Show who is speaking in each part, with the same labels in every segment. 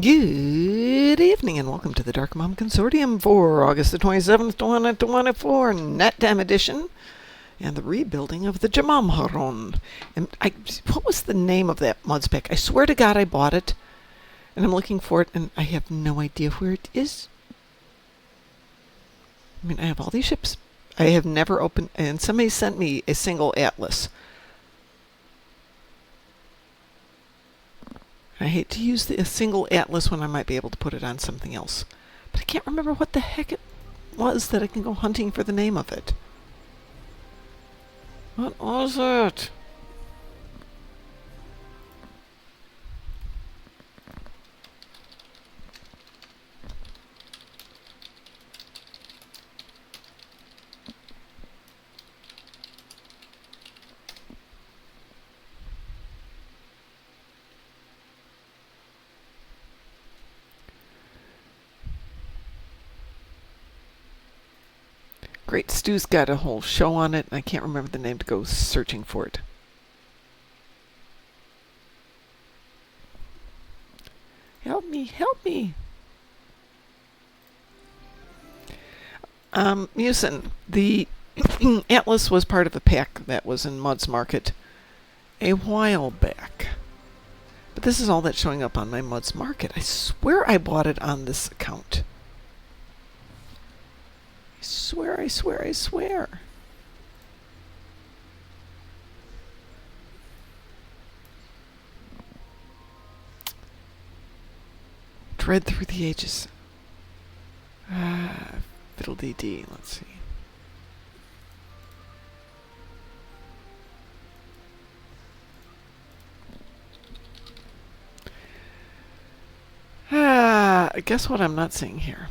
Speaker 1: Good evening and welcome to the Darkmom Consortium for August the 27th, 2024, NetDam edition, and the rebuilding of the Jamamharon. And what was the name of that mod spec? I swear to God I bought it, and I'm looking for it, and I have no idea where it is. I mean, I have all these ships. I have never opened, and somebody sent me a single atlas. I hate to use a single atlas when I might be able to put it on something else. But I can't remember what the heck it was that I can go hunting for the name of it. What was it? Great, Stu's got a whole show on it, and I can't remember the name to go searching for it. Help me, help me! Musin, the Atlas was part of a pack that was in Mud's Market a while back. But this is all that's showing up on my Mud's Market. I swear I bought it on this account. I swear. Dread through the ages. Fiddle dee dee, let's see. Guess what I'm not seeing here?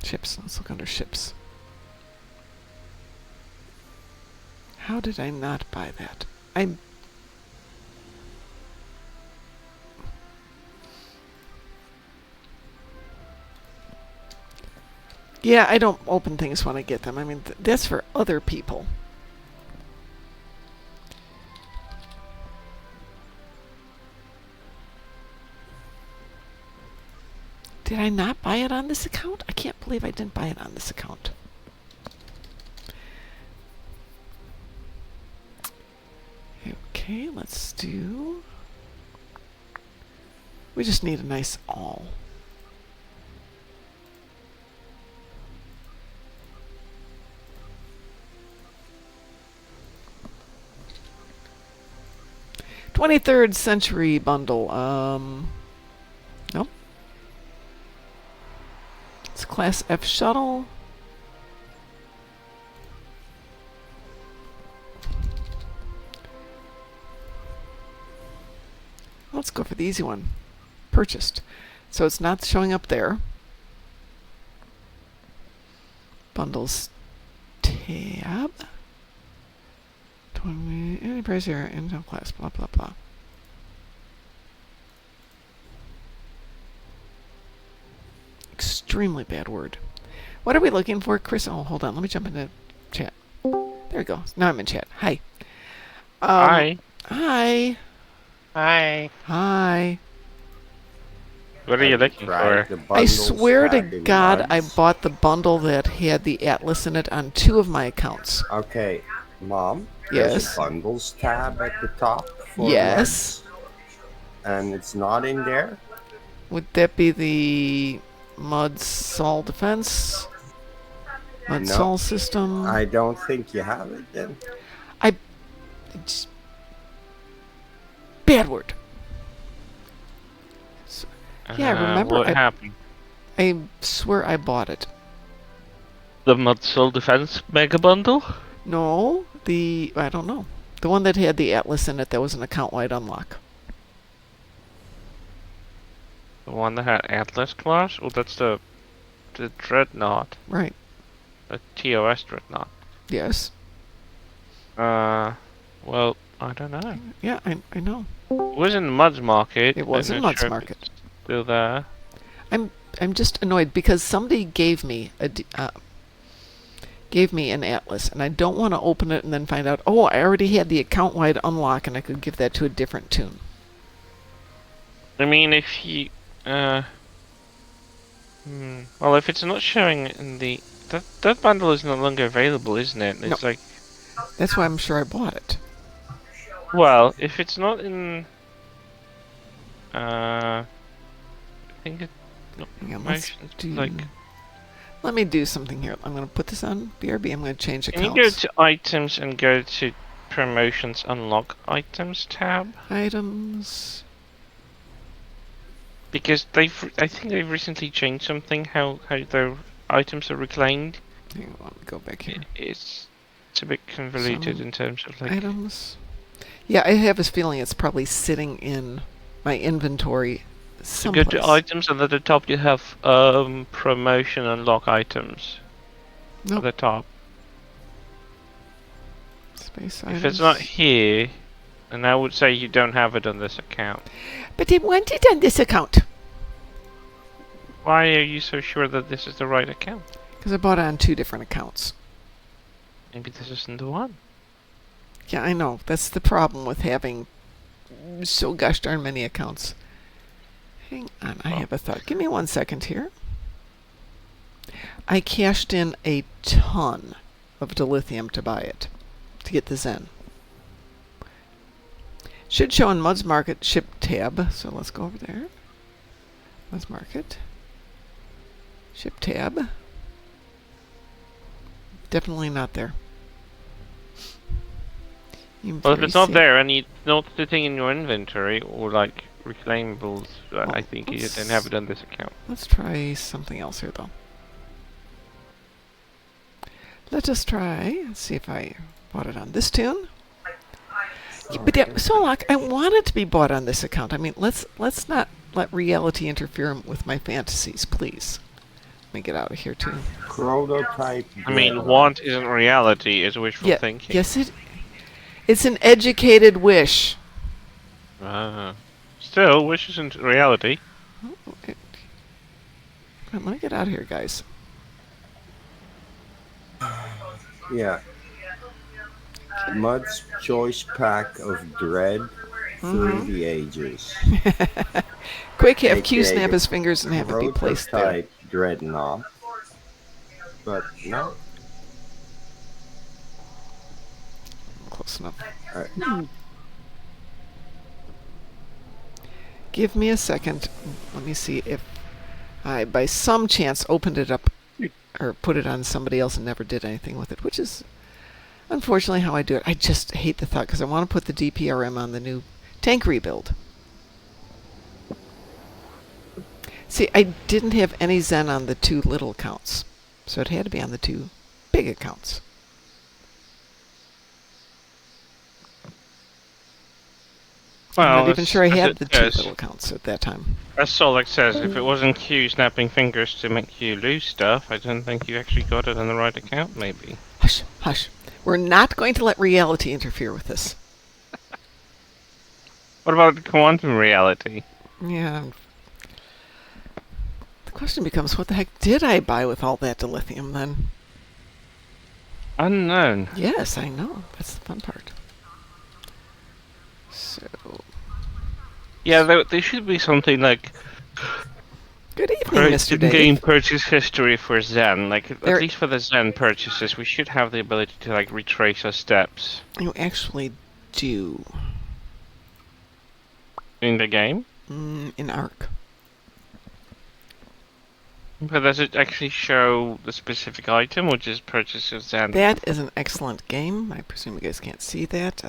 Speaker 1: Ships. Let's look under ships. How did I not buy that? Yeah, I don't open things when I get them. I mean, that's for other people. Did I not buy it on this account? I can't believe I didn't buy it on this account. Okay, let's do... We just need a nice all. '23rd century bundle. Nope. It's Class F shuttle. Let's go for the easy one. Purchased. So it's not showing up there. Bundles tab. 20, any price here, Intel class, blah, blah, blah. Extremely bad word. What are we looking for, Chris? Oh, hold on. Let me jump into chat. There we go. Now I'm in chat. Hi.
Speaker 2: Hi.
Speaker 1: Hi.
Speaker 2: Hi.
Speaker 1: Hi.
Speaker 2: What are you looking for?
Speaker 1: I swear to God, I bought the bundle that had the Atlas in it on 2 of my accounts.
Speaker 3: Okay, Mom.
Speaker 1: Yes.
Speaker 3: There's a bundles tab at the top. For
Speaker 1: yes.
Speaker 3: Muds, and it's not in there.
Speaker 1: Would that be the Mud Sol Defense? Mud Sol system?
Speaker 3: I don't think you have it then.
Speaker 1: It's bad word. So, yeah, I remember.
Speaker 2: What happened?
Speaker 1: I swear I bought it.
Speaker 2: The Mud Soul Defense Mega Bundle?
Speaker 1: No, I don't know. The one that had the Atlas in it that was an account-wide unlock.
Speaker 2: The one that had Atlas class? Oh, that's the Dreadnought.
Speaker 1: Right.
Speaker 2: The TOS Dreadnought.
Speaker 1: Yes.
Speaker 2: Well, I don't know.
Speaker 1: Yeah, I know.
Speaker 2: It was in Mud's Market.
Speaker 1: It was in Mud's Market.
Speaker 2: Still there.
Speaker 1: I'm just annoyed because somebody gave me an Atlas, and I don't want to open it and then find out, oh, I already had the account-wide unlock, and I could give that to a different tune.
Speaker 2: I mean, if you Uh. Well, if it's not showing in the that bundle is no longer available, isn't it?
Speaker 1: No.
Speaker 2: It's like,
Speaker 1: That's why I'm sure I bought it.
Speaker 2: well, if it's not in, I think it. No,
Speaker 1: Hang on, let's
Speaker 2: promotions,
Speaker 1: do.
Speaker 2: like,
Speaker 1: Let me do something here. I'm going to put this on BRB. I'm going to change
Speaker 2: can you go
Speaker 1: accounts.
Speaker 2: to items and go to promotions, unlock items tab?
Speaker 1: Items.
Speaker 2: Because I think they've recently changed something how their items are reclaimed.
Speaker 1: Hang on, let me go back here.
Speaker 2: It's a bit convoluted
Speaker 1: Some
Speaker 2: in terms of like
Speaker 1: items. Yeah, I have this feeling it's probably sitting in my inventory
Speaker 2: So go
Speaker 1: someplace.
Speaker 2: to items and at the top you have promotion unlock items. At
Speaker 1: Nope.
Speaker 2: the top.
Speaker 1: Space
Speaker 2: If
Speaker 1: items.
Speaker 2: it's not here, then I would say you don't have it on this account.
Speaker 1: But I want it on this account.
Speaker 2: Why are you so sure that this is the right account?
Speaker 1: Because I bought it on 2 different accounts.
Speaker 2: Maybe this isn't the one.
Speaker 1: Yeah, I know. That's the problem with having so gosh darn many accounts. Hang on, I have a thought. Give me 1 second here. I cashed in a ton of dilithium to buy it, to get the Zen. Should show in Mud's Market ship tab. So let's go over there. Mud's Market. Ship tab. Definitely not there.
Speaker 2: Well, if it's not there and it's not sitting in your inventory or like reclaimables, I think you then have it on this account.
Speaker 1: Let's try something else here, though. Let us try. Let's see if I bought it on this tune. But yeah, Solak, I want it to be bought on this account. I mean, let's not let reality interfere with my fantasies, please. Let me get out of here too.
Speaker 3: Prototype.
Speaker 2: I mean, want isn't reality, it's wishful thinking.
Speaker 1: Yes, it's an educated wish.
Speaker 2: Still, wish isn't reality.
Speaker 1: Oh, let me get out of here, guys.
Speaker 3: Yeah. Mud's choice pack of dread through the ages.
Speaker 1: Quick, have
Speaker 3: AKA
Speaker 1: Q snap
Speaker 3: the
Speaker 1: his fingers and have it be placed there.
Speaker 3: Prototype dreadnought. But no.
Speaker 1: Close enough.
Speaker 3: Alright.
Speaker 1: Give me a second. Let me see if I, by some chance, opened it up or put it on somebody else and never did anything with it, which is unfortunately how I do it. I just hate the thought because I want to put the DPRM on the new tank rebuild. See, I didn't have any Zen on the 2 little accounts, so it had to be on the 2 big accounts.
Speaker 2: Well,
Speaker 1: I'm not even sure I had the 2
Speaker 2: says,
Speaker 1: little accounts at that time.
Speaker 2: as Solak says, if it wasn't Q snapping fingers to make you lose stuff, I don't think you actually got it on the right account, maybe.
Speaker 1: Hush, hush. We're not going to let reality interfere with this.
Speaker 2: What about quantum reality?
Speaker 1: Yeah. The question becomes, what the heck did I buy with all that dilithium then?
Speaker 2: Unknown.
Speaker 1: Yes, I know. That's the fun part. So,
Speaker 2: Yeah, there should be something like
Speaker 1: good evening, Mr. Dave.
Speaker 2: in-game purchase history for Zen. Like,
Speaker 1: There-
Speaker 2: at least for the Zen purchases, we should have the ability to like retrace our steps
Speaker 1: You actually do.
Speaker 2: in the game.
Speaker 1: In ARC.
Speaker 2: But does it actually show the specific item or just purchase of Zen?
Speaker 1: That is an excellent game. I presume you guys can't see that.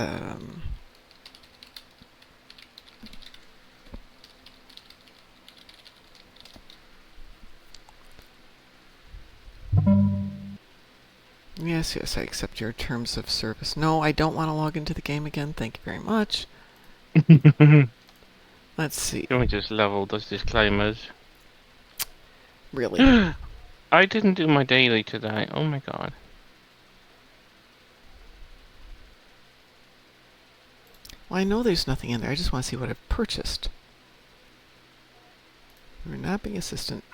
Speaker 1: Yes, yes, I accept your terms of service. No, I don't want to log into the game again. Thank you very much. Let's see.
Speaker 2: Can we just level those disclaimers?
Speaker 1: Really?
Speaker 2: I didn't do my daily today. Oh my god.
Speaker 1: Well, I know there's nothing in there. I just want to see what I've purchased. We're not being assistant.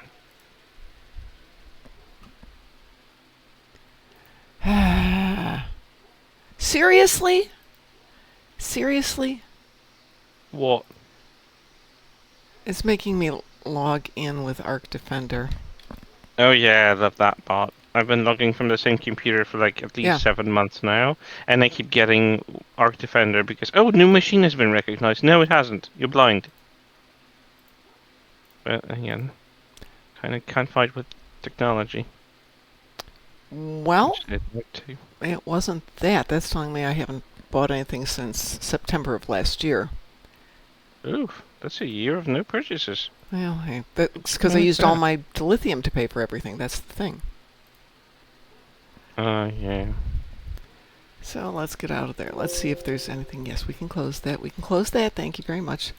Speaker 1: Seriously? Seriously?
Speaker 2: What?
Speaker 1: It's making me log in with Arc Defender.
Speaker 2: Oh yeah, I love that bot. I've been logging from the same computer for like at least
Speaker 1: Yeah.
Speaker 2: 7 months now, and I keep getting Arc Defender because new machine has been recognized. No, it hasn't. You're blind. But again, kind of can't fight with technology.
Speaker 1: Well,
Speaker 2: Which I'd like to.
Speaker 1: it wasn't that. That's telling me I haven't bought anything since September of last year.
Speaker 2: Ooh, that's a year of no purchases.
Speaker 1: Well, hey, that's because I used all my dilithium to pay for everything. That's the thing.
Speaker 2: Yeah.
Speaker 1: So let's get out of there. Let's see if there's anything. Yes, we can close that. We can close that. Thank you very much.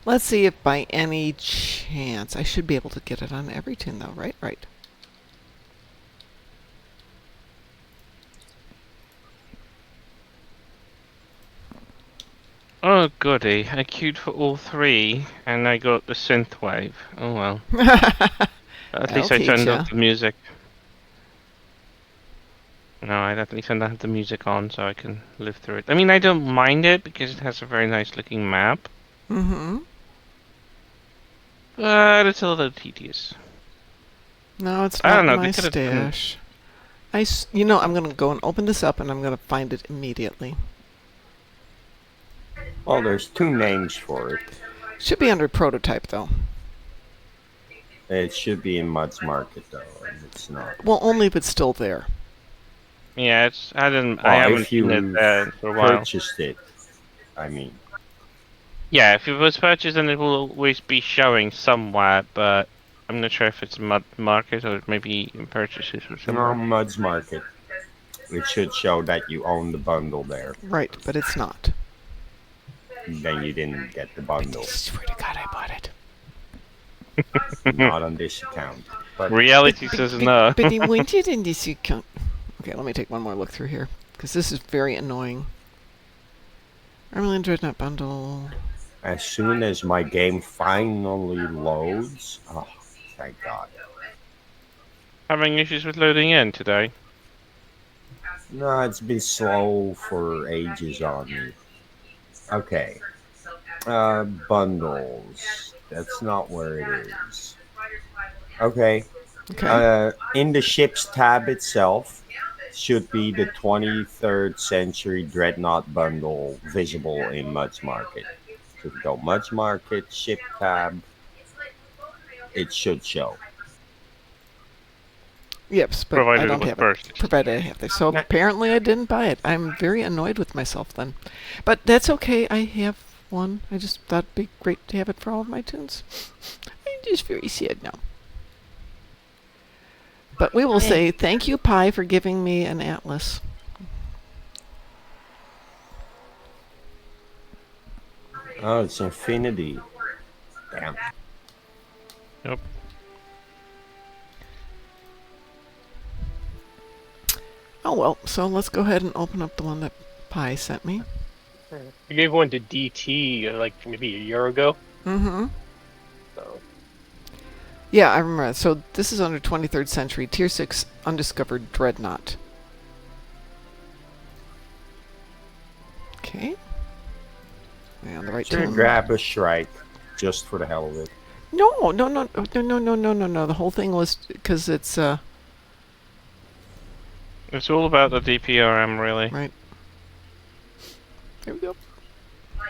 Speaker 1: Let's see if by any chance I should be able to get it on every tin, though. Right? Right.
Speaker 2: Oh goody, I queued for all 3, and I got the synthwave. Oh well. At least I turned off the music. No, at least I don't have the music on, so I can live through it. I mean, I don't mind it, because it has a very nice looking map.
Speaker 1: Mm-hmm.
Speaker 2: But it's a little tedious.
Speaker 1: No, it's
Speaker 2: I
Speaker 1: not
Speaker 2: don't know,
Speaker 1: my
Speaker 2: they could've done-
Speaker 1: stash. You know, I'm going to go and open this up, and I'm going to find it immediately.
Speaker 3: Well, there's 2 names for it.
Speaker 1: Should be under prototype, though.
Speaker 3: It should be in Mud's Market, though, and it's not.
Speaker 1: Well, only if it's still there.
Speaker 2: Yeah, I haven't
Speaker 3: If
Speaker 2: seen
Speaker 3: you
Speaker 2: it for a while.
Speaker 3: purchased it, I mean.
Speaker 2: Yeah, if it was purchased, then it will always be showing somewhere, but I'm not sure if it's Mud Market or maybe in purchases or somewhere.
Speaker 3: No, Mud's Market. It should show that you own the bundle there.
Speaker 1: Right, but it's not.
Speaker 3: Then you didn't get the bundle.
Speaker 1: I swear to God, I bought it.
Speaker 3: Not on this account. But
Speaker 2: Reality says no.
Speaker 1: But he wanted in this account. Okay, let me take one more look through here, because this is very annoying. Armland Dreadnought bundle.
Speaker 3: as soon as my game finally loads, oh, thank God.
Speaker 2: Having issues with loading in today.
Speaker 3: No, it's been slow for ages on me. Okay. Bundles. That's not where it is. Okay.
Speaker 1: Okay.
Speaker 3: In the ships tab itself should be the 23rd century Dreadnought bundle visible in Mud's Market. So if you go Mud's Market, ship tab, it should show.
Speaker 1: Yes, but
Speaker 2: Provided
Speaker 1: I
Speaker 2: it
Speaker 1: don't
Speaker 2: was
Speaker 1: have
Speaker 2: purchased.
Speaker 1: it. Provided I have it. So apparently I didn't buy it. I'm very annoyed with myself then. But that's okay. I have one. I just thought it'd be great to have it for all of my tunes. I'm just very sad now. But we will say thank you, Pi, for giving me an atlas.
Speaker 3: Oh, it's Infinity. Damn.
Speaker 2: Yep.
Speaker 1: Oh well, so let's go ahead and open up the one that Pi sent me.
Speaker 4: You gave one to DT like maybe a year ago.
Speaker 1: Mm-hmm.
Speaker 4: So
Speaker 1: Yeah, I remember that. So this is under 23rd century, Tier 6 undiscovered dreadnought. Okay. Yeah, on the right
Speaker 3: Should
Speaker 1: tune.
Speaker 3: grab a Shrike just for the hell of it.
Speaker 1: No. The whole thing was because it's
Speaker 2: It's all about the DPRM, really.
Speaker 1: right. Here we go.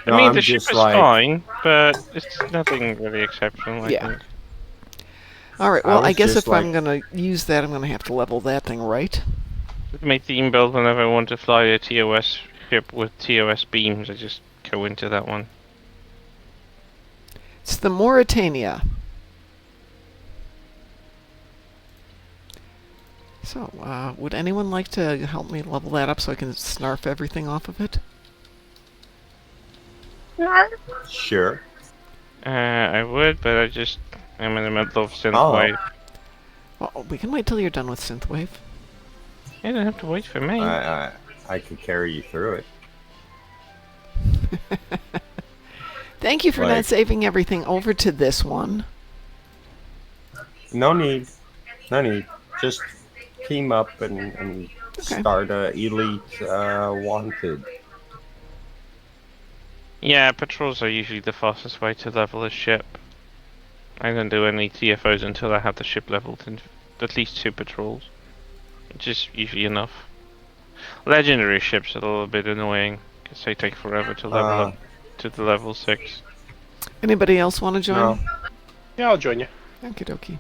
Speaker 2: I mean, the ship is fine, but it's nothing really exceptional, I think.
Speaker 1: All right. Well, I
Speaker 3: was
Speaker 1: guess
Speaker 3: just
Speaker 1: if I'm gonna use that, I'm gonna have to level that thing, right?
Speaker 2: With my theme build, whenever I want to fly a TOS ship with TOS beams, I just go into that one.
Speaker 1: It's the Mauritania. So, would anyone like to help me level that up so I can snarf everything off of it?
Speaker 3: Sure.
Speaker 2: I would, but I'm in the middle of synthwave.
Speaker 1: Well, we can wait till you're done with synthwave.
Speaker 2: You don't have to wait for me.
Speaker 3: I could carry you through it.
Speaker 1: Thank you for not
Speaker 3: Right.
Speaker 1: saving everything over to this one.
Speaker 3: No need. No need. Just team up and
Speaker 1: Okay.
Speaker 3: start a elite wanted.
Speaker 2: Yeah, patrols are usually the fastest way to level a ship. I don't do any TFOs until I have the ship leveled in at least 2 patrols, which is usually enough. Legendary ships are a little bit annoying because they take forever to level up to the level 6.
Speaker 1: Anybody else want to join?
Speaker 3: No.
Speaker 4: Yeah, I'll join you.
Speaker 1: Okie dokie.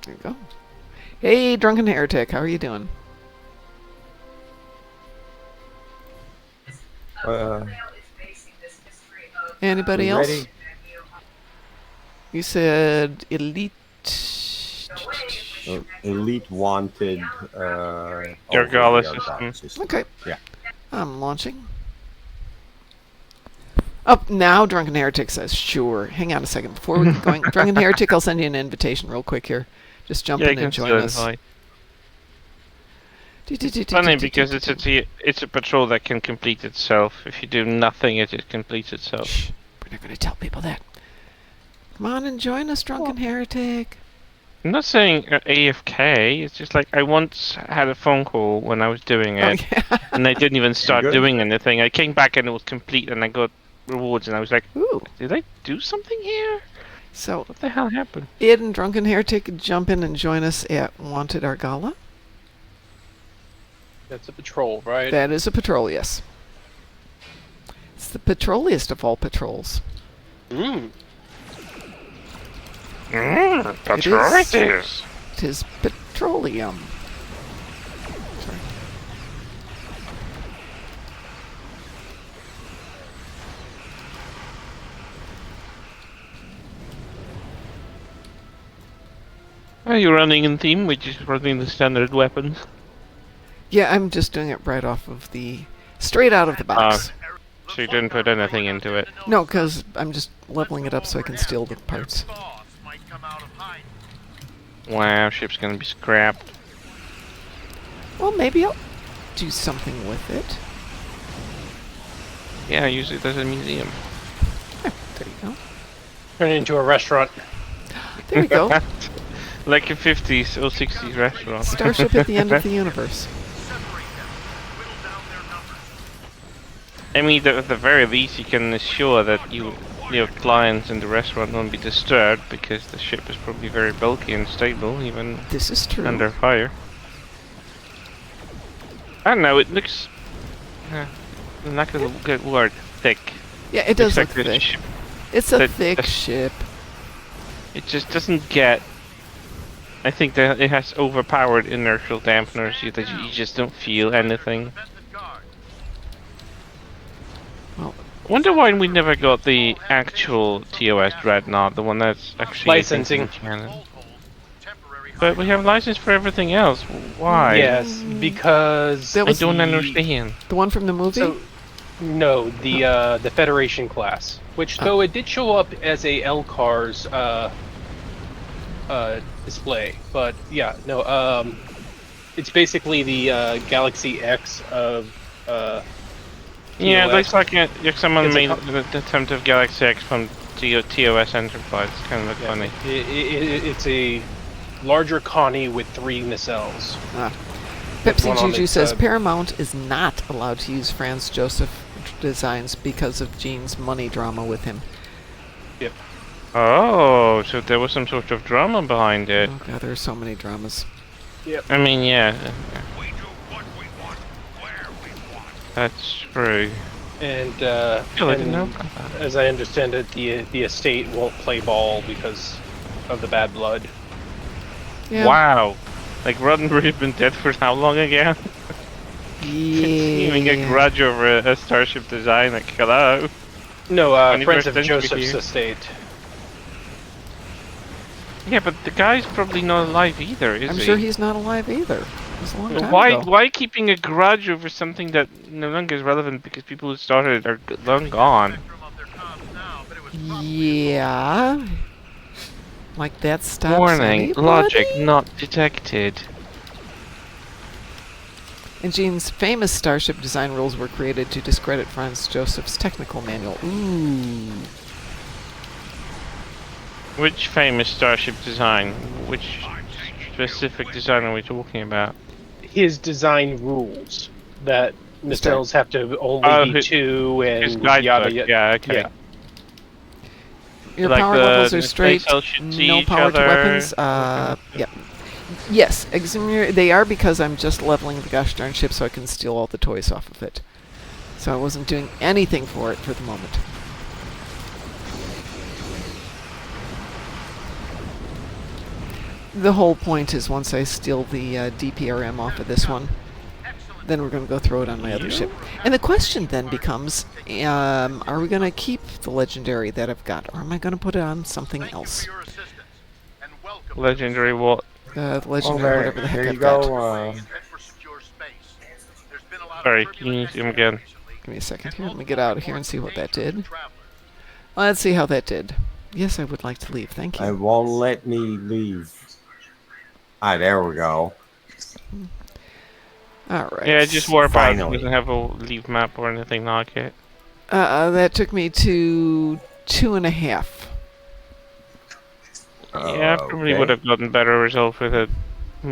Speaker 1: There you go. Hey, Drunken Heretic, how are you doing? Anybody
Speaker 3: You
Speaker 1: else?
Speaker 3: ready?
Speaker 1: You said elite.
Speaker 3: Elite wanted.
Speaker 2: Your Gala
Speaker 3: Gala
Speaker 2: system.
Speaker 1: Okay.
Speaker 3: Yeah.
Speaker 1: I'm launching. Up now, Drunken Heretic says, sure. Hang on a second. Before we get going, Drunken Heretic, I'll send you an invitation real quick here. Just jump in and join us.
Speaker 2: Funny because it's a patrol that can complete itself. If you do nothing, it just completes itself.
Speaker 1: Shh. We're not going to tell people that. Come on and join us, Drunken Heretic.
Speaker 2: I'm not saying AFK. It's just like I once had a phone call when I was doing it, and I didn't even start
Speaker 3: Good.
Speaker 2: doing anything. I came back and it was complete, and I got rewards, and I was like,
Speaker 1: Ooh.
Speaker 2: did I do something here?
Speaker 1: So,
Speaker 2: What the hell happened?
Speaker 1: Ed and Drunken Heretic, jump in and join us at Wanted Argala.
Speaker 4: That's a patrol, right?
Speaker 1: That is a patrol, yes. It's the patrolliest of all patrols.
Speaker 4: Mm.
Speaker 2: Patrol it is.
Speaker 1: It is petroleum. Sorry.
Speaker 2: Are you running in theme, which is running the standard weapons?
Speaker 1: Yeah, I'm just doing it right off of the... straight out of the box.
Speaker 2: So you didn't put anything into it.
Speaker 1: No, because I'm just leveling it up so I can steal the parts.
Speaker 2: Wow, ship's gonna be scrapped.
Speaker 1: Well, maybe I'll do something with it.
Speaker 2: Yeah, usually there's a museum.
Speaker 1: There you go.
Speaker 4: Turn it into a restaurant.
Speaker 1: There you go.
Speaker 2: Like a 50s or 60s restaurant.
Speaker 1: Starship at the end of the universe.
Speaker 2: I mean, at the very least, you can assure that your clients in the restaurant won't be disturbed because the ship is probably very bulky and stable, even
Speaker 1: This is true.
Speaker 2: under fire. I don't know. It looks. I'm not gonna good word. Thick.
Speaker 1: Yeah, it does look
Speaker 2: Looks like this
Speaker 1: thick.
Speaker 2: ship.
Speaker 1: It's a
Speaker 2: that-
Speaker 1: thick
Speaker 2: that-
Speaker 1: ship.
Speaker 2: It just doesn't get. I think that it has overpowered inertial dampeners that you just don't feel anything.
Speaker 1: Well,
Speaker 2: Wonder why we never got the actual TOS Dreadnought, the one that's actually
Speaker 4: Licensing.
Speaker 2: canon. But we have license for everything else. Why?
Speaker 4: Yes, because
Speaker 1: That
Speaker 2: I
Speaker 1: was
Speaker 2: don't
Speaker 4: the-
Speaker 2: understand.
Speaker 1: the one from the movie?
Speaker 4: So, no, the Federation class, which though it did show up as a LCARS display, but yeah, no, it's basically the Galaxy X of
Speaker 2: Yeah, it
Speaker 4: TOS.
Speaker 2: looks like someone
Speaker 4: It's a
Speaker 2: made an attempt of Galaxy X from TOS Enterprise. It's kind of look
Speaker 4: Yeah,
Speaker 2: funny.
Speaker 4: it's a larger Connie with 3 nacelles.
Speaker 1: Pepsi
Speaker 4: one on
Speaker 1: Juju
Speaker 4: its,
Speaker 1: says Paramount is not allowed to use Franz Joseph designs because of Gene's money drama with him.
Speaker 4: Yep.
Speaker 2: Oh, so there was some sort of drama behind it.
Speaker 1: Oh god, there are so many dramas.
Speaker 2: I mean, yeah. That's true.
Speaker 4: And
Speaker 2: I didn't know.
Speaker 4: as I understand it, the estate won't play ball because of the bad blood.
Speaker 1: Yeah.
Speaker 2: Wow. Like Roddenberry's been dead for how long again? Even a
Speaker 1: Yeah.
Speaker 2: grudge over a starship design. Like, hello.
Speaker 4: No,
Speaker 2: 21st
Speaker 4: Friends of
Speaker 2: century
Speaker 4: Joseph's
Speaker 2: here.
Speaker 4: estate.
Speaker 2: Yeah, but the guy's probably not alive either, is
Speaker 1: I'm
Speaker 2: he?
Speaker 1: sure he's not alive either. It was a long time
Speaker 2: Why
Speaker 1: ago.
Speaker 2: why keeping a grudge over something that no longer is relevant because people who started it are long gone?
Speaker 1: Yeah. Like that stops
Speaker 2: Warning,
Speaker 1: anybody?
Speaker 2: logic not detected.
Speaker 1: And Gene's famous starship design rules were created to discredit Franz Joseph's technical manual. Ooh.
Speaker 2: Which famous starship design? Which specific design are we talking about?
Speaker 4: His design rules that nacelles have to only
Speaker 2: Oh,
Speaker 4: be
Speaker 2: his-
Speaker 4: 2
Speaker 2: His
Speaker 4: and
Speaker 2: guidebook,
Speaker 4: yada yada.
Speaker 2: yeah, okay.
Speaker 4: Yeah.
Speaker 1: Your
Speaker 2: Like
Speaker 1: power
Speaker 2: the
Speaker 1: levels are
Speaker 2: space
Speaker 1: straight.
Speaker 2: cells should see
Speaker 1: No
Speaker 2: each
Speaker 1: power to
Speaker 2: other.
Speaker 1: weapons. Yep. Yes, they are because I'm just leveling the gosh darn ship so I can steal all the toys off of it. So I wasn't doing anything for it for the moment. The whole point is once I steal the DPRM off of this one, then we're going to go throw it on my other ship. And the question then becomes, are we going to keep the legendary that I've got, or am I going to put it on something else?
Speaker 2: Legendary what?
Speaker 1: The
Speaker 3: Oh,
Speaker 1: legendary, whatever the heck
Speaker 3: there you
Speaker 1: I've got.
Speaker 3: go.
Speaker 2: Sorry, can you use him again?
Speaker 1: Give me a second here. Let me get out of here and see what that did. Let's see how that did. Yes, I would like to leave. Thank
Speaker 3: I
Speaker 1: you.
Speaker 3: won't let me leave. Ah, there we go.
Speaker 1: All right.
Speaker 2: Yeah, just warp out. It
Speaker 3: Finally.
Speaker 2: doesn't have a leave map or anything like it.
Speaker 1: That took me to 2.5.
Speaker 2: Yeah, I probably
Speaker 3: Okay.
Speaker 2: would have gotten better results with a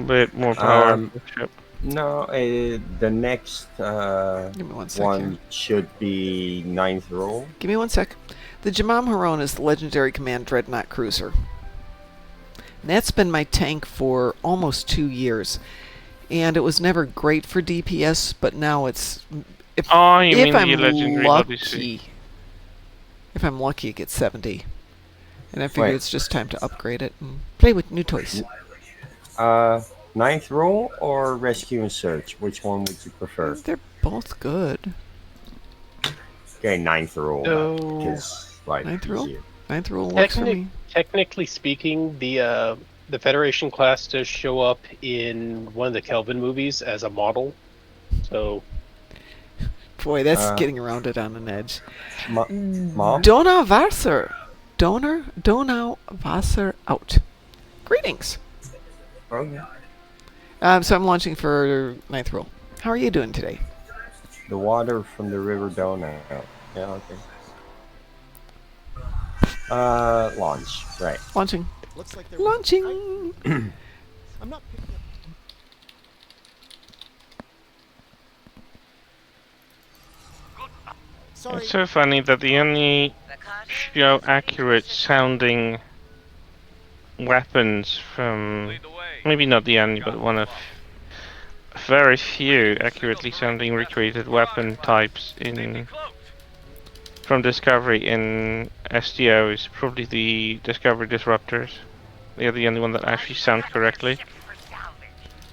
Speaker 2: bit more power. Ship.
Speaker 3: No, the next
Speaker 1: Give me one sec here.
Speaker 3: one should be 9th roll.
Speaker 1: Give me one sec. The Jamam Haron is the legendary command dreadnought cruiser. And that's been my tank for almost 2 years. And it was never great for DPS, but now it's...
Speaker 2: Oh, you mean
Speaker 1: I'm
Speaker 2: the legendary Odyssey?
Speaker 1: lucky, if I'm lucky, it gets 70. And I figure
Speaker 3: Wait.
Speaker 1: it's just time to upgrade it and play with new toys.
Speaker 3: 9th roll or rescue and search? Which one would you prefer?
Speaker 1: They're both good.
Speaker 3: Okay, 9th roll.
Speaker 4: So-
Speaker 3: Because, like,
Speaker 1: Ninth roll?
Speaker 3: easier.
Speaker 1: 9th rule works for me.
Speaker 4: Technically speaking, the Federation class does show up in one of the Kelvin movies as a model. So
Speaker 1: Boy, that's
Speaker 3: Uh,
Speaker 1: getting around it on an edge.
Speaker 3: Mom?
Speaker 1: Donau Wasser. Donau Wasser out. Greetings.
Speaker 3: Okay.
Speaker 1: So I'm launching for 9th rule. How are you doing today?
Speaker 3: The water from the river Donau. Yeah, okay. Launch. Right.
Speaker 1: Launching.
Speaker 5: Looks like they're
Speaker 1: Launching.
Speaker 5: I'm not picking up. Sorry.
Speaker 2: It's so funny that the only show accurate sounding weapons from, maybe not the only, but one of very few accurately sounding recreated weapon types in from Discovery in STO is probably the Discovery Disruptors. They're the only one that actually sound correctly.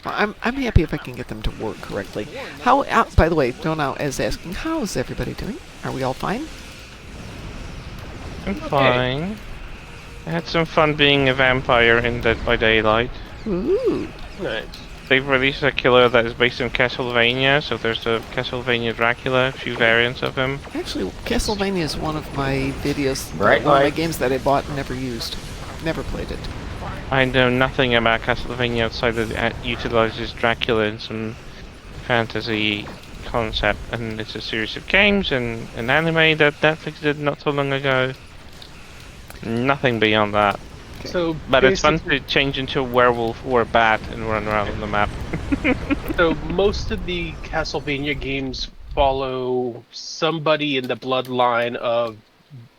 Speaker 1: Well, I'm happy if I can get them to work correctly. How? By the way, Donau is asking, how is everybody doing? Are we all fine?
Speaker 2: I'm fine. I had some fun being a vampire in Dead by Daylight.
Speaker 1: Ooh.
Speaker 4: nice.
Speaker 2: They've released a killer that is based on Castlevania, so there's the Castlevania Dracula, a few variants of him.
Speaker 1: Actually, Castlevania is one of my videos,
Speaker 3: Right,
Speaker 1: one of my
Speaker 3: right.
Speaker 1: games that I bought and never used. Never played it.
Speaker 2: I know nothing about Castlevania outside that it utilizes Dracula in some fantasy concept, and it's a series of games and an anime that Netflix did not so long ago. Nothing beyond that.
Speaker 4: So,
Speaker 2: But it's fun
Speaker 4: basically-
Speaker 2: to change into a werewolf or a bat and run around on the map.
Speaker 4: So most of the Castlevania games follow somebody in the bloodline of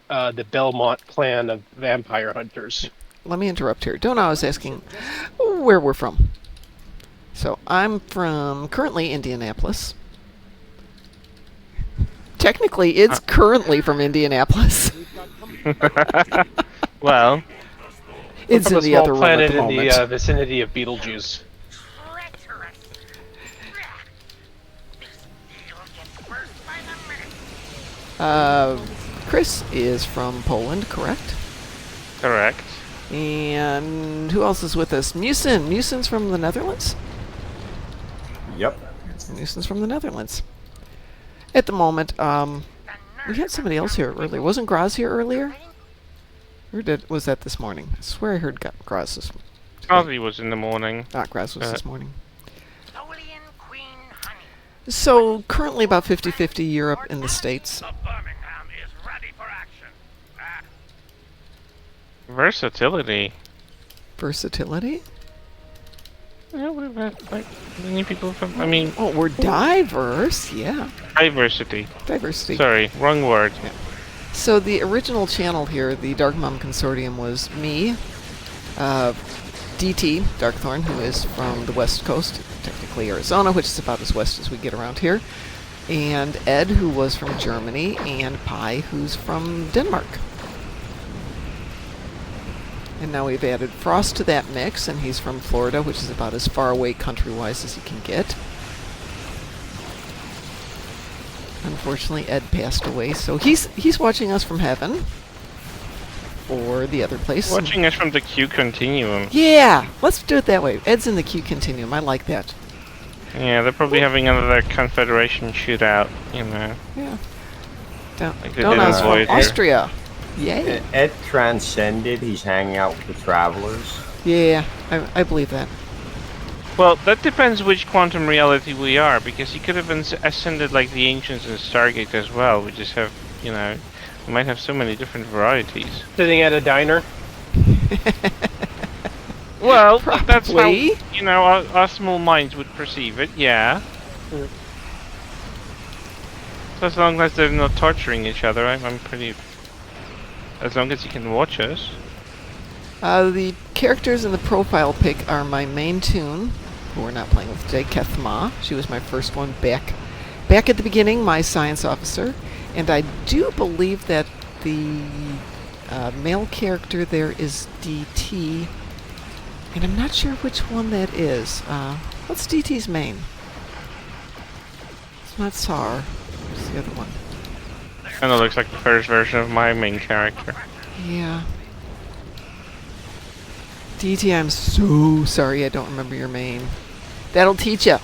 Speaker 4: the Belmont clan of vampire hunters.
Speaker 1: Let me interrupt here. Donau is asking where we're from. So I'm from currently Indianapolis. Technically, it's currently from Indianapolis.
Speaker 2: Well,
Speaker 1: It's
Speaker 4: From
Speaker 1: in
Speaker 4: a
Speaker 1: the
Speaker 4: small
Speaker 1: other room at
Speaker 4: planet
Speaker 1: the
Speaker 4: in
Speaker 1: moment.
Speaker 4: the vicinity of Beetlejuice.
Speaker 1: Chris is from Poland, correct?
Speaker 2: correct.
Speaker 1: And who else is with us? Musin. Musin's from the Netherlands?
Speaker 3: Yep.
Speaker 1: Musin's from the Netherlands. At the moment, we had somebody else here earlier. Wasn't Graz here earlier? Or was that this morning? I swear I heard Graz this morning.
Speaker 2: Ozzy was in the morning.
Speaker 1: Graz was
Speaker 2: Uh,
Speaker 1: this morning. So, currently about 50-50 Europe and the States.
Speaker 2: Versatility.
Speaker 1: Versatility?
Speaker 2: Yeah, we've had like many people from. I mean,
Speaker 1: Oh, we're diverse. Yeah.
Speaker 2: diversity.
Speaker 1: Diversity.
Speaker 2: Sorry, wrong word.
Speaker 1: So the original channel here, the Darkmom Consortium, was me, DT, Darkthorn, who is from the west coast, technically Arizona, which is about as west as we get around here, and Ed, who was from Germany, and Pi, who's from Denmark. And now we've added Frost to that mix, and he's from Florida, which is about as far away country-wise as you can get. Unfortunately, Ed passed away, so he's watching us from heaven, or the other place.
Speaker 2: Watching us from the Q Continuum.
Speaker 1: Yeah, let's do it that way. Ed's in the Q Continuum. I like that.
Speaker 2: Yeah, they're probably having another Confederation shootout, you know.
Speaker 1: Yeah. Down,
Speaker 2: Like they
Speaker 1: down
Speaker 2: did in
Speaker 1: us from
Speaker 2: Voyager.
Speaker 1: Austria. Yay.
Speaker 3: Ed transcended. He's hanging out with the travelers.
Speaker 1: Yeah, I believe that.
Speaker 2: Well, that depends which quantum reality we are, because he could have ascended like the Ancients and Stargate as well. We just have, you know, we might have so many different varieties.
Speaker 4: Sitting at a diner.
Speaker 2: Well, that's how,
Speaker 1: Probably.
Speaker 2: you know, our small minds would perceive it, yeah.
Speaker 4: Mm.
Speaker 2: So as long as they're not torturing each other, I'm pretty... As long as you can watch us.
Speaker 1: The characters in the profile pic are my main tune, who we're not playing with today, Kethma. She was my first one back at the beginning, my science officer. And I do believe that the male character there is DT. And I'm not sure which one that is. What's DT's main? It's not SAR. It's the other one.
Speaker 2: Kind of looks like the first version of my main character.
Speaker 1: Yeah. DT, I'm so sorry I don't remember your main. That'll teach you.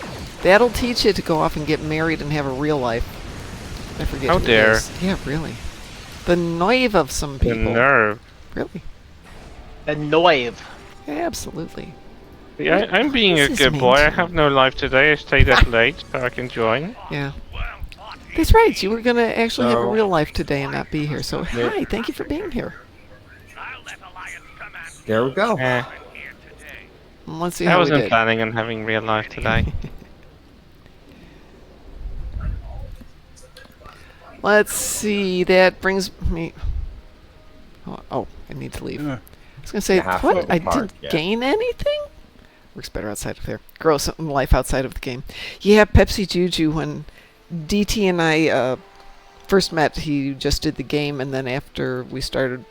Speaker 1: That'll teach you to go off and get married and have a real life. I forget
Speaker 2: How
Speaker 1: who it
Speaker 2: dare.
Speaker 1: is. Yeah, really. The nerve of some
Speaker 2: The
Speaker 1: people.
Speaker 2: nerve.
Speaker 1: Really.
Speaker 4: The Noive.
Speaker 1: Yeah, absolutely.
Speaker 2: Yeah, I'm being a
Speaker 1: This is
Speaker 2: good
Speaker 1: mean
Speaker 2: boy. I
Speaker 1: to
Speaker 2: have no life today. I stayed up late so I can join.
Speaker 1: Yeah. That's right. You were going to actually have a
Speaker 3: So-
Speaker 1: real life today and not be here. So,
Speaker 3: Yeah.
Speaker 1: hi. Thank you for being here.
Speaker 3: There we go.
Speaker 2: Eh,
Speaker 1: Let's see
Speaker 2: I
Speaker 1: how we
Speaker 2: wasn't
Speaker 1: did.
Speaker 2: planning on having real life today.
Speaker 1: Let's see. That brings me... Oh, I need to leave.
Speaker 6: Yeah.
Speaker 1: I was going to say,
Speaker 3: You have
Speaker 1: what?
Speaker 3: to
Speaker 1: I
Speaker 3: park,
Speaker 1: didn't
Speaker 3: yeah.
Speaker 1: gain anything? Works better outside of there. Grow some life outside of the game. Yeah, Pepsi Juju, when DT and I first met, he just did the game, and then after we started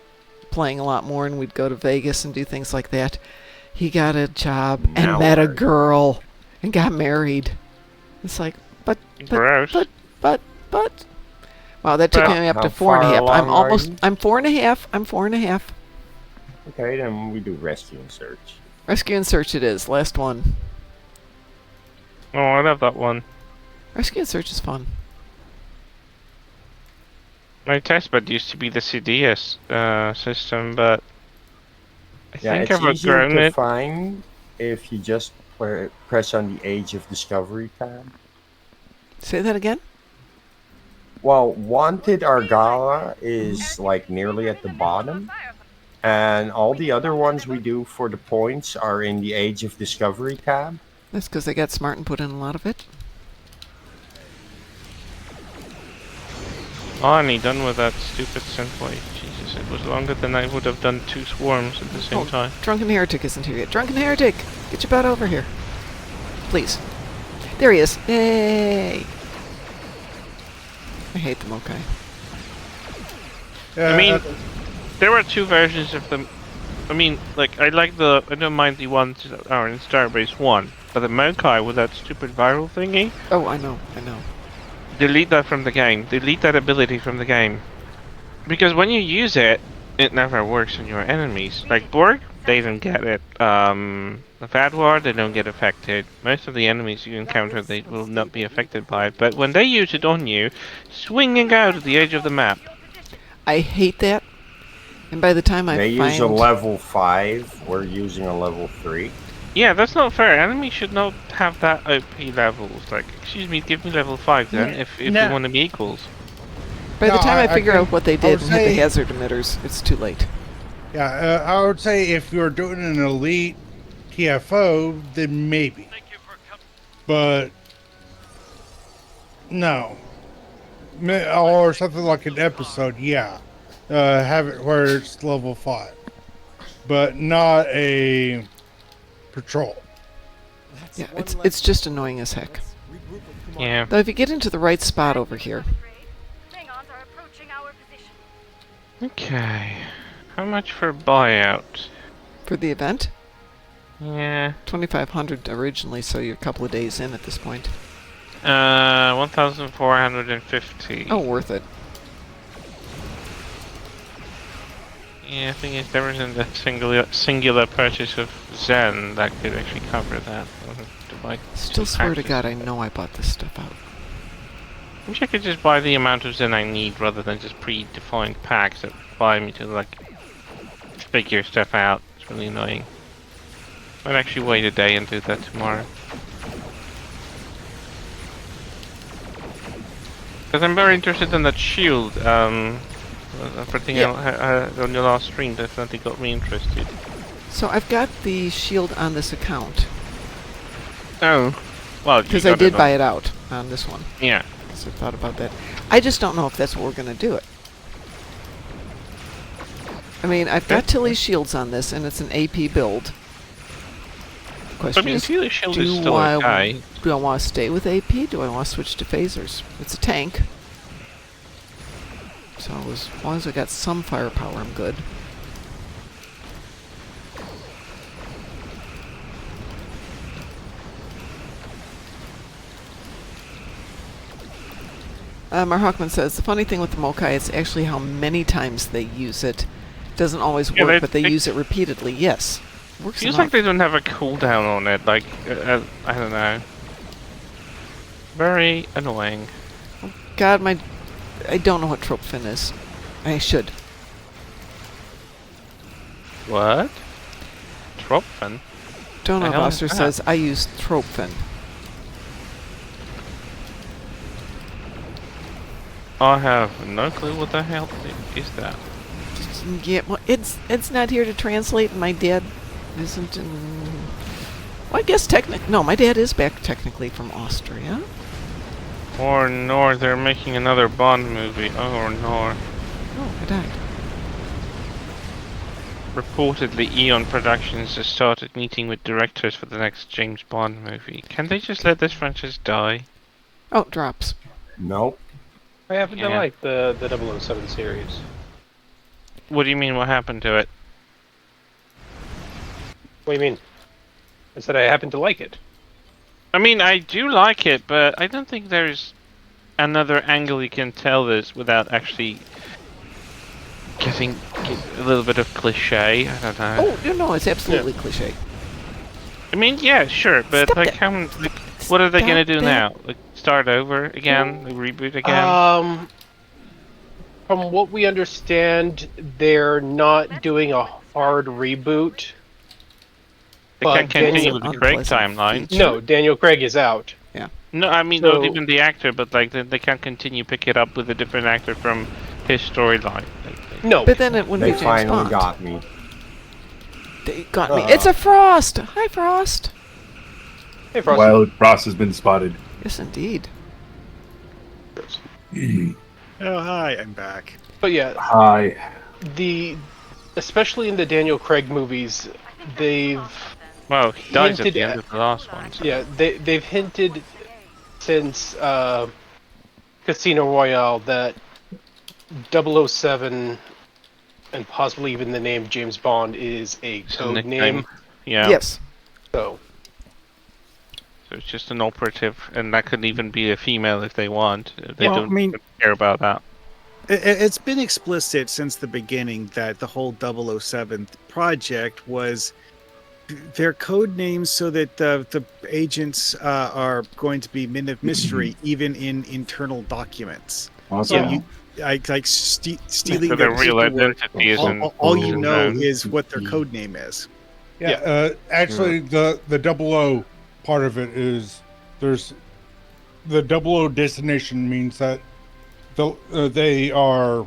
Speaker 1: playing a lot more and we'd go to Vegas and do things like that, he got a job and
Speaker 3: Now
Speaker 1: met a
Speaker 3: we're-
Speaker 1: girl and got married. It's like, but...
Speaker 2: Gross.
Speaker 1: Wow, that took
Speaker 2: Well,
Speaker 1: me up to
Speaker 3: how
Speaker 1: 4.5.
Speaker 3: far
Speaker 1: I'm
Speaker 3: along are
Speaker 1: almost...
Speaker 3: you?
Speaker 1: I'm 4.5. I'm 4.5.
Speaker 3: Okay, then we do rescue and search.
Speaker 1: Rescue and search it is. Last one.
Speaker 2: Oh, I love that one.
Speaker 1: Rescue and search is fun.
Speaker 2: My testbed used to be the CDS system, but I
Speaker 3: Yeah,
Speaker 2: think
Speaker 3: it's
Speaker 2: I've
Speaker 3: easier
Speaker 2: outgrown
Speaker 3: to
Speaker 2: it.
Speaker 3: find if you just press on the Age of Discovery tab.
Speaker 1: Say that again?
Speaker 3: Well, Wanted Argala is like nearly at the bottom. And all the other ones we do for the points are in the Age of Discovery tab.
Speaker 1: That's because they got smart and put in a lot of it.
Speaker 2: Finally done with that stupid synthwave. Jesus, it was longer than I would have done 2 swarms at the same
Speaker 1: Oh.
Speaker 2: time.
Speaker 1: Drunken Heretic isn't here yet. Drunken Heretic! Get your butt over here. Please. There he is. Yay! I hate them, okay.
Speaker 2: I mean, there were 2 versions of them. I mean, like, I don't mind the ones that are in Starbase 1, but the Mokai with that stupid viral thingy,
Speaker 1: Oh, I know.
Speaker 2: delete that from the game. Delete that ability from the game. Because when you use it, it never works on your enemies. Like Borg, they don't get it. The Vadwar, they don't get affected. Most of the enemies you encounter, they will not be affected by it. But when they use it on you, swinging out at the edge of the map.
Speaker 1: I hate that. And by the time I
Speaker 3: They
Speaker 1: find...
Speaker 3: use a level 5, we're using a level 3.
Speaker 2: Yeah, that's not fair. Enemies should not have that OP levels. Like, excuse me, give me level 5 then,
Speaker 6: Yeah,
Speaker 2: if we
Speaker 6: no.
Speaker 2: want to be equals.
Speaker 1: By the
Speaker 6: No,
Speaker 1: time I
Speaker 6: I
Speaker 1: figure
Speaker 6: think-
Speaker 1: out what they
Speaker 6: I
Speaker 1: did
Speaker 6: would
Speaker 1: and hit the
Speaker 6: say-
Speaker 1: hazard emitters, it's too late.
Speaker 6: Yeah, I would say if you're doing an elite TFO, then maybe. But no, or something like an episode. Yeah, have it where it's level 5, but not a patrol.
Speaker 5: That's
Speaker 1: Yeah,
Speaker 5: one
Speaker 1: it's
Speaker 5: less
Speaker 1: just annoying as heck.
Speaker 5: Let's regroup and come on.
Speaker 2: Yeah.
Speaker 1: Though if you get into the right spot over here,
Speaker 7: Klingons are approaching our position.
Speaker 2: Okay. How much for buyout?
Speaker 1: for the event,
Speaker 2: Yeah.
Speaker 1: 2,500 originally, so you're a couple of days in at this point.
Speaker 2: 1,450.
Speaker 1: Oh, worth it.
Speaker 2: Yeah, I think if there wasn't a singular purchase of Zen, that could actually cover that. To buy
Speaker 1: Still
Speaker 2: two
Speaker 1: swear to
Speaker 2: packages.
Speaker 1: God, I know I bought this stuff out.
Speaker 2: I wish I could just buy the amount of Zen I need rather than just predefined packs that buy me to like figure stuff out. It's really annoying. Might actually wait a day and do that tomorrow. Because I'm very interested in that shield. Everything on your last stream definitely got me interested.
Speaker 1: So I've got the shield on this account,
Speaker 2: Oh, well,
Speaker 1: because I did buy it out on this one.
Speaker 2: Yeah.
Speaker 1: So I thought about that. I just don't know if that's what we're going to do it. I mean, I've got Tilly's shields on this, and it's an AP build. The
Speaker 2: I
Speaker 1: question
Speaker 2: mean,
Speaker 1: is,
Speaker 2: Feel Shield
Speaker 1: do
Speaker 2: is still
Speaker 1: I
Speaker 2: okay.
Speaker 1: do I want to stay with AP? Do I want to switch to phasers? It's a tank. So as long as I got some firepower, I'm good. Marhawkman says, the funny thing with the Mokai is actually how many times they use it. Doesn't always
Speaker 2: Yeah,
Speaker 1: work, but they use it repeatedly. Yes. Works
Speaker 2: Feels
Speaker 1: enough.
Speaker 2: like they don't have a cooldown on it. Like, I don't know. Very annoying.
Speaker 1: God, I don't know what Tropfin is. I should.
Speaker 2: What? Tropfen?
Speaker 1: Donor
Speaker 2: The hell is
Speaker 1: Buster
Speaker 2: that?
Speaker 1: says, I use Tropfin.
Speaker 2: I have no clue what the hell is that.
Speaker 1: Yeah, well, it's not here to translate, and my dad isn't in... Well, I guess no, my dad is back technically from Austria.
Speaker 2: Or nor they're making another Bond movie. Oh, or nor.
Speaker 1: Oh, I died.
Speaker 2: Reportedly, Eon Productions has started meeting with directors for the next James Bond movie. Can they just let this franchise die?
Speaker 1: Oh, drops.
Speaker 3: Nope.
Speaker 4: I happen to
Speaker 2: Yeah.
Speaker 4: like the 007 series.
Speaker 2: What do you mean? What happened to it?
Speaker 4: What do you mean? I said I happen to like it.
Speaker 2: I mean, I do like it, but I don't think there's another angle you can tell this without actually getting a little bit of cliche. I don't know.
Speaker 1: Oh, no, it's absolutely cliche.
Speaker 2: I mean, yeah, sure, but
Speaker 1: Stop
Speaker 2: like,
Speaker 1: that.
Speaker 2: what are they gonna do
Speaker 1: Stop
Speaker 2: now? Like, start over again? Like, reboot again?
Speaker 4: From what we understand, they're not doing a hard reboot.
Speaker 2: They can't
Speaker 4: Daniel-
Speaker 2: continue with the Craig
Speaker 1: Unpleasant
Speaker 2: timeline.
Speaker 1: feature.
Speaker 4: No, Daniel Craig is out.
Speaker 2: No, I mean,
Speaker 4: So-
Speaker 2: not even the actor, but like, they can't continue pick it up with a different actor from his storyline.
Speaker 4: No,
Speaker 1: But then it wouldn't
Speaker 3: They
Speaker 1: be James
Speaker 3: finally
Speaker 1: Bond.
Speaker 3: got me.
Speaker 1: They got me. It's a Frost! Hi, Frost!
Speaker 4: hey, Frosty.
Speaker 8: Wild Frost has been spotted.
Speaker 1: Yes, indeed.
Speaker 9: Oh, hi, I'm back.
Speaker 4: But yeah,
Speaker 8: Hi.
Speaker 4: especially in the Daniel Craig movies, they've
Speaker 2: Well, he dies at
Speaker 4: hinted
Speaker 2: the end
Speaker 4: at-
Speaker 2: of the last one. So.
Speaker 4: yeah they've hinted since Casino Royale that 007 and possibly even the name James Bond is a
Speaker 2: It's a
Speaker 4: code
Speaker 2: nickname.
Speaker 4: name.
Speaker 2: Yeah.
Speaker 1: Yes.
Speaker 4: So
Speaker 2: So it's just an operative, and that could even be a female if they want. They
Speaker 9: Well,
Speaker 2: don't
Speaker 9: I mean-
Speaker 2: care about that.
Speaker 9: It's been explicit since the beginning that the whole 007 project was their code names so that the agents are going to be men of mystery, even in internal documents.
Speaker 8: Awesome.
Speaker 9: So you, like stealing
Speaker 2: So
Speaker 9: their
Speaker 2: their real
Speaker 9: paperwork,
Speaker 2: identity isn't.
Speaker 9: all you know
Speaker 2: known.
Speaker 9: is what their code name is.
Speaker 6: Yeah, actually, the 00 part of it is there's the 00 destination means that they are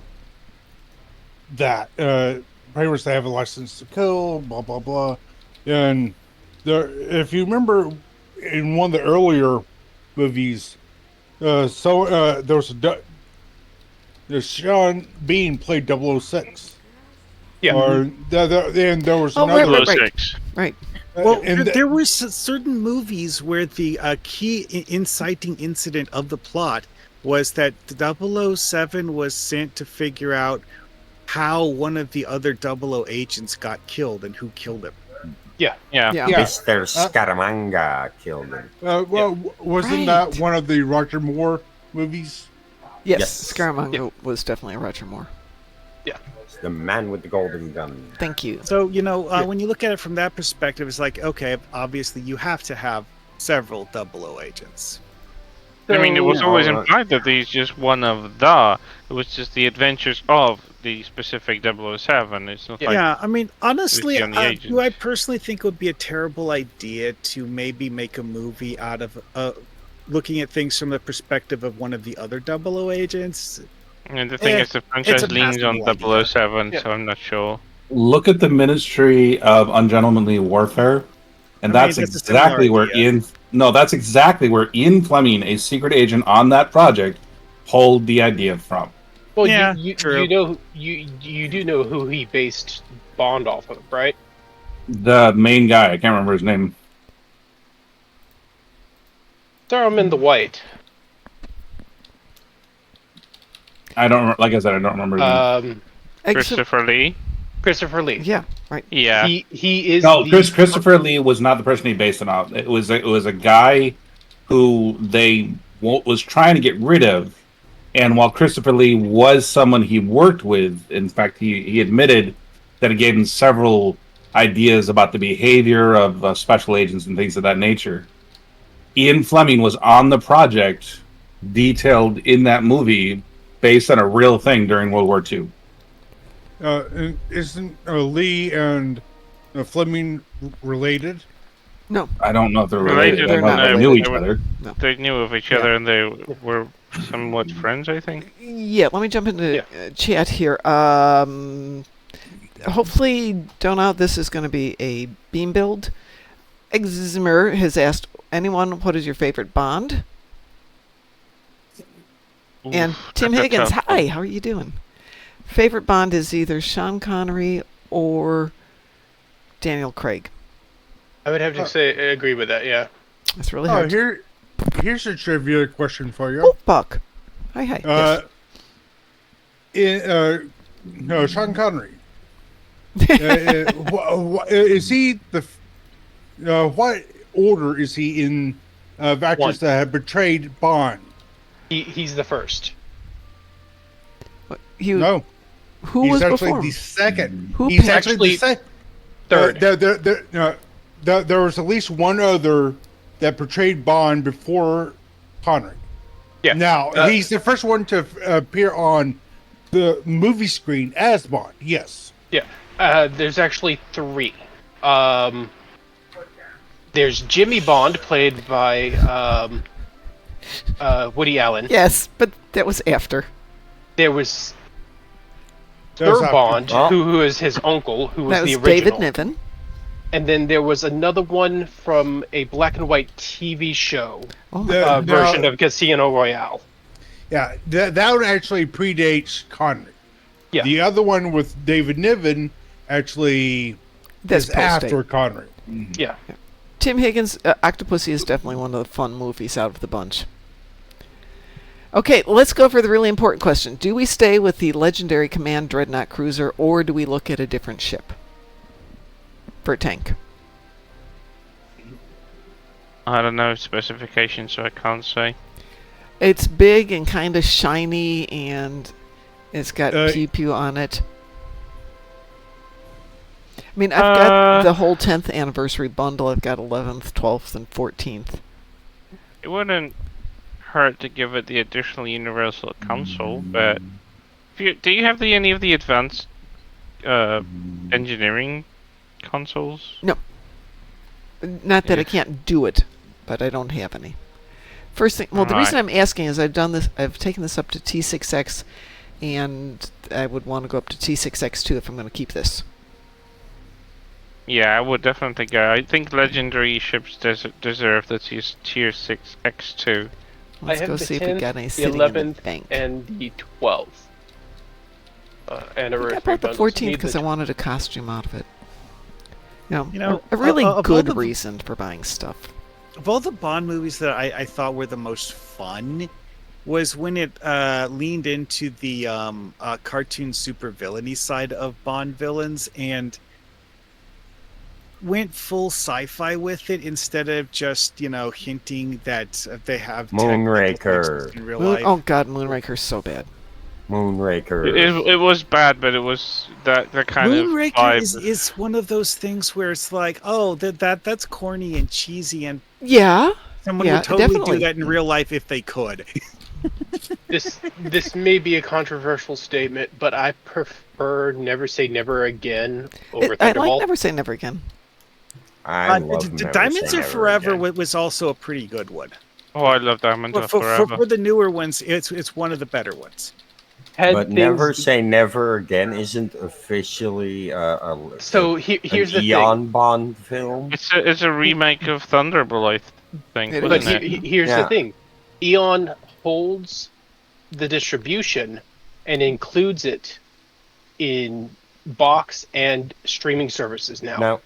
Speaker 6: that pretty much they have a license to kill, blah blah blah, and there. If you remember in one of the earlier movies, there was Sean Bean played 006.
Speaker 4: Yeah.
Speaker 6: Or and there was
Speaker 1: Oh, right,
Speaker 6: another.
Speaker 1: right, right.
Speaker 2: 006.
Speaker 1: Right.
Speaker 9: Well,
Speaker 6: and
Speaker 9: there were certain movies where the key inciting incident of the plot was that the 007 was sent to figure out how one of the other 00 agents got killed and who killed him.
Speaker 2: Yeah.
Speaker 1: Yeah.
Speaker 3: Mr. Scaramanga killed him.
Speaker 6: Wasn't
Speaker 1: Right.
Speaker 6: that one of the Roger Moore movies?
Speaker 1: Yes.
Speaker 3: Yes.
Speaker 1: Scaramanga was definitely a Roger Moore.
Speaker 3: It's the man with the golden gun.
Speaker 1: Thank you.
Speaker 9: So, when you look at it from that perspective, it's like, okay, obviously you have to have several 00 agents.
Speaker 2: I mean, it was
Speaker 3: So-
Speaker 2: always
Speaker 3: Oh,
Speaker 2: implied that he's just one of the. It was just the adventures of the specific 007. It's not like.
Speaker 9: Yeah, I mean, honestly,
Speaker 2: the only
Speaker 9: do I
Speaker 2: agents.
Speaker 9: personally think it would be a terrible idea to maybe make a movie out of looking at things from the perspective of one of the other 00 agents?
Speaker 2: And the thing is, the franchise
Speaker 9: a
Speaker 2: leans on
Speaker 9: passable idea.
Speaker 2: 007,
Speaker 4: Yeah.
Speaker 2: so I'm not sure.
Speaker 8: Look at the Ministry of Ungentlemanly Warfare, and
Speaker 9: I mean,
Speaker 8: that's
Speaker 9: that's a similar
Speaker 8: exactly where
Speaker 9: idea.
Speaker 8: that's exactly where Ian Fleming, a secret agent on that project, pulled the idea from.
Speaker 4: Well,
Speaker 9: Yeah,
Speaker 4: you
Speaker 9: true.
Speaker 4: know you do know who he based Bond off of, right?
Speaker 8: The main guy, I can't remember his name.
Speaker 4: Throw him in the white.
Speaker 8: Like I said, I don't remember his name.
Speaker 2: Christopher Lee?
Speaker 4: Christopher Lee.
Speaker 1: Yeah. Right.
Speaker 2: Yeah.
Speaker 4: He is
Speaker 8: No,
Speaker 4: the
Speaker 8: Christopher Lee was not the person he based it off. It was a guy who they was trying to get rid of, and while Christopher Lee was someone he worked with, in fact, he admitted that it gave him several ideas about the behavior of special agents and things of that nature. Ian Fleming was on the project, detailed in that movie, based on a real thing during World War II.
Speaker 6: And isn't Lee and Fleming related?
Speaker 1: No.
Speaker 8: I don't know if they're
Speaker 2: Related,
Speaker 8: related.
Speaker 1: they're
Speaker 8: I know
Speaker 1: not
Speaker 8: they knew each
Speaker 2: related.
Speaker 8: other.
Speaker 2: They knew of each other and they were somewhat friends, I think.
Speaker 1: Yeah, let me jump into chat here. Hopefully, don't know, this is going to be a beam build. Exmer has asked, anyone, what is your favorite Bond? And
Speaker 2: Oof,
Speaker 1: Tim
Speaker 2: that's a
Speaker 1: Higgins,
Speaker 2: tough
Speaker 1: hi,
Speaker 2: one.
Speaker 1: how are you doing? Favorite Bond is either Sean Connery or Daniel Craig.
Speaker 4: I would have to say agree with that. Yeah.
Speaker 1: That's really
Speaker 6: Oh,
Speaker 1: hard.
Speaker 6: here's a trivia question for you.
Speaker 1: Oh, Buck. Hi. Yes.
Speaker 6: No, Sean Connery. Is he what order is he in of actors
Speaker 4: One.
Speaker 6: that have betrayed Bond?
Speaker 4: He's the first.
Speaker 6: No,
Speaker 1: Who
Speaker 6: he's
Speaker 1: was
Speaker 6: actually
Speaker 1: before
Speaker 6: the
Speaker 1: him?
Speaker 6: second.
Speaker 1: Who
Speaker 6: He's
Speaker 1: picked-
Speaker 6: actually the second.
Speaker 4: Third.
Speaker 6: There was at least one other that portrayed Bond before Connery.
Speaker 4: Yeah.
Speaker 6: Now he's the first one to appear on the movie screen as Bond. Yes.
Speaker 4: Yeah. There's actually three. There's Jimmy Bond, played by Woody Allen.
Speaker 1: Yes, but that was after.
Speaker 4: There was
Speaker 6: That's
Speaker 4: Sir
Speaker 6: after-
Speaker 4: Bond,
Speaker 3: Oh.
Speaker 4: who is his uncle, who was
Speaker 1: That was
Speaker 4: the original.
Speaker 1: David Niven.
Speaker 4: And then there was another one from a black and white TV show
Speaker 1: Oh,
Speaker 6: The-
Speaker 4: version
Speaker 6: now-
Speaker 4: of Casino Royale.
Speaker 6: Yeah, that one actually predates Connery.
Speaker 4: Yeah.
Speaker 6: The other one with David Niven actually
Speaker 1: that's
Speaker 6: is after
Speaker 1: post-date.
Speaker 6: Connery.
Speaker 4: Yeah.
Speaker 1: Tim Higgins, Octopussy is definitely one of the fun movies out of the bunch. Okay, let's go for the really important question. Do we stay with the legendary Command Dreadnought cruiser, or do we look at a different ship for a tank?
Speaker 2: I don't know specifications, so I can't say.
Speaker 1: It's big and kind of shiny, and it's got pew pew on it. I mean, I've got the whole 10th anniversary bundle. I've got 11th, 12th, and 14th.
Speaker 2: It wouldn't hurt to give it the additional universal console, but do you have any of the advanced engineering consoles?
Speaker 1: No. Not that I
Speaker 2: Yes.
Speaker 1: can't do it, but I don't have any. First thing, well, the reason I'm asking is I've taken this up to T6X, and I would want to go up to T6X2 if I'm going to keep this.
Speaker 2: Yeah, I would definitely go. I think legendary ships deserve the tier 6 X2.
Speaker 1: Let's
Speaker 4: I have
Speaker 1: go
Speaker 4: the
Speaker 1: see if
Speaker 4: 10th,
Speaker 1: we got any
Speaker 4: the
Speaker 1: sitting in
Speaker 4: 11th,
Speaker 1: the bank.
Speaker 4: and the 12th.
Speaker 1: I
Speaker 4: anniversary
Speaker 1: bought the
Speaker 4: bundles.
Speaker 1: 14th because I wanted a costume out of it.
Speaker 9: You know,
Speaker 1: a really
Speaker 9: of all
Speaker 1: good
Speaker 9: the-
Speaker 1: reason for buying stuff.
Speaker 9: Of all the Bond movies that I thought were the most fun was when it leaned into the cartoon supervillainy side of Bond villains and went full sci-fi with it instead of just, hinting that they have
Speaker 3: Moonraker.
Speaker 9: technical in real life.
Speaker 1: Oh god, Moonraker's so bad.
Speaker 3: Moonraker.
Speaker 2: It was bad, but it was that kind of
Speaker 9: Moonraker
Speaker 2: vibe.
Speaker 9: is one of those things where it's like, oh, that's corny and cheesy, and
Speaker 1: Yeah.
Speaker 9: someone
Speaker 1: Yeah,
Speaker 9: would totally
Speaker 1: definitely.
Speaker 9: do that in real life if they could.
Speaker 4: This may be a controversial statement, but I prefer Never Say Never Again over
Speaker 1: I
Speaker 4: Thunderball.
Speaker 1: like Never Say Never Again.
Speaker 3: I love Never
Speaker 9: Diamonds
Speaker 3: Say
Speaker 9: Are
Speaker 3: Never
Speaker 9: Forever
Speaker 3: Again.
Speaker 9: was also a pretty good one.
Speaker 2: Oh, I love Diamonds
Speaker 9: But
Speaker 2: Are Forever.
Speaker 9: for the newer ones, it's one of the better ones.
Speaker 3: But Never Say Never Again isn't officially
Speaker 4: So here's
Speaker 3: an
Speaker 4: the
Speaker 3: Eon
Speaker 4: thing.
Speaker 3: Bond film.
Speaker 2: It's a remake of Thunderbolt, I think,
Speaker 1: It
Speaker 2: wasn't
Speaker 4: But
Speaker 2: it?
Speaker 4: here's
Speaker 3: Yeah.
Speaker 4: the thing. Eon holds the distribution and includes it in box and streaming services now.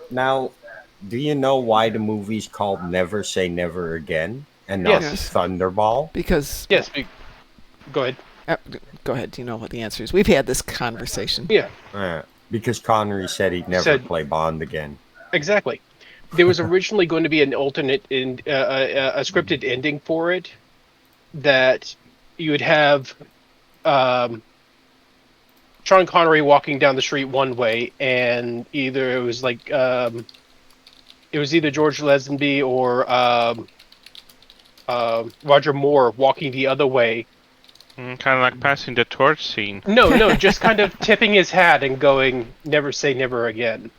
Speaker 3: Now, do you know why the movie's called Never Say Never Again and not
Speaker 1: Yes.
Speaker 3: Thunderball?
Speaker 1: Because
Speaker 4: Yes, go ahead.
Speaker 1: go ahead. Do you know what the answer is? We've had this conversation.
Speaker 4: Yeah,
Speaker 3: Because Connery said he'd never
Speaker 4: Said-
Speaker 3: play Bond again.
Speaker 4: exactly. There was originally going to be an alternate a scripted ending for it that you would have Sean Connery walking down the street one way, and either it was like it was either George Lazenby or Roger Moore walking the other way.
Speaker 2: Kind of like passing the torch scene.
Speaker 4: No, just kind of tipping his hat and going, "Never say never again,"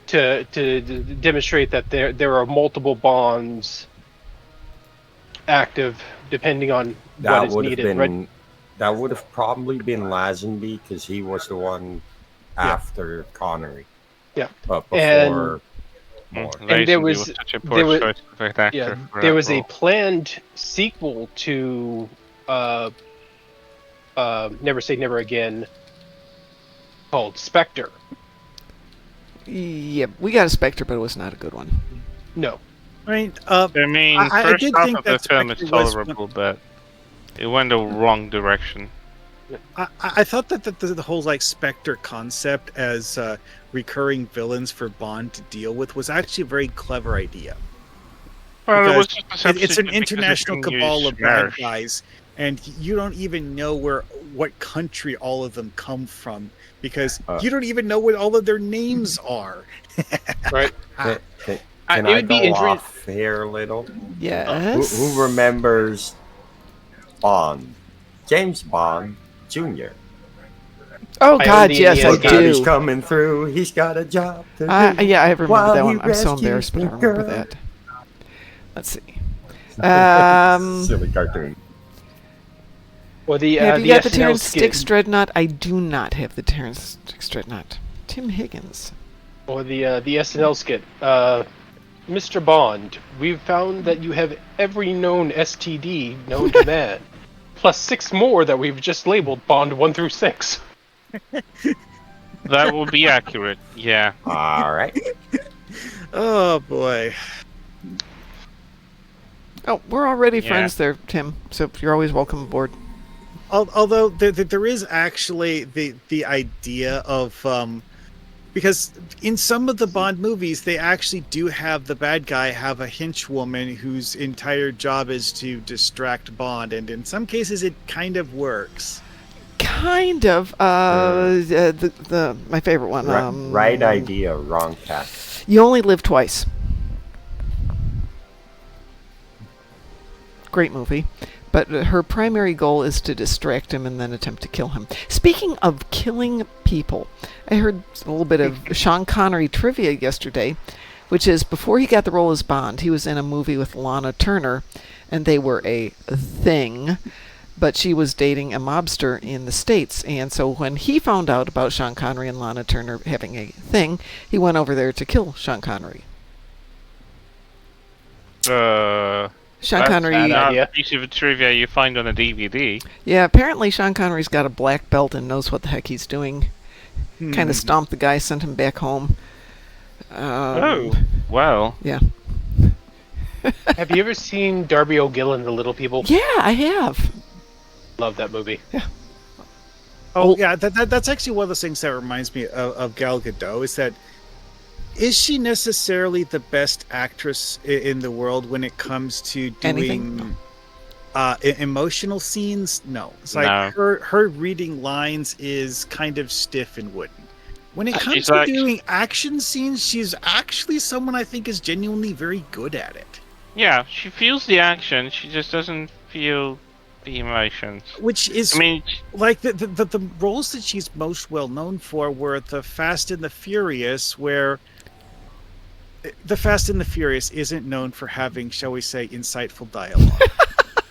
Speaker 4: to demonstrate that there are multiple bonds active depending on what is needed. Right?
Speaker 3: That would have probably been Lazenby because he was the one after Connery.
Speaker 4: Yeah.
Speaker 3: But
Speaker 4: And-
Speaker 3: before Moore.
Speaker 4: And there
Speaker 2: Lazenby
Speaker 4: was-
Speaker 2: such a
Speaker 4: there
Speaker 2: poor
Speaker 4: was-
Speaker 2: choice of an actor
Speaker 4: Yeah,
Speaker 2: for
Speaker 4: there
Speaker 2: that
Speaker 4: was a
Speaker 2: role.
Speaker 4: planned sequel to Never Say Never Again called Spectre.
Speaker 1: Yeah, we got a Spectre, but it was not a good one.
Speaker 4: No.
Speaker 9: I mean,
Speaker 2: I mean,
Speaker 9: I
Speaker 2: first
Speaker 9: did
Speaker 2: half
Speaker 9: think
Speaker 2: of the
Speaker 9: that
Speaker 2: film is
Speaker 9: Spectre was
Speaker 2: tolerable, but it went the wrong direction.
Speaker 9: I thought that the whole Spectre concept as recurring villains for Bond to deal with was actually a very clever idea.
Speaker 2: Well, it was
Speaker 9: Because
Speaker 2: just a
Speaker 9: it's an
Speaker 2: substitute because
Speaker 9: international
Speaker 2: you can
Speaker 9: cabal
Speaker 2: use
Speaker 9: of bad
Speaker 2: Marsh.
Speaker 9: guys, and you don't even know what country all of them come from because you don't even know what all of their names are.
Speaker 4: Right.
Speaker 3: Can
Speaker 4: it
Speaker 3: I
Speaker 4: would be
Speaker 3: go
Speaker 4: interesting.
Speaker 3: off here a little?
Speaker 1: Yes.
Speaker 3: Who remembers Bond? James Bond Jr.
Speaker 1: Oh
Speaker 4: I
Speaker 1: God,
Speaker 4: own the
Speaker 1: yes, I
Speaker 4: NES game.
Speaker 3: He's
Speaker 1: do.
Speaker 3: coming through. He's got a job to do.
Speaker 1: Yeah, I remember
Speaker 3: while
Speaker 1: that
Speaker 3: he
Speaker 1: one. I'm so
Speaker 3: rescues
Speaker 1: embarrassed, but I
Speaker 3: the
Speaker 1: remember
Speaker 3: girl.
Speaker 1: that. Let's see.
Speaker 3: Silly cartoon.
Speaker 4: Or the
Speaker 1: Have you
Speaker 4: the
Speaker 1: got the
Speaker 4: SNL
Speaker 1: Terrence
Speaker 4: skit,
Speaker 1: Sticks Dreadnought? I do not have the Terrence Sticks Dreadnought. Tim Higgins.
Speaker 4: or the SNL skit. Mr. Bond, we've found that you have every known STD known to man, plus 6 more that we've just labeled Bond 1 through 6.
Speaker 2: That will be accurate, yeah.
Speaker 3: All right.
Speaker 9: Oh boy.
Speaker 1: Oh, we're already
Speaker 2: Yeah.
Speaker 1: friends there, Tim. So you're always welcome aboard.
Speaker 9: Although there is actually the idea of because in some of the Bond movies they actually do have the bad guy have a henchwoman whose entire job is to distract Bond, and in some cases it kind of works.
Speaker 1: Kind of. The my favorite one.
Speaker 3: Right idea, wrong cast.
Speaker 1: You Only Live Twice. Great movie. But her primary goal is to distract him and then attempt to kill him. Speaking of killing people, I heard a little bit of Sean Connery trivia yesterday, which is before he got the role as Bond, he was in a movie with Lana Turner, and they were a thing, but she was dating a mobster in the States. And so when he found out about Sean Connery and Lana Turner having a thing, he went over there to kill Sean Connery. Sean
Speaker 2: That's
Speaker 1: Connery.
Speaker 4: bad
Speaker 2: not
Speaker 4: idea.
Speaker 2: a piece of trivia you find on a DVD.
Speaker 1: Yeah, apparently Sean Connery's got a black belt and knows what the heck he's doing. Kind of stomped the guy, sent him back home.
Speaker 2: Oh, well.
Speaker 1: Yeah.
Speaker 4: Have you ever seen Darby O'Gill and the Little People?
Speaker 1: Yeah, I have.
Speaker 4: Love that movie.
Speaker 9: Oh yeah, that's actually one of those things that reminds me of Gal Gadot. Is she necessarily the best actress in the world when it comes to doing emotional scenes? No, it's like
Speaker 2: No.
Speaker 9: her reading lines is kind of stiff and wooden. When it comes
Speaker 2: She's
Speaker 9: to
Speaker 2: like-
Speaker 9: doing action scenes, she's actually someone I think is genuinely very good at it.
Speaker 2: Yeah, she feels the action, she just doesn't feel the emotions.
Speaker 9: Which is
Speaker 2: I mean,
Speaker 9: like the roles that she's most well known for were the Fast and the Furious, where the Fast and the Furious isn't known for having, shall we say, insightful dialogue.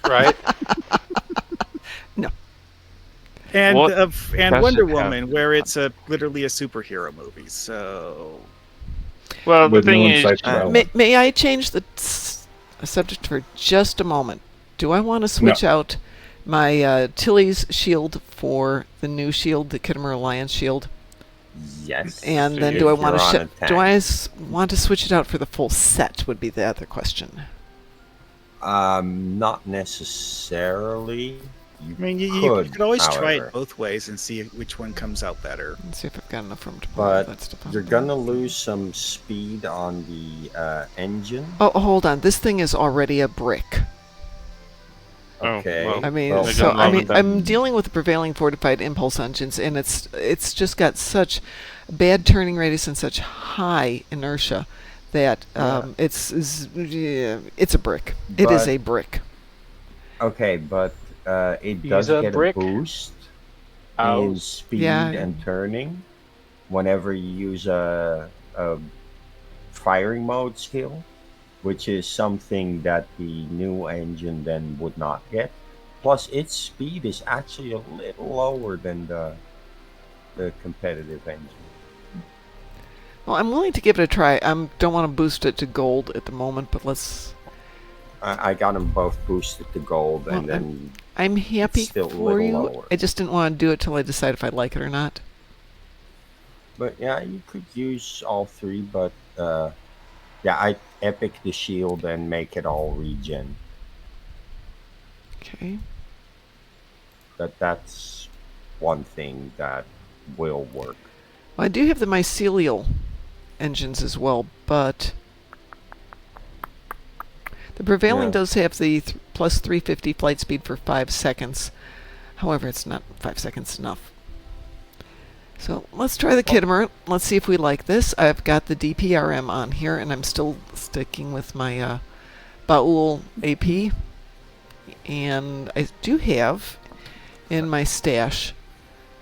Speaker 4: Right?
Speaker 9: And
Speaker 2: What
Speaker 9: and
Speaker 2: does
Speaker 9: Wonder
Speaker 2: it have?
Speaker 9: Woman, where it's literally a superhero movie. So
Speaker 2: well, the
Speaker 8: With no
Speaker 2: thing is,
Speaker 8: insight to dialogue.
Speaker 1: May I change the subject for just a moment? Do I want to switch out my Tilly's shield for the new shield, the Kittimer Alliance shield?
Speaker 3: Yes.
Speaker 1: And then
Speaker 3: if
Speaker 1: do I want
Speaker 3: you're on
Speaker 1: to
Speaker 3: a
Speaker 1: do
Speaker 3: tank.
Speaker 1: I want to switch it out for the full set? Would be the other question.
Speaker 3: Not necessarily. You
Speaker 9: I mean, you could always try
Speaker 3: however.
Speaker 9: it both ways and see which one comes out better.
Speaker 1: Let's see if I've got enough room to put all
Speaker 3: But
Speaker 1: that stuff on.
Speaker 3: you're gonna lose some speed on the engine.
Speaker 1: Oh, hold on. This thing is already a brick.
Speaker 2: Oh,
Speaker 3: Okay.
Speaker 2: well,
Speaker 1: I mean,
Speaker 3: Well,
Speaker 2: They're
Speaker 1: so
Speaker 2: gonna
Speaker 1: I
Speaker 2: love
Speaker 1: mean,
Speaker 2: them.
Speaker 1: I'm dealing with the prevailing fortified impulse engines, and it's just got such bad turning radius and such high inertia that it's a brick. It is
Speaker 3: But-
Speaker 1: a brick.
Speaker 3: Okay, but it
Speaker 4: Use
Speaker 3: does
Speaker 4: a
Speaker 3: get
Speaker 4: brick.
Speaker 3: a boost in
Speaker 4: Ouch.
Speaker 3: speed
Speaker 1: Yeah.
Speaker 3: and turning whenever you use a firing mode skill, which is something that the new engine then would not get. Plus, its speed is actually a little lower than the competitive engine.
Speaker 1: Well, I'm willing to give it a try. I don't want to boost it to gold at the moment, but let's.
Speaker 3: I got them both boosted to gold, and
Speaker 1: Well,
Speaker 3: then
Speaker 1: I'm happy
Speaker 3: still a
Speaker 1: for
Speaker 3: little
Speaker 1: you.
Speaker 3: lower.
Speaker 1: I just didn't want to do it till I decide if I like it or not.
Speaker 3: but yeah, you could use all three. But yeah, I epic the shield and make it all regen.
Speaker 1: Okay.
Speaker 3: That's one thing that will work.
Speaker 1: Well, I do have the mycelial engines as well, but the prevailing
Speaker 3: Yeah.
Speaker 1: does have the plus 350 flight speed for 5 seconds. However, it's not 5 seconds enough. So let's try the Kittimer. Let's see if we like this. I've got the DPRM on here, and I'm still sticking with my Baul AP. And I do have in my stash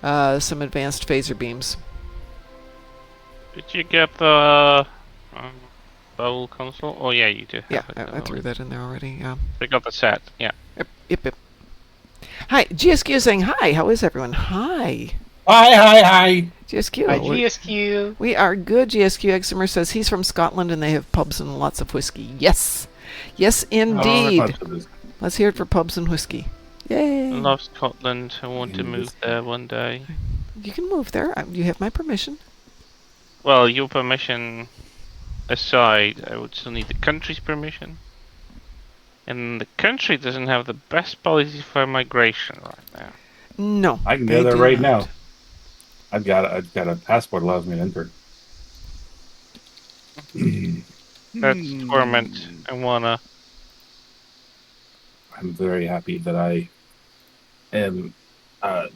Speaker 1: some advanced phaser beams.
Speaker 2: did you get the Darkmom console? Oh yeah, you do.
Speaker 1: Yeah,
Speaker 2: have it,
Speaker 1: I threw that in there already. Yeah.
Speaker 2: They got the set. Yeah.
Speaker 1: Yep. Hi, GSQ is saying hi. How is everyone? Hi,
Speaker 8: Hi.
Speaker 1: GSQ.
Speaker 4: Hi, GSQ.
Speaker 1: We are good. GSQ Exemer says he's from Scotland and they have pubs and lots of whiskey. Yes, indeed. Let's hear it for pubs and whiskey. Yay!
Speaker 2: I love Scotland. I want to move there one day.
Speaker 1: You can move there. You have my permission.
Speaker 2: Well, your permission aside, I would still need the country's permission. And the country doesn't have the best policy for migration right now.
Speaker 1: No,
Speaker 8: I can
Speaker 1: they
Speaker 8: go there
Speaker 1: do
Speaker 8: right
Speaker 1: not.
Speaker 8: now. I've got a passport allows me to enter.
Speaker 2: That's torment. I wanna.
Speaker 8: I'm very happy that I am a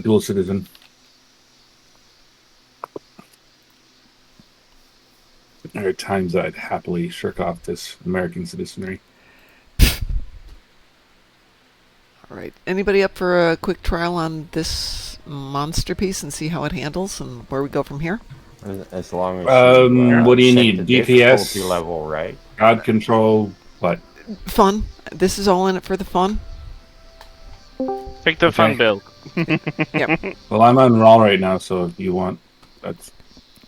Speaker 8: dual citizen. There are times that I'd happily shirk off this American citizenry.
Speaker 1: All right. Anybody up for a quick trial on this monster piece and see how it handles and where we go from here?
Speaker 3: As long as
Speaker 8: What do you
Speaker 3: set
Speaker 8: need?
Speaker 3: the
Speaker 8: DPS?
Speaker 3: difficulty level right.
Speaker 8: God control, what?
Speaker 1: Fun. This is all in it for the fun.
Speaker 2: Pick the fun
Speaker 8: Okay.
Speaker 2: build.
Speaker 8: Well, I'm on Raw right now, so if you want, that's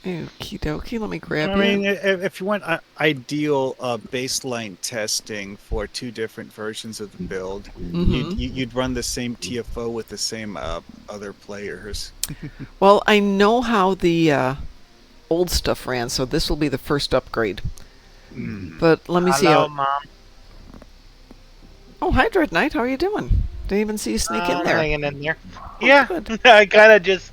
Speaker 1: Okie dokie, let me grab
Speaker 9: I
Speaker 1: you.
Speaker 9: mean, if you want ideal baseline testing for two different versions of the build, you'd run the same TFO with the same other players.
Speaker 1: Well, I know how the old stuff ran, so this will be the first upgrade. But let me see how...
Speaker 10: Mom.
Speaker 1: Oh, hi, Dread Knight. How are you doing? Didn't even see you sneak in there.
Speaker 10: Hanging in there. Yeah,
Speaker 1: good.
Speaker 10: I kind of just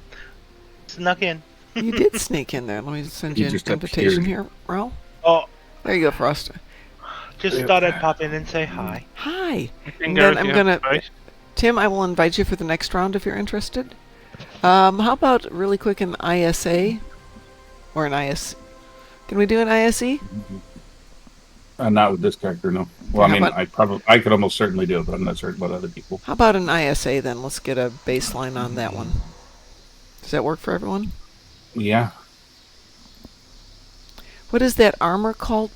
Speaker 10: snuck in.
Speaker 1: You did sneak in there. Let me send you
Speaker 8: You
Speaker 1: an
Speaker 8: just
Speaker 1: invitation
Speaker 8: appeared.
Speaker 1: here, Ral.
Speaker 10: Oh,
Speaker 1: There you go, Frost.
Speaker 10: just thought I'd pop in and say hi.
Speaker 1: Hi.
Speaker 2: can
Speaker 1: And
Speaker 2: go
Speaker 1: then
Speaker 2: if
Speaker 1: I'm
Speaker 2: you have
Speaker 1: gonna...
Speaker 2: space.
Speaker 1: Tim, I will invite you for the next round if you're interested. How about really quick an ISA? Or an IS... Can we do an ISE?
Speaker 8: Not with this character, no. Well, I
Speaker 1: How
Speaker 8: mean,
Speaker 1: about-
Speaker 8: I could almost certainly do it, but I'm not certain about other people.
Speaker 1: How about an ISA then? Let's get a baseline on that one. Does that work for everyone?
Speaker 8: Yeah.
Speaker 1: What is that armor called?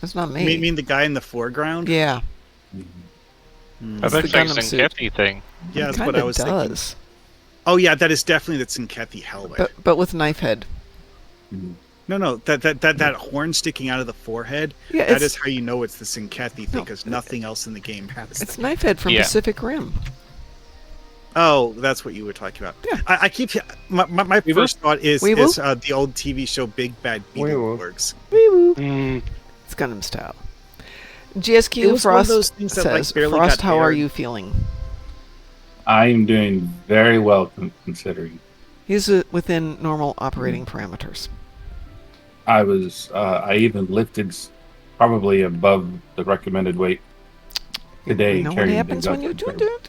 Speaker 1: That's not me.
Speaker 9: You mean the guy in the foreground?
Speaker 1: Yeah.
Speaker 2: That
Speaker 1: It's the
Speaker 2: looks like
Speaker 1: Gundam
Speaker 2: some
Speaker 1: suit.
Speaker 2: Kethy thing.
Speaker 9: Yeah, that's
Speaker 1: It
Speaker 9: what I
Speaker 1: kinda
Speaker 9: was thinking.
Speaker 1: does.
Speaker 9: Oh yeah, that is definitely the Tsinkethi helmet.
Speaker 1: But with knife head.
Speaker 9: No, that horn sticking out of the forehead.
Speaker 1: Yeah,
Speaker 9: That
Speaker 1: it's,
Speaker 9: is how you know it's the Tsinkethi thing,
Speaker 1: No,
Speaker 9: because nothing else in the game has
Speaker 1: it's
Speaker 9: that.
Speaker 1: knife head from
Speaker 2: Yeah.
Speaker 1: Pacific Rim.
Speaker 9: Oh, that's what you were talking about.
Speaker 1: Yeah.
Speaker 9: I keep my first thought is
Speaker 1: Weeble?
Speaker 9: the old TV show Big Bad
Speaker 3: Weeble.
Speaker 9: Beetleborgs.
Speaker 1: Wee-woo.
Speaker 4: Mm,
Speaker 1: It's Gundam style.
Speaker 9: It
Speaker 1: GSQ
Speaker 9: was one of
Speaker 1: Frost
Speaker 9: those things that, like,
Speaker 1: says,
Speaker 9: barely
Speaker 1: Frost,
Speaker 9: got
Speaker 1: how are
Speaker 9: aired."
Speaker 1: you feeling?
Speaker 8: I am doing very well considering.
Speaker 1: He's within normal operating parameters.
Speaker 8: I even lifted probably above the recommended weight today.
Speaker 1: You know what
Speaker 8: carrying
Speaker 1: happens
Speaker 8: things
Speaker 1: when
Speaker 8: up
Speaker 1: you
Speaker 8: and
Speaker 1: do
Speaker 8: down.
Speaker 1: that?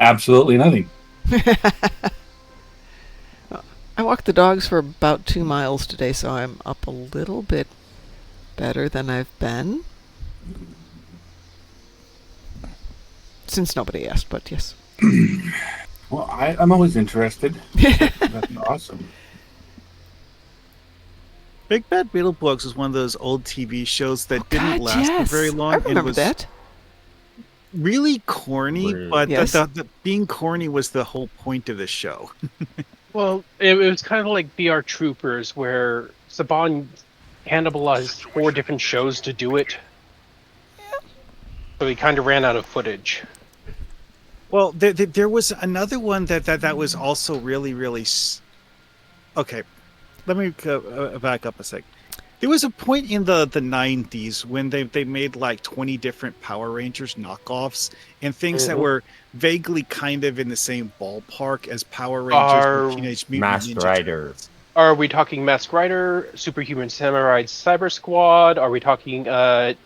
Speaker 8: Absolutely nothing.
Speaker 1: I walked the dogs for about 2 miles today, so I'm up a little bit better than I've been. Since nobody asked, but yes.
Speaker 8: Well, I'm always interested. That's awesome.
Speaker 9: Big Bad Beetleborgs was one of those old TV shows that didn't
Speaker 1: God,
Speaker 9: last for
Speaker 1: yes.
Speaker 9: very long.
Speaker 1: I
Speaker 9: and
Speaker 1: remember
Speaker 9: was
Speaker 1: that.
Speaker 9: really corny,
Speaker 3: Really?
Speaker 9: but
Speaker 1: Yes.
Speaker 9: the being corny was the whole point of the show.
Speaker 4: well, it was kind of like BR Troopers, where Saban cannibalized 4 different shows to do it. So he kind of ran out of footage.
Speaker 9: Well, there was another one that was also really. Okay, let me back up a sec. There was a point in the 90s when they made like 20 different Power Rangers knockoffs and things that were vaguely kind of in the same ballpark as Power Rangers and Teenage Mutant
Speaker 3: Masked
Speaker 9: Ninja
Speaker 3: Rider.
Speaker 9: Turtles.
Speaker 4: Are we talking Masked Rider, Superhuman Samurai Cyber Squad? Are we talking Tattooed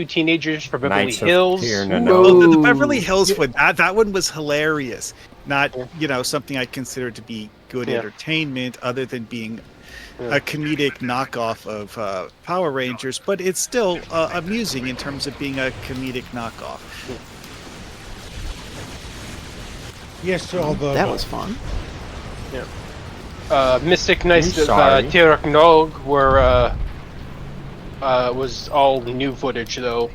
Speaker 4: Teenagers from Beverly
Speaker 3: Knights of
Speaker 4: Hills?
Speaker 3: Tiernan.
Speaker 9: Oh, the
Speaker 1: Ooh.
Speaker 9: Beverly Hills one. That one was hilarious. Not, something I consider to be good
Speaker 4: Yeah.
Speaker 9: entertainment other than being a comedic knockoff of Power Rangers, but it's still amusing in terms of being a comedic knockoff.
Speaker 6: Yes, although
Speaker 1: That was fun.
Speaker 4: Mystic Knights
Speaker 3: I'm
Speaker 4: of
Speaker 3: sorry.
Speaker 4: Tiraknog was all new footage, though.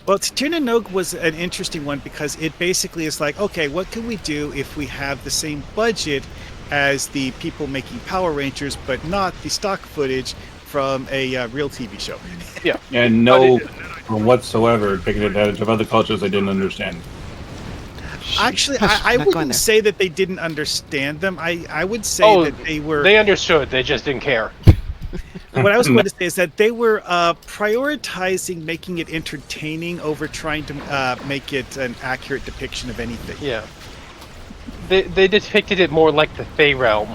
Speaker 9: Well, Tiernan Nog was an interesting one because it basically is like, okay, what can we do if we have the same budget as the people making Power Rangers, but not the stock footage from a real TV show?
Speaker 8: And no whatsoever taking advantage of other cultures I didn't understand.
Speaker 9: Actually,
Speaker 1: Hush,
Speaker 9: I
Speaker 1: not going
Speaker 9: wouldn't
Speaker 1: there.
Speaker 9: say that they didn't understand them. I would say
Speaker 4: Oh,
Speaker 9: that they were...
Speaker 4: They understood, they just didn't care.
Speaker 9: What I was going to say is that they were prioritizing making it entertaining over trying to make it an accurate depiction of anything.
Speaker 4: Yeah. They depicted it more like the Fey Realm.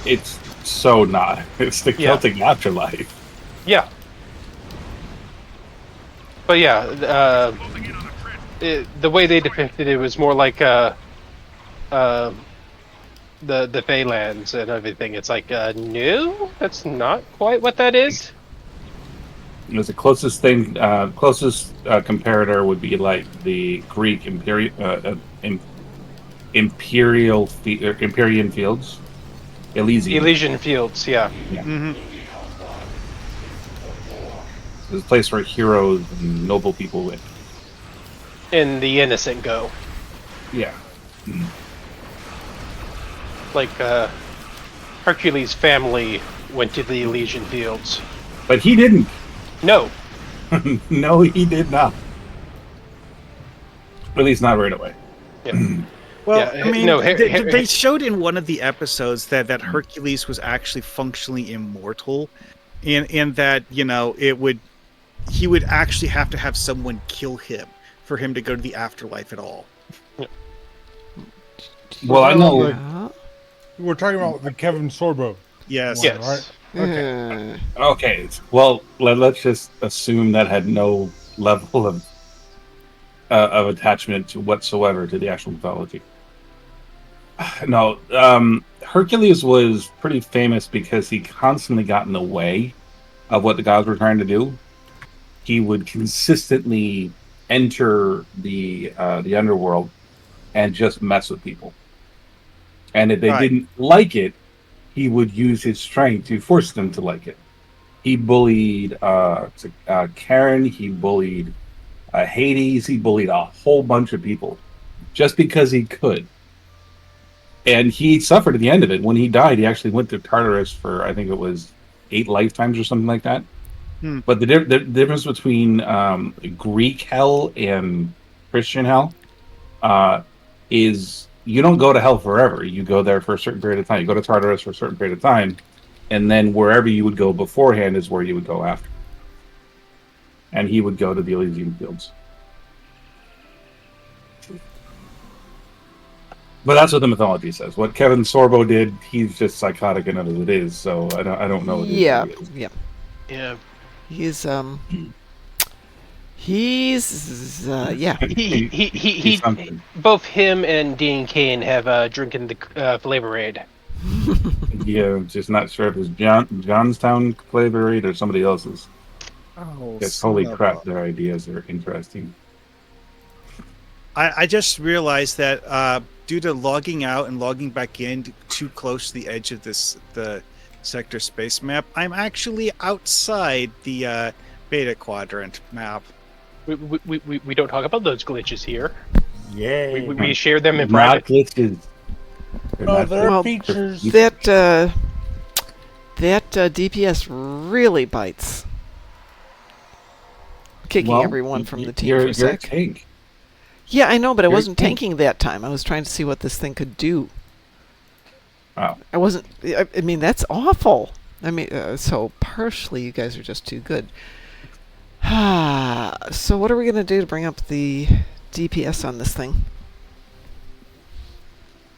Speaker 8: It's so not. It's the
Speaker 4: Yeah.
Speaker 8: Celtic afterlife.
Speaker 4: Yeah. But yeah, the way they depicted it was more like the Feylands and everything. It's like, no, that's not quite what that is.
Speaker 8: It was the closest thing. Closest comparator would be like the Greek Empyrean Fields, Elysium.
Speaker 4: Elysian Fields, yeah.
Speaker 9: Mm-hmm.
Speaker 8: It's a place where heroes and noble people live.
Speaker 4: And the innocent go.
Speaker 8: Yeah.
Speaker 4: like Hercules' family went to the Elysian Fields.
Speaker 8: But he didn't.
Speaker 4: No,
Speaker 8: No, he did not. At least not right away.
Speaker 9: Well,
Speaker 4: Yeah,
Speaker 9: I mean,
Speaker 4: no,
Speaker 9: they showed in one of the episodes that Hercules was actually functionally immortal, and that he would actually have to have someone kill him for him to go to the afterlife at all.
Speaker 8: Well, I know.
Speaker 1: Yeah.
Speaker 6: We're talking about the Kevin Sorbo.
Speaker 9: Yes.
Speaker 6: One,
Speaker 4: yes.
Speaker 6: right? Okay.
Speaker 8: Okay, well, let's just assume that had no level of attachment whatsoever to the actual mythology. No, Hercules was pretty famous because he constantly got in the way of what the gods were trying to do. He would consistently enter the underworld and just mess with people. And if they
Speaker 9: Right.
Speaker 8: didn't like it, he would use his strength to force them to like it. He bullied Karen. He bullied Hades. He bullied a whole bunch of people just because he could. And he suffered at the end of it. When he died, he actually went to Tartarus for, I think it was 8 lifetimes or something like that. But the difference between Greek hell and Christian hell is you don't go to hell forever. You go there for a certain period of time. You go to Tartarus for a certain period of time, and then wherever you would go beforehand is where you would go after. And he would go to the Elysian Fields. But that's what the mythology says. What Kevin Sorbo did, he's just psychotic enough as it is. So I don't know. What
Speaker 1: Yeah.
Speaker 8: it is.
Speaker 1: Yeah.
Speaker 4: Yeah.
Speaker 1: He's yeah.
Speaker 4: He
Speaker 8: something.
Speaker 4: both him and Dean Kane have drinking the Flavor Aid.
Speaker 8: Yeah, just not sure if it's Johnstown Flavor Aid or somebody else's.
Speaker 9: Oh,
Speaker 8: Yes, holy
Speaker 9: son of
Speaker 8: crap,
Speaker 9: a-
Speaker 8: their ideas are interesting.
Speaker 9: I just realized that due to logging out and logging back in too close to the edge of the sector space map, I'm actually outside the beta quadrant map.
Speaker 4: We don't talk about those glitches here.
Speaker 3: Yay.
Speaker 4: We share them in
Speaker 8: Not
Speaker 4: private.
Speaker 8: glitches. They're
Speaker 6: Oh,
Speaker 8: not
Speaker 6: there
Speaker 1: Well,
Speaker 6: are features.
Speaker 1: That DPS really bites. Kicking
Speaker 8: Well,
Speaker 1: everyone from the team
Speaker 8: you're
Speaker 1: for a
Speaker 8: a
Speaker 1: sec.
Speaker 8: tank.
Speaker 1: Yeah, I know, but I
Speaker 8: You're a
Speaker 1: wasn't
Speaker 8: tank.
Speaker 1: tanking that time. I was trying to see what this thing could do.
Speaker 8: Oh.
Speaker 1: I wasn't. I mean, that's awful. I mean, so partially, you guys are just too good. So what are we gonna do to bring up the DPS on this thing?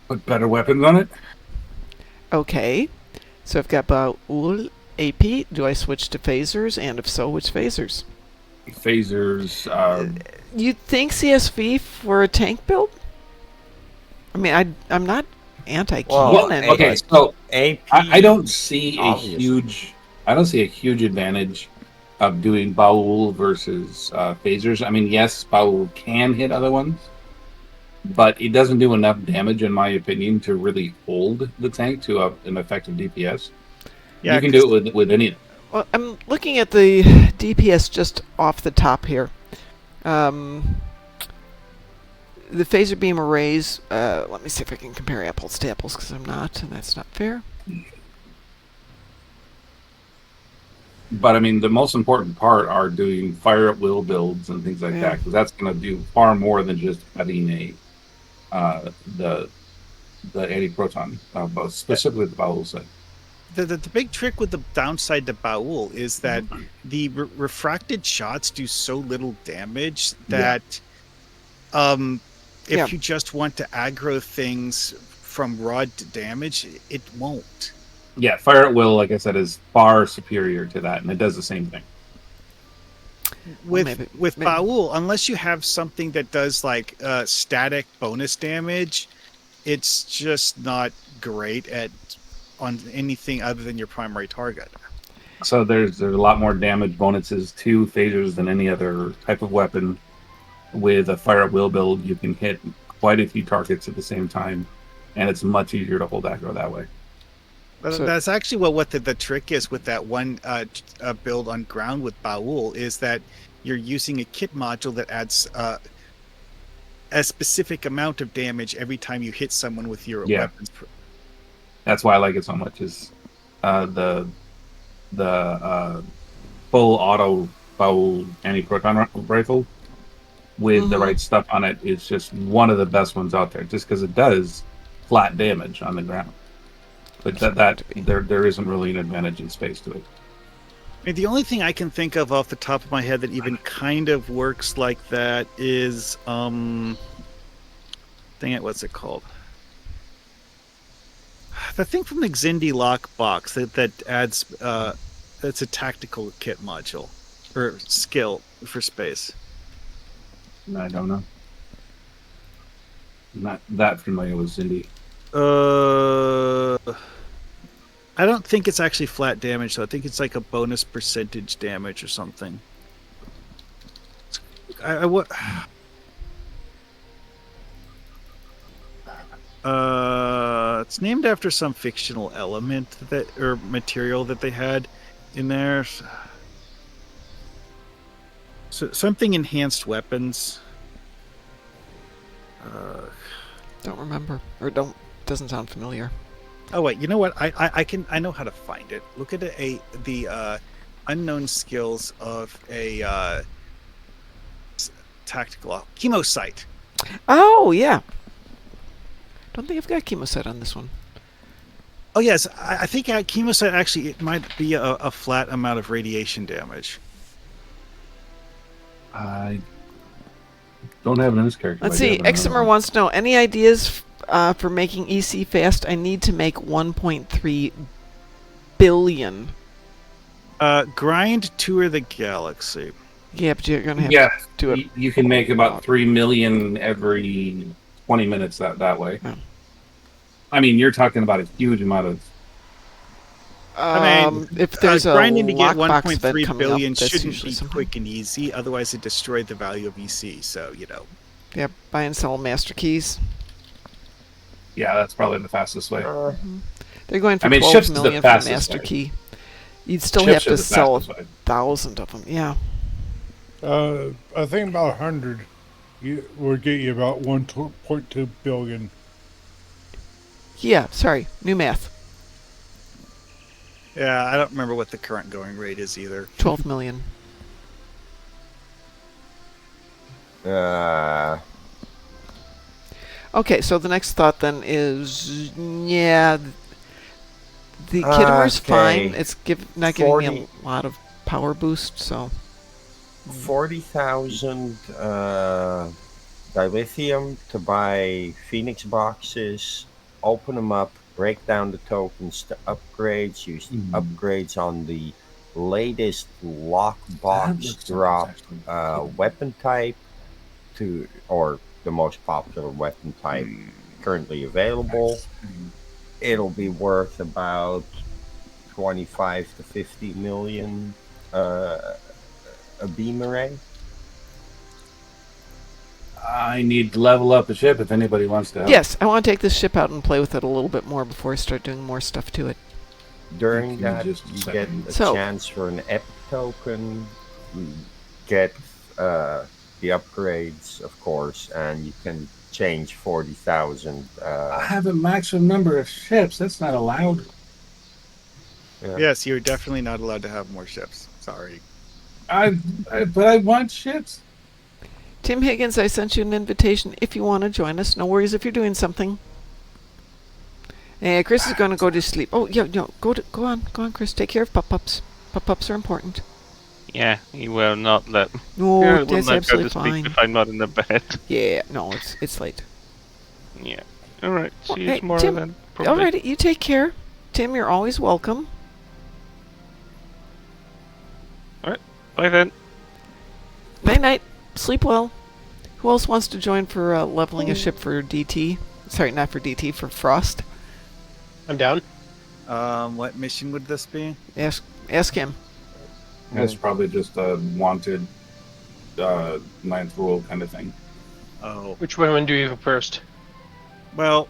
Speaker 8: Put better weapons on it.
Speaker 1: Okay, so I've got Baul AP. Do I switch to phasers? And if so, which phasers?
Speaker 8: Phasers.
Speaker 1: You'd think CSV for a tank build? I mean, I'm not anti-Keen.
Speaker 3: Well,
Speaker 1: and
Speaker 8: Okay, so
Speaker 3: AP.
Speaker 8: I don't see
Speaker 3: obviously.
Speaker 8: I don't see a huge advantage of doing Baul versus phasers. I mean, yes, Baul can hit other ones, but it doesn't do enough damage, in my opinion, to really hold the tank to an effective DPS.
Speaker 9: Yeah,
Speaker 8: You can do it with any.
Speaker 1: Well, I'm looking at the DPS just off the top here. The phaser beam arrays. Let me see if I can compare apples to apples, because I'm not, and that's not fair.
Speaker 8: But I mean, the most important part are doing fire at will builds and things like
Speaker 1: Yeah.
Speaker 8: that, because that's going to do far more than just having the anti-proton, specifically the Baul set.
Speaker 9: The big trick with the downside to Baul is that the refracted shots do so little damage that if
Speaker 1: Yeah.
Speaker 9: you just want to aggro things from raw damage, it won't.
Speaker 8: Yeah, fire at will, like I said, is far superior to that, and it does the same thing.
Speaker 1: Well,
Speaker 9: With
Speaker 1: maybe.
Speaker 9: Baul, unless you have something that does like static bonus damage, it's just not great on anything other than your primary target.
Speaker 8: So there's a lot more damage bonuses to phasers than any other type of weapon. With a fire at will build, you can hit quite a few targets at the same time, and it's much easier to hold aggro that way.
Speaker 1: So-
Speaker 9: That's actually what the trick is with that one build on ground with Baul, is that you're using a kit module that adds a specific amount of damage every time you hit someone with your
Speaker 8: Yeah.
Speaker 9: weapons.
Speaker 8: That's why I like it so much. Is the full auto bow anti-proton rifle with the right stuff on it is just one of the best ones out there. Just because it does flat damage on the ground, but there isn't really an advantage in space to it.
Speaker 9: I mean, the only thing I can think of off the top of my head that even kind of works like that is dang it, what's it called? The thing from the Xindi lock box that adds that's a tactical kit module or skill for space.
Speaker 8: I don't know. I'm not that familiar with Xindi.
Speaker 9: I don't think it's actually flat damage, though. I think it's like a bonus percentage damage or something. It's named after some fictional element that or material that they had in there. So something enhanced weapons.
Speaker 1: Don't remember, or doesn't sound familiar.
Speaker 9: Oh wait, you know what? I know how to find it. Look at the unknown skills of a tactical chemosite.
Speaker 1: Oh yeah. Don't think I've got chemosite on this one.
Speaker 9: Oh yes, I think chemosite actually it might be a flat amount of radiation damage.
Speaker 8: I don't have it in this character.
Speaker 1: Let's see. Exemer wants to know any ideas for making EC fast. I need to make 1.3 billion.
Speaker 9: Grind Tour the Galaxy.
Speaker 1: Yeah, but you're gonna have to do it.
Speaker 8: You can make about 3 million every 20 minutes that way.
Speaker 1: Oh.
Speaker 8: I mean, you're talking about a huge amount of.
Speaker 9: I mean,
Speaker 1: if there's a
Speaker 9: grinding to get
Speaker 1: lockbox event
Speaker 9: 1.3
Speaker 1: coming
Speaker 9: billion
Speaker 1: up, that's
Speaker 9: shouldn't
Speaker 1: usually
Speaker 9: be
Speaker 1: something.
Speaker 9: quick and easy. Otherwise, it destroyed the value of EC. So you know.
Speaker 1: Yeah, buy and sell master keys.
Speaker 8: Yeah, that's probably the fastest way.
Speaker 1: They're going for 12
Speaker 8: ships is the
Speaker 1: million for
Speaker 8: fastest
Speaker 1: master
Speaker 8: way.
Speaker 1: key. You'd still
Speaker 8: Ships
Speaker 1: have to
Speaker 8: is the
Speaker 1: sell
Speaker 8: fastest way.
Speaker 1: 1,000 of them. Yeah.
Speaker 6: I think about 100 would get you about 1.2 billion.
Speaker 1: Yeah. Sorry. New math.
Speaker 9: Yeah, I don't remember what the current going rate is either.
Speaker 1: 12 million. Okay, so the next thought then is, yeah, the Kittimer's fine. It's not giving me a lot of power boost, so
Speaker 3: 40,000 dilithium to buy Phoenix boxes, open them up, break down the tokens to upgrades, use the upgrades on the latest lockbox drop weapon type or the most popular weapon type currently available. It'll be worth about 25 to 50 million a beam array.
Speaker 8: I need to level up the ship if anybody wants to help.
Speaker 1: yes, I want to take this ship out and play with it a little bit more before I start doing more stuff to it.
Speaker 3: During that,
Speaker 8: just
Speaker 3: you
Speaker 8: a
Speaker 3: get
Speaker 8: second.
Speaker 3: a
Speaker 1: So-
Speaker 3: chance for an EP token, you get the upgrades, of course, and you can change 40,000.
Speaker 8: I have a maximum number of ships. That's not allowed.
Speaker 3: Yeah.
Speaker 9: Yes, you're definitely not allowed to have more ships. Sorry.
Speaker 8: But I want ships.
Speaker 1: Tim Higgins, I sent you an invitation if you want to join us. No worries if you're doing something. Chris is going to go to sleep. Oh, yeah, no, go on, Chris. Take care of pup-ups. Pup-ups are important.
Speaker 2: Yeah, he will not let.
Speaker 1: No,
Speaker 2: Yeah, will
Speaker 1: that's
Speaker 2: not go
Speaker 1: absolutely
Speaker 2: to sleep
Speaker 1: fine.
Speaker 2: if I'm not in the bed.
Speaker 1: Yeah, no, it's late.
Speaker 2: Yeah. All right.
Speaker 1: Well,
Speaker 2: See you
Speaker 1: hey,
Speaker 2: tomorrow
Speaker 1: Tim,
Speaker 2: then.
Speaker 1: All
Speaker 2: Probably.
Speaker 1: right, you take care. Tim, you're always welcome.
Speaker 2: Bye then.
Speaker 1: Night-night. Sleep well. Who else wants to join for leveling a ship for DT? Sorry, not for DT, for Frost.
Speaker 4: I'm down.
Speaker 9: What mission would this be?
Speaker 1: Ask him.
Speaker 8: That's probably just a wanted ninth rule kind of thing.
Speaker 9: Oh,
Speaker 4: Which one do you have first?
Speaker 9: well,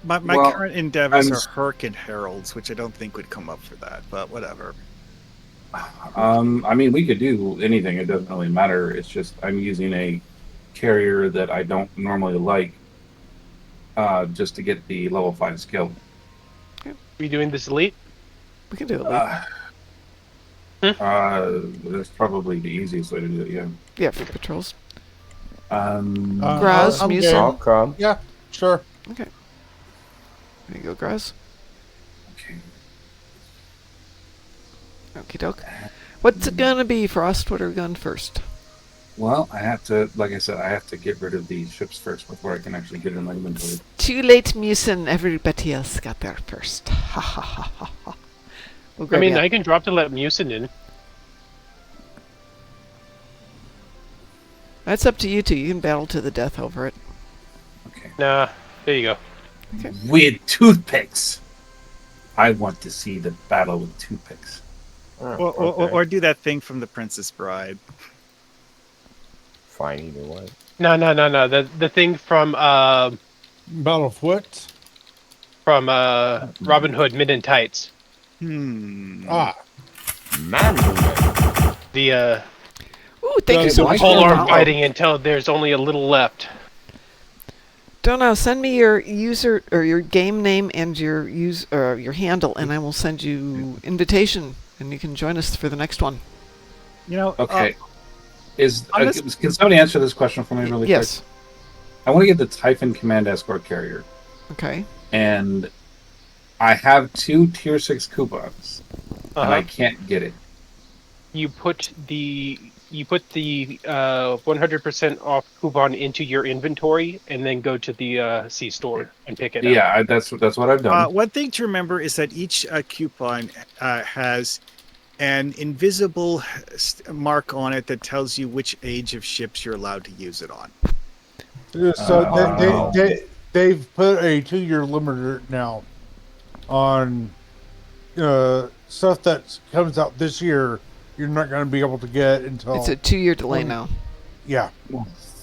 Speaker 9: my
Speaker 8: Well,
Speaker 9: current endeavors
Speaker 8: I'm
Speaker 9: are
Speaker 8: s-
Speaker 9: Herc and Heralds, which I don't think would come up for that, but whatever.
Speaker 8: I mean, we could do anything. It doesn't really matter. It's just I'm using a carrier that I don't normally like, just to get the level 5 skill.
Speaker 4: We doing this elite?
Speaker 1: We can do it later.
Speaker 8: That's probably the easiest way to do it. Yeah.
Speaker 1: Yeah, for patrols.
Speaker 6: Uh,
Speaker 1: Graz,
Speaker 6: I'm
Speaker 1: Musin.
Speaker 6: game.
Speaker 3: I'll come.
Speaker 6: Yeah, sure.
Speaker 1: Okay. There you go, Graz.
Speaker 8: Okay.
Speaker 1: Okie doke. What's it gonna be, Frost? What are we going first?
Speaker 8: Well, I have to, like I said, I have to get rid of these ships first before I can actually get in my inventory.
Speaker 1: Too late, Musin. Everybody else got there first. Ha ha ha ha ha. We'll
Speaker 4: I
Speaker 1: grab
Speaker 4: mean,
Speaker 1: you.
Speaker 4: I can drop to let Musin in.
Speaker 1: That's up to you two. You can battle to the death over it.
Speaker 8: Okay.
Speaker 4: Nah, there you go.
Speaker 1: Okay.
Speaker 8: With toothpicks. I want to see the battle with toothpicks.
Speaker 9: Or do that thing from The Princess Bride.
Speaker 3: Fine either way.
Speaker 4: No. The thing from
Speaker 6: Battle of what?
Speaker 4: Robin Hood Men in Tights.
Speaker 6: Ah,
Speaker 3: Mandolin.
Speaker 4: The
Speaker 1: Ooh, thank you so much.
Speaker 4: pole arm
Speaker 1: Dono.
Speaker 4: fighting until there's only a little left.
Speaker 1: Dono, send me your user or your game name and your your handle, and I will send you invitation, and you can join us for the next one.
Speaker 9: You know,
Speaker 8: Okay.
Speaker 9: on this-
Speaker 8: Can somebody answer this question for me really
Speaker 1: Yes.
Speaker 8: quick? I want to get the Typhon Command Escort Carrier,
Speaker 1: Okay.
Speaker 8: and I have 2 Tier 6 coupons, and I can't get it.
Speaker 4: You put the 100% off coupon into your inventory, and then go to the C store and pick it up.
Speaker 8: Yeah, that's what I've done.
Speaker 9: one thing to remember is that each coupon has an invisible mark on it that tells you which age of ships you're allowed to use it on.
Speaker 6: so they've put a 2-year limiter now on stuff that comes out this year. You're not going to be able to get until
Speaker 1: It's a 2-year delay now.
Speaker 6: yeah.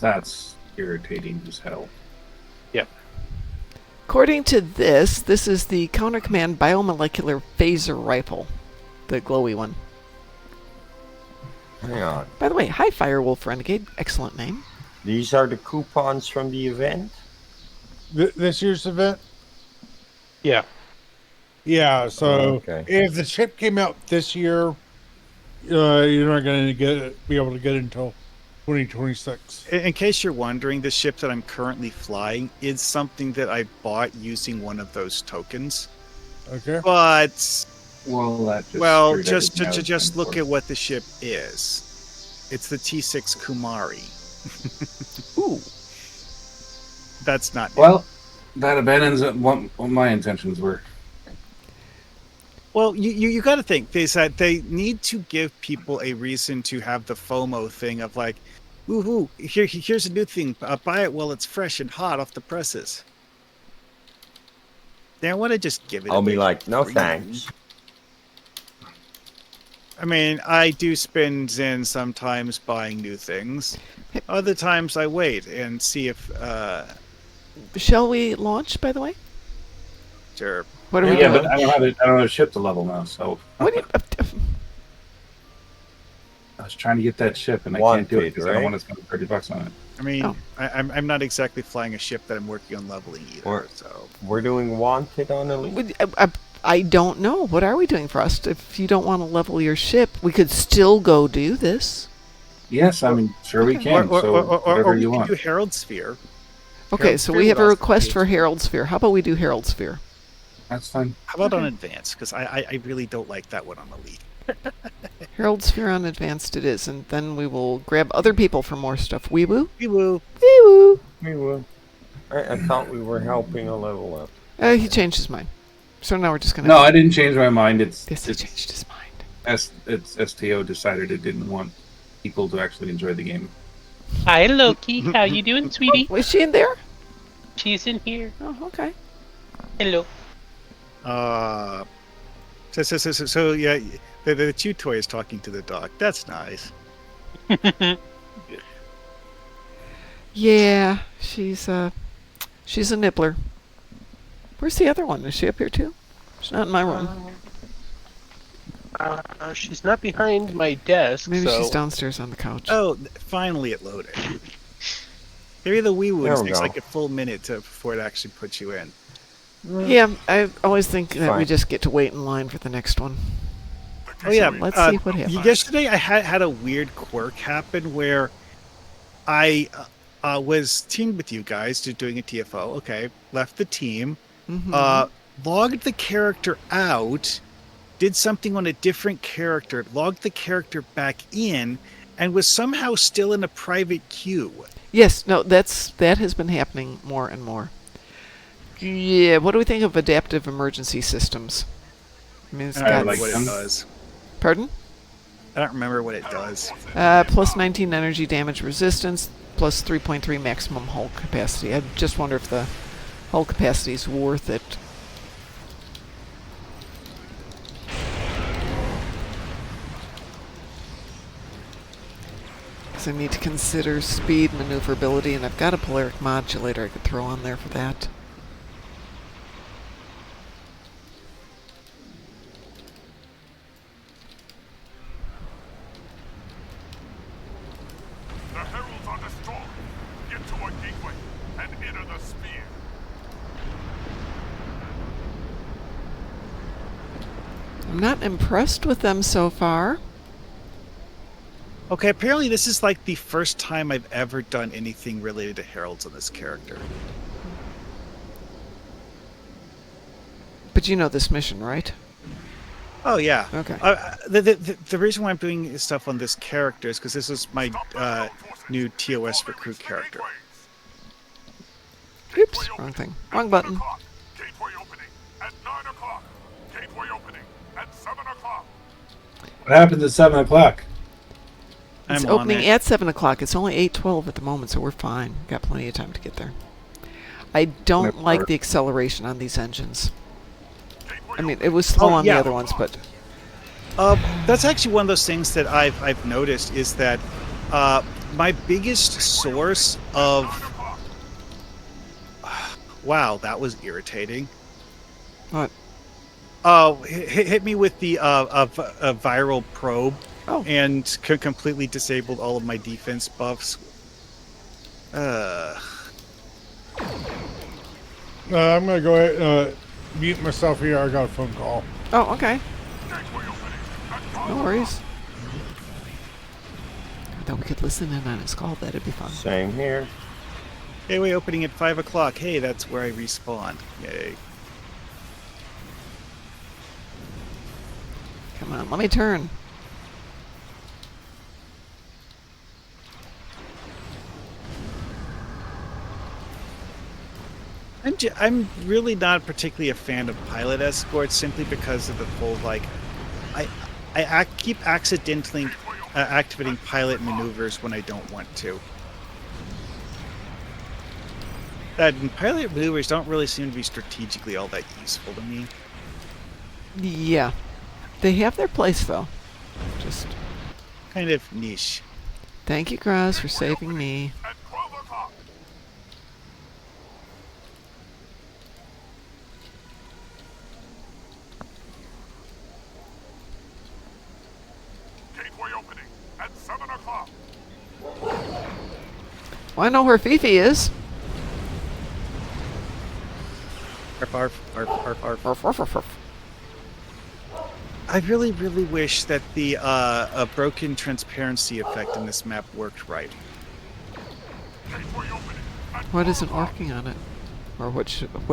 Speaker 8: That's irritating as hell.
Speaker 1: According to this is the Counter Command Biomolecular Phaser Rifle, the glowy one.
Speaker 3: Hang on.
Speaker 1: By the way, hi Firewolf Renegade, excellent name.
Speaker 3: These are the coupons from the event?
Speaker 6: This year's event.
Speaker 4: Yeah.
Speaker 6: Yeah. So
Speaker 3: Okay.
Speaker 6: if the ship came out this year, you're not going to be able to get it until 2026.
Speaker 9: In case you're wondering, the ship that I'm currently flying is something that I bought using one of those tokens.
Speaker 6: Okay.
Speaker 9: But
Speaker 8: Well, that just
Speaker 9: well,
Speaker 8: screwed
Speaker 9: just
Speaker 8: everything I
Speaker 9: to
Speaker 8: was
Speaker 9: just
Speaker 8: going
Speaker 9: look
Speaker 8: for.
Speaker 9: at what the ship is. It's the T6 Kumari.
Speaker 1: Ooh.
Speaker 9: That's not.
Speaker 8: Well, that abandons what my intentions were.
Speaker 9: Well, you got to think is that they need to give people a reason to have the FOMO thing of like, woohoo! Here's a new thing. Buy it while it's fresh and hot off the presses. They want to just give it.
Speaker 3: I'll
Speaker 9: away
Speaker 3: be like,
Speaker 9: for
Speaker 3: no
Speaker 9: free.
Speaker 3: thanks.
Speaker 9: I mean, I do spend Zen sometimes buying new things. Other times I wait and see if
Speaker 1: Shall we launch, by the way?
Speaker 9: sure.
Speaker 1: What are we
Speaker 8: Yeah,
Speaker 1: doing?
Speaker 8: but I don't have a ship to level now, so
Speaker 1: What do you,
Speaker 8: I was trying to get that ship and I
Speaker 3: Wanted,
Speaker 8: can't do it because I don't
Speaker 3: right?
Speaker 8: want to spend $30 on it.
Speaker 9: I mean,
Speaker 1: Oh.
Speaker 9: I'm not exactly flying a ship that I'm working on leveling either.
Speaker 3: Or-
Speaker 9: So
Speaker 3: We're doing wanted on Elite.
Speaker 1: I don't know. What are we doing, Frost? If you don't want to level your ship, we could still go do this.
Speaker 8: Yes, I mean, sure we can. So whatever
Speaker 9: we
Speaker 8: you
Speaker 9: can
Speaker 8: want.
Speaker 9: do Herald Sphere.
Speaker 1: Okay,
Speaker 9: Herald
Speaker 1: so
Speaker 9: Sphere
Speaker 1: we have a
Speaker 9: would also
Speaker 1: request
Speaker 9: be-
Speaker 1: for Herald Sphere. How about we do Herald Sphere?
Speaker 8: That's fine.
Speaker 9: How about on Advance? Because I really don't like that one on Elite.
Speaker 1: Herald Sphere on Advanced it is, and then we will grab other people for more stuff. Wee woo?
Speaker 9: We will.
Speaker 1: Wee woo!
Speaker 3: We will. I thought we were helping a level up.
Speaker 1: He changed his mind. So now we're just gonna.
Speaker 8: No, I didn't change my mind.
Speaker 1: Yes, he changed his mind.
Speaker 8: It's STO decided it didn't want people to actually enjoy the game.
Speaker 10: Hi, Loki. How you doing, sweetie?
Speaker 1: Was she in there?
Speaker 10: She's in here.
Speaker 1: Oh, okay.
Speaker 10: Hello.
Speaker 9: So yeah, the chew toy is talking to the dog. That's nice.
Speaker 1: Yeah, she's a nibbler. Where's the other one? Is she up here too? She's not in my room.
Speaker 4: She's not behind my desk.
Speaker 1: Maybe
Speaker 4: so
Speaker 1: she's downstairs on the couch.
Speaker 9: Oh, finally it loaded. Maybe the wee
Speaker 3: There
Speaker 9: woos
Speaker 3: we
Speaker 9: takes
Speaker 3: go.
Speaker 9: like a full minute before it actually puts you in.
Speaker 1: Yeah, I always think that we
Speaker 3: Fine.
Speaker 1: just get to wait in line for the next one.
Speaker 9: Oh yeah,
Speaker 1: Let's see what happens.
Speaker 9: Yesterday I had a weird quirk happen where I was teamed with you guys to doing a TFO. Okay, left the team, logged the character out, did something on a different character, logged the character back in, and was somehow still in a private queue.
Speaker 1: Yes, no, that has been happening more and more. Yeah, what do we think of adaptive emergency systems? I mean, it's
Speaker 9: I don't
Speaker 1: got
Speaker 9: remember what
Speaker 8: them.
Speaker 9: it does.
Speaker 1: Pardon?
Speaker 9: I don't remember what it does.
Speaker 1: Plus 19 energy damage resistance, plus 3.3 maximum hull capacity. I just wonder if the hull capacity is worth it. Because I need to consider speed, maneuverability, and I've got a polaric modulator I could throw on there for that.
Speaker 11: The heralds are destroyed. Get to a gateway and enter the sphere.
Speaker 1: I'm not impressed with them so far.
Speaker 9: Okay, apparently this is like the first time I've ever done anything related to heralds on this character.
Speaker 1: But you know this mission, right?
Speaker 9: Oh yeah.
Speaker 1: Okay.
Speaker 9: The reason why I'm doing stuff on this character is because this is my new TOS recruit character.
Speaker 1: Oops, wrong thing. Wrong button.
Speaker 11: Gateway opening at 9 o'clock. Gateway opening at 7 o'clock.
Speaker 8: What happens at 7 o'clock?
Speaker 1: It's
Speaker 9: I'm on
Speaker 1: opening
Speaker 9: it.
Speaker 1: at 7 o'clock. It's only 8:12 at the moment, so we're fine. Got plenty of time to get there. I don't like the acceleration on these engines. I mean, it was slow on the other ones, but...
Speaker 9: That's actually one of those things that I've noticed is that my biggest source of... Wow, that was irritating.
Speaker 1: What?
Speaker 9: Hit me with the a viral probe and completely disabled all of my defense buffs.
Speaker 6: I'm gonna go ahead mute myself here. I got a phone call.
Speaker 1: Oh, okay. No worries. I thought we could listen in on his call. That'd be fun.
Speaker 3: Same here.
Speaker 9: Gateway opening at 5 o'clock. Hey, that's where I respawn. Yay.
Speaker 1: Come on, let me turn.
Speaker 9: I'm really not particularly a fan of pilot escorts simply because of the whole I keep accidentally activating pilot maneuvers when I don't want to. And pilot maneuvers don't really seem to be strategically all that useful to me.
Speaker 1: Yeah. They have their place, though. Just...
Speaker 9: kind of niche.
Speaker 1: Thank you, Graz, for saving me.
Speaker 11: At 12 o'clock. Gateway opening at 7 o'clock.
Speaker 1: Well, I know where Fifi is.
Speaker 9: Arf, arf, arf, arf, arf.
Speaker 1: Arf, arf, arf, arf.
Speaker 9: I really, really wish that the broken transparency effect in this map worked right.
Speaker 11: Gateway opening at
Speaker 1: What isn't working on it? Or what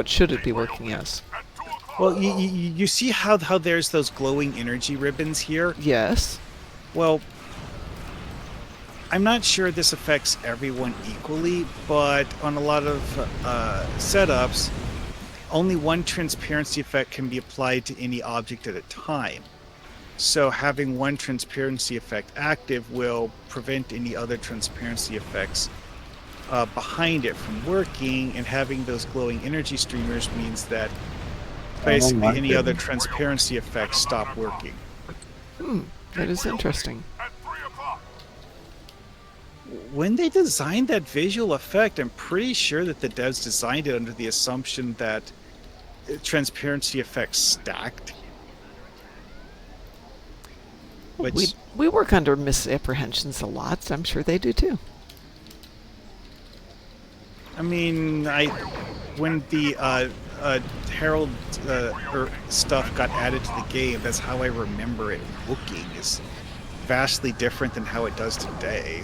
Speaker 1: should it be working as?
Speaker 11: 2 o'clock.
Speaker 9: Well, you see how there's those glowing energy ribbons here?
Speaker 1: Yes.
Speaker 9: Well, I'm not sure this affects everyone equally, but on a lot of setups, only one transparency effect can be applied to any object at a time. So having one transparency effect active will prevent any other transparency effects behind it from working, and having those glowing energy streamers means that basically any other transparency effects stop working.
Speaker 1: That is interesting.
Speaker 11: At 3 o'clock.
Speaker 9: When they designed that visual effect, I'm pretty sure that the devs designed it under the assumption that transparency effects stacked. Which,
Speaker 1: We work under misapprehensions a lot. I'm sure they do too.
Speaker 9: I mean, when the Herald stuff got added to the game, that's how I remember it looking. Is vastly different than how it does today.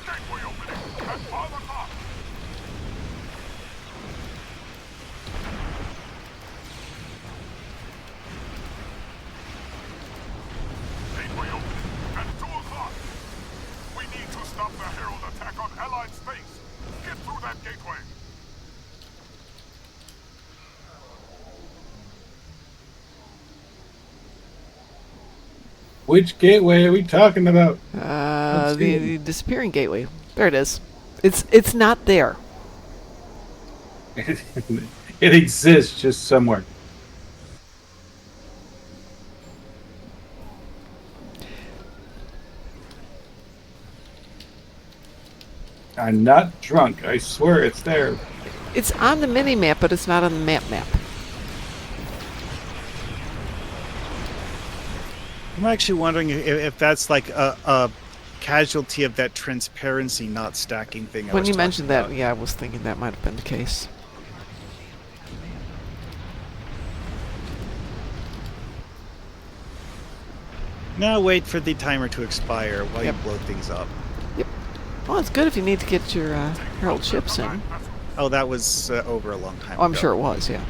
Speaker 11: Gateway opening at 5 o'clock. Gateway opening at 2 o'clock. We need to stop the Herald attack on Allied space. Get through that gateway.
Speaker 8: Which gateway are we talking about?
Speaker 1: The,
Speaker 8: see.
Speaker 1: the disappearing gateway. There it is. It's not there.
Speaker 8: It exists just somewhere. I'm not drunk. I swear it's there.
Speaker 1: It's on the mini map, but it's not on the map.
Speaker 9: I'm actually wondering if that's like a casualty of that transparency not stacking thing.
Speaker 1: When you mentioned that, yeah, I was thinking that might have been the case.
Speaker 9: Now wait for the timer to expire while
Speaker 1: Yep.
Speaker 9: you blow things up.
Speaker 1: Well, it's good if you need to get your Herald ships in.
Speaker 9: Oh, that was over a long time
Speaker 1: Oh, I'm
Speaker 9: ago.
Speaker 1: sure it was, yeah.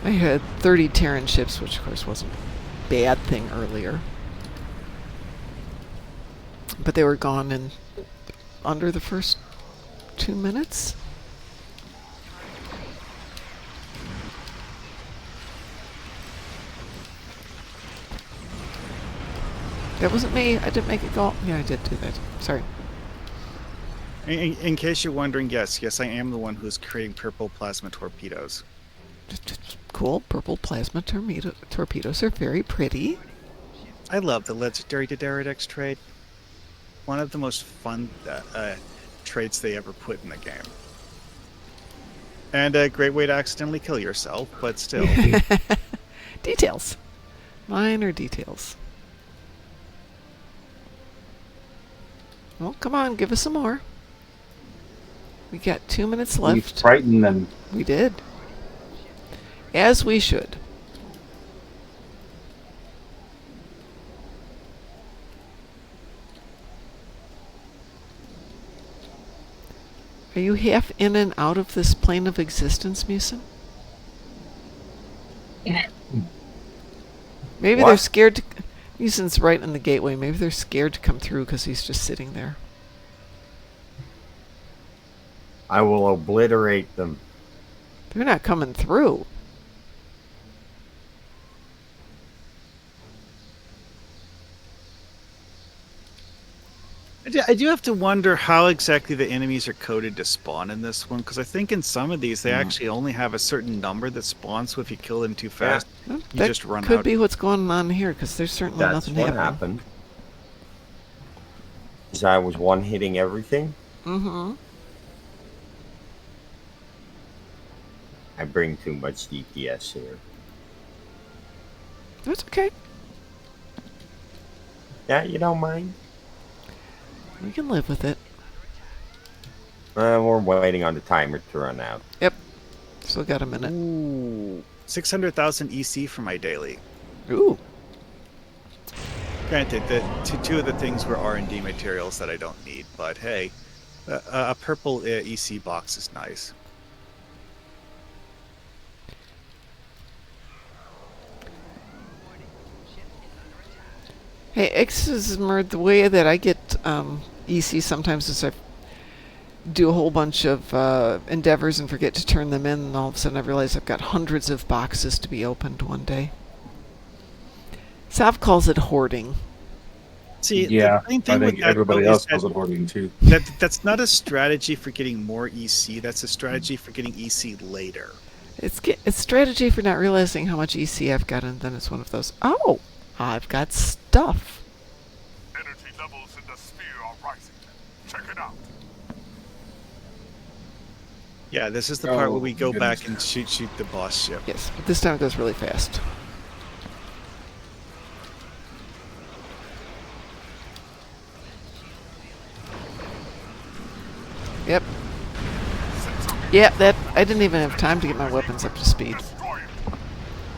Speaker 1: I had 30 Terran ships, which of course wasn't a bad thing earlier. But they were gone in under the first 2 minutes. That wasn't me. I didn't make it go. Yeah, I did do that. Sorry.
Speaker 9: In case you're wondering, yes, I am the one who's creating purple plasma torpedoes.
Speaker 1: Cool. Purple plasma torpedoes are very pretty.
Speaker 9: I love the legendary Dederidex trade. One of the most fun traits they ever put in the game. And a great way to accidentally kill yourself, but still.
Speaker 1: Details. Minor details. Well, come on, give us some more. We got 2 minutes
Speaker 8: We
Speaker 1: left.
Speaker 8: frightened them.
Speaker 1: We did. As we should. Are you half in and out of this plane of existence, Musin? Maybe
Speaker 3: What?
Speaker 1: they're scared to... Musin's right in the gateway. Maybe they're scared to come through because he's just sitting there.
Speaker 3: I will obliterate them.
Speaker 1: They're not coming through.
Speaker 9: I do have to wonder how exactly the enemies are coded to spawn in this one, because I think in some of these they actually only have a certain number that spawns, so if you kill them too fast,
Speaker 1: Well,
Speaker 9: you
Speaker 1: that
Speaker 9: just run
Speaker 1: could
Speaker 9: out.
Speaker 1: be what's going on here, because there's certainly
Speaker 3: That's
Speaker 1: nothing
Speaker 3: what
Speaker 1: happening.
Speaker 3: happened. Is I was one hitting everything.
Speaker 1: Mm-hmm.
Speaker 3: I bring too much DPS here.
Speaker 1: That's okay.
Speaker 3: Yeah, you don't mind?
Speaker 1: We can live with it.
Speaker 3: We're waiting on the timer to run out.
Speaker 1: Yep. Still got a minute.
Speaker 9: Ooh, 600,000 EC for my daily.
Speaker 1: Ooh.
Speaker 9: Granted, two of the things were R&D materials that I don't need, but hey, a purple EC box is nice.
Speaker 1: Hey, Exismer, the way that I get EC sometimes is I do a whole bunch of endeavors and forget to turn them in, and all of a sudden I realize I've got hundreds of boxes to be opened one day. Sav calls it hoarding.
Speaker 9: See,
Speaker 8: Yeah,
Speaker 9: the main
Speaker 8: I
Speaker 9: thing with
Speaker 8: think
Speaker 9: that,
Speaker 8: everybody
Speaker 9: though,
Speaker 8: else
Speaker 9: is
Speaker 8: calls
Speaker 9: that-
Speaker 8: it hoarding too.
Speaker 9: That's not a strategy for getting more EC. That's a strategy for getting EC later.
Speaker 1: It's strategy for not realizing how much EC I've got, and then it's one of those, oh, I've got stuff.
Speaker 11: Energy levels in the sphere are rising. Check it out.
Speaker 9: Yeah, this is the part where
Speaker 8: Oh,
Speaker 9: we go
Speaker 8: goodness.
Speaker 9: back and shoot the boss ship.
Speaker 1: Yes, but this time it goes really fast. Yep. Yeah, that I didn't even have time to get my weapons up to speed.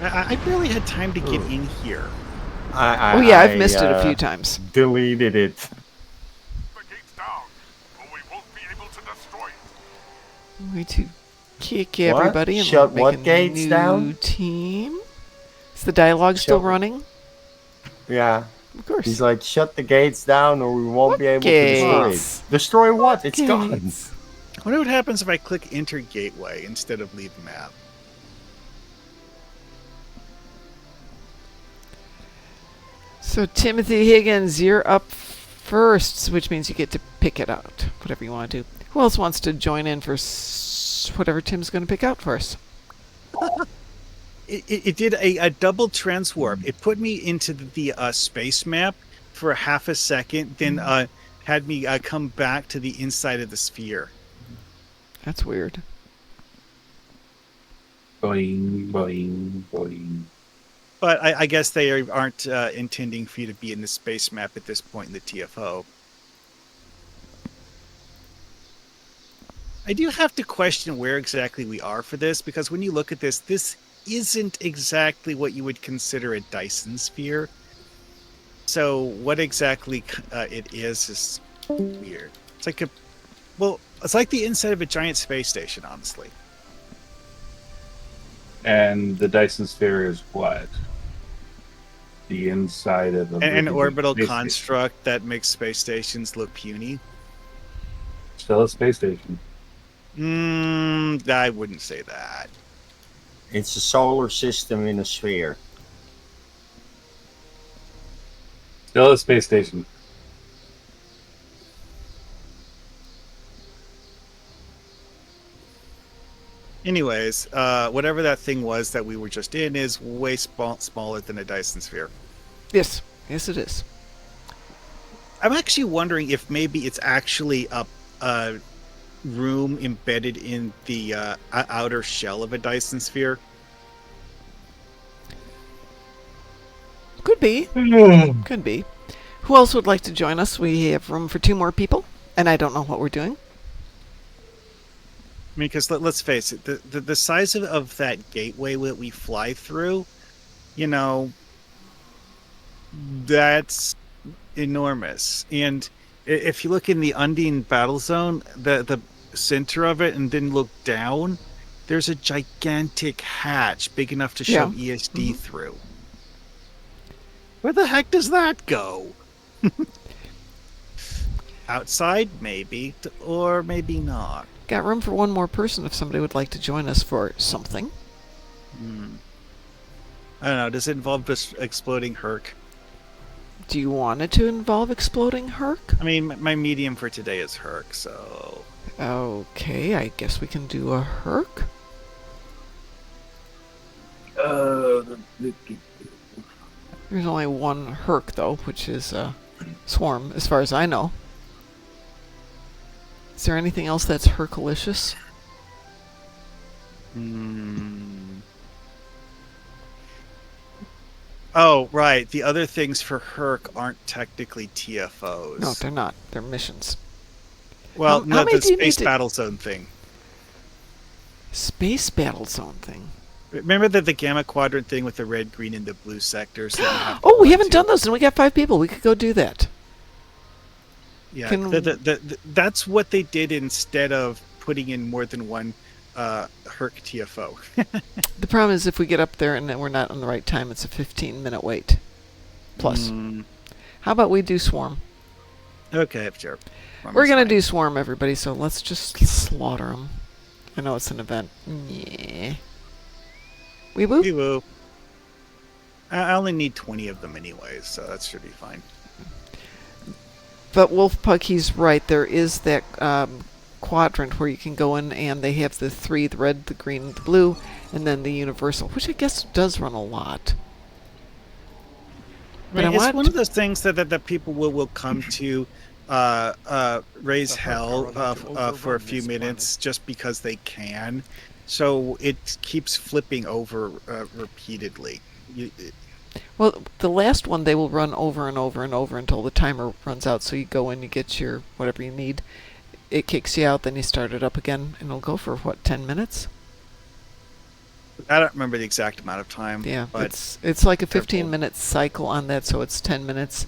Speaker 9: I barely had time to get in here.
Speaker 1: Oh yeah, I've missed it a few times.
Speaker 3: Deleted it.
Speaker 11: The gate's down, or we won't be able to destroy it.
Speaker 1: Way to kick everybody and
Speaker 3: Shut
Speaker 1: make
Speaker 3: what
Speaker 1: a
Speaker 3: gates
Speaker 1: new
Speaker 3: down?
Speaker 1: team. Is the dialogue still
Speaker 3: Shut-
Speaker 1: running?
Speaker 3: Yeah.
Speaker 1: Of course.
Speaker 3: He's like, shut the gates down or we won't
Speaker 1: What
Speaker 3: be able to destroy
Speaker 1: gates?
Speaker 3: it. Destroy what? It's gone.
Speaker 1: Gates.
Speaker 9: I wonder what happens if I click Enter Gateway instead of Leave Map.
Speaker 1: So Timothy Higgins, you're up first, which means you get to pick it out, whatever you want to do. Who else wants to join in for whatever Tim's going to pick out for us?
Speaker 9: It did a double transwarp. It put me into the space map for half a second, then had me come back to the inside of the sphere.
Speaker 1: That's weird.
Speaker 8: Boing, boing, boing.
Speaker 9: But I guess they aren't intending for you to be in the space map at this point in the TFO. I do have to question where exactly we are for this, because when you look at this, this isn't exactly what you would consider a Dyson sphere. So what exactly it is weird. It's like it's like the inside of a giant space station, honestly.
Speaker 8: And the Dyson sphere is what? The inside of a
Speaker 9: An
Speaker 8: big
Speaker 9: orbital
Speaker 8: space station.
Speaker 9: construct that makes space stations look puny.
Speaker 8: Still a space station.
Speaker 9: I wouldn't say that.
Speaker 3: It's a solar system in a sphere.
Speaker 8: Still a space station.
Speaker 9: Anyways, whatever that thing was that we were just in is way smaller than a Dyson sphere.
Speaker 1: Yes. Yes, it is.
Speaker 9: I'm actually wondering if maybe it's actually a room embedded in the outer shell of a Dyson sphere.
Speaker 1: Could be. Could be. Who else would like to join us? We have room for 2 more people, and I don't know what we're doing.
Speaker 9: I mean, because let's face it, the size of that gateway that we fly through, you know, that's enormous. And if you look in the Undine battle zone, the center of it, and then look down, there's a gigantic hatch big enough to shove ESD through. Where the heck does that go? Outside, maybe, or maybe not.
Speaker 1: Got room for 1 more person if somebody would like to join us for something.
Speaker 9: I don't know. Does it involve just exploding Herc?
Speaker 1: Do you want it to involve exploding Herc?
Speaker 9: I mean, my medium for today is Herc, so...
Speaker 1: Okay, I guess we can do a Herc. There's only 1 Herc, though, which is Swarm, as far as I know. Is there anything else that's Herculicious?
Speaker 9: Oh, right. The other things for Herc aren't technically TFOs.
Speaker 1: No, they're not. They're missions.
Speaker 9: Well,
Speaker 1: How
Speaker 9: no,
Speaker 1: many
Speaker 9: the
Speaker 1: do you
Speaker 9: Space
Speaker 1: need to-
Speaker 9: Battle Zone thing.
Speaker 1: Space Battle Zone thing.
Speaker 9: Remember the Gamma Quadrant thing with the red, green, and the blue sectors? That you have to
Speaker 1: Oh, we
Speaker 9: go
Speaker 1: haven't
Speaker 9: to?
Speaker 1: done those, and we got 5 people. We could go do that.
Speaker 9: Yeah,
Speaker 1: Can-
Speaker 9: that's what they did instead of putting in more than 1 Herc TFO.
Speaker 1: The problem is if we get up there and then we're not on the right time, it's a 15-minute wait. Plus. How about we do Swarm?
Speaker 9: Okay, sure.
Speaker 1: We're going to do Swarm, everybody, so let's just slaughter them. I know it's an event. Yeah. Weeboo?
Speaker 9: Woo. I only need 20 of them anyway, so that should be fine.
Speaker 1: But Wolfpug, he's right. There is that quadrant where you can go in and they have the 3, the red, the green, the blue, and then the universal, which I guess does run a lot.
Speaker 9: I mean, it's one of those things that people will come to raise hell for a few minutes just because they can. So it keeps flipping over repeatedly.
Speaker 1: Well, the last one they will run over and over and over until the timer runs out. So you go in, you get your whatever you need. It kicks you out, then you start it up again, and it'll go for what, 10 minutes?
Speaker 9: I don't remember the exact amount of time.
Speaker 1: Yeah,
Speaker 9: but
Speaker 1: it's like a 15-minute cycle on that, so it's 10 minutes,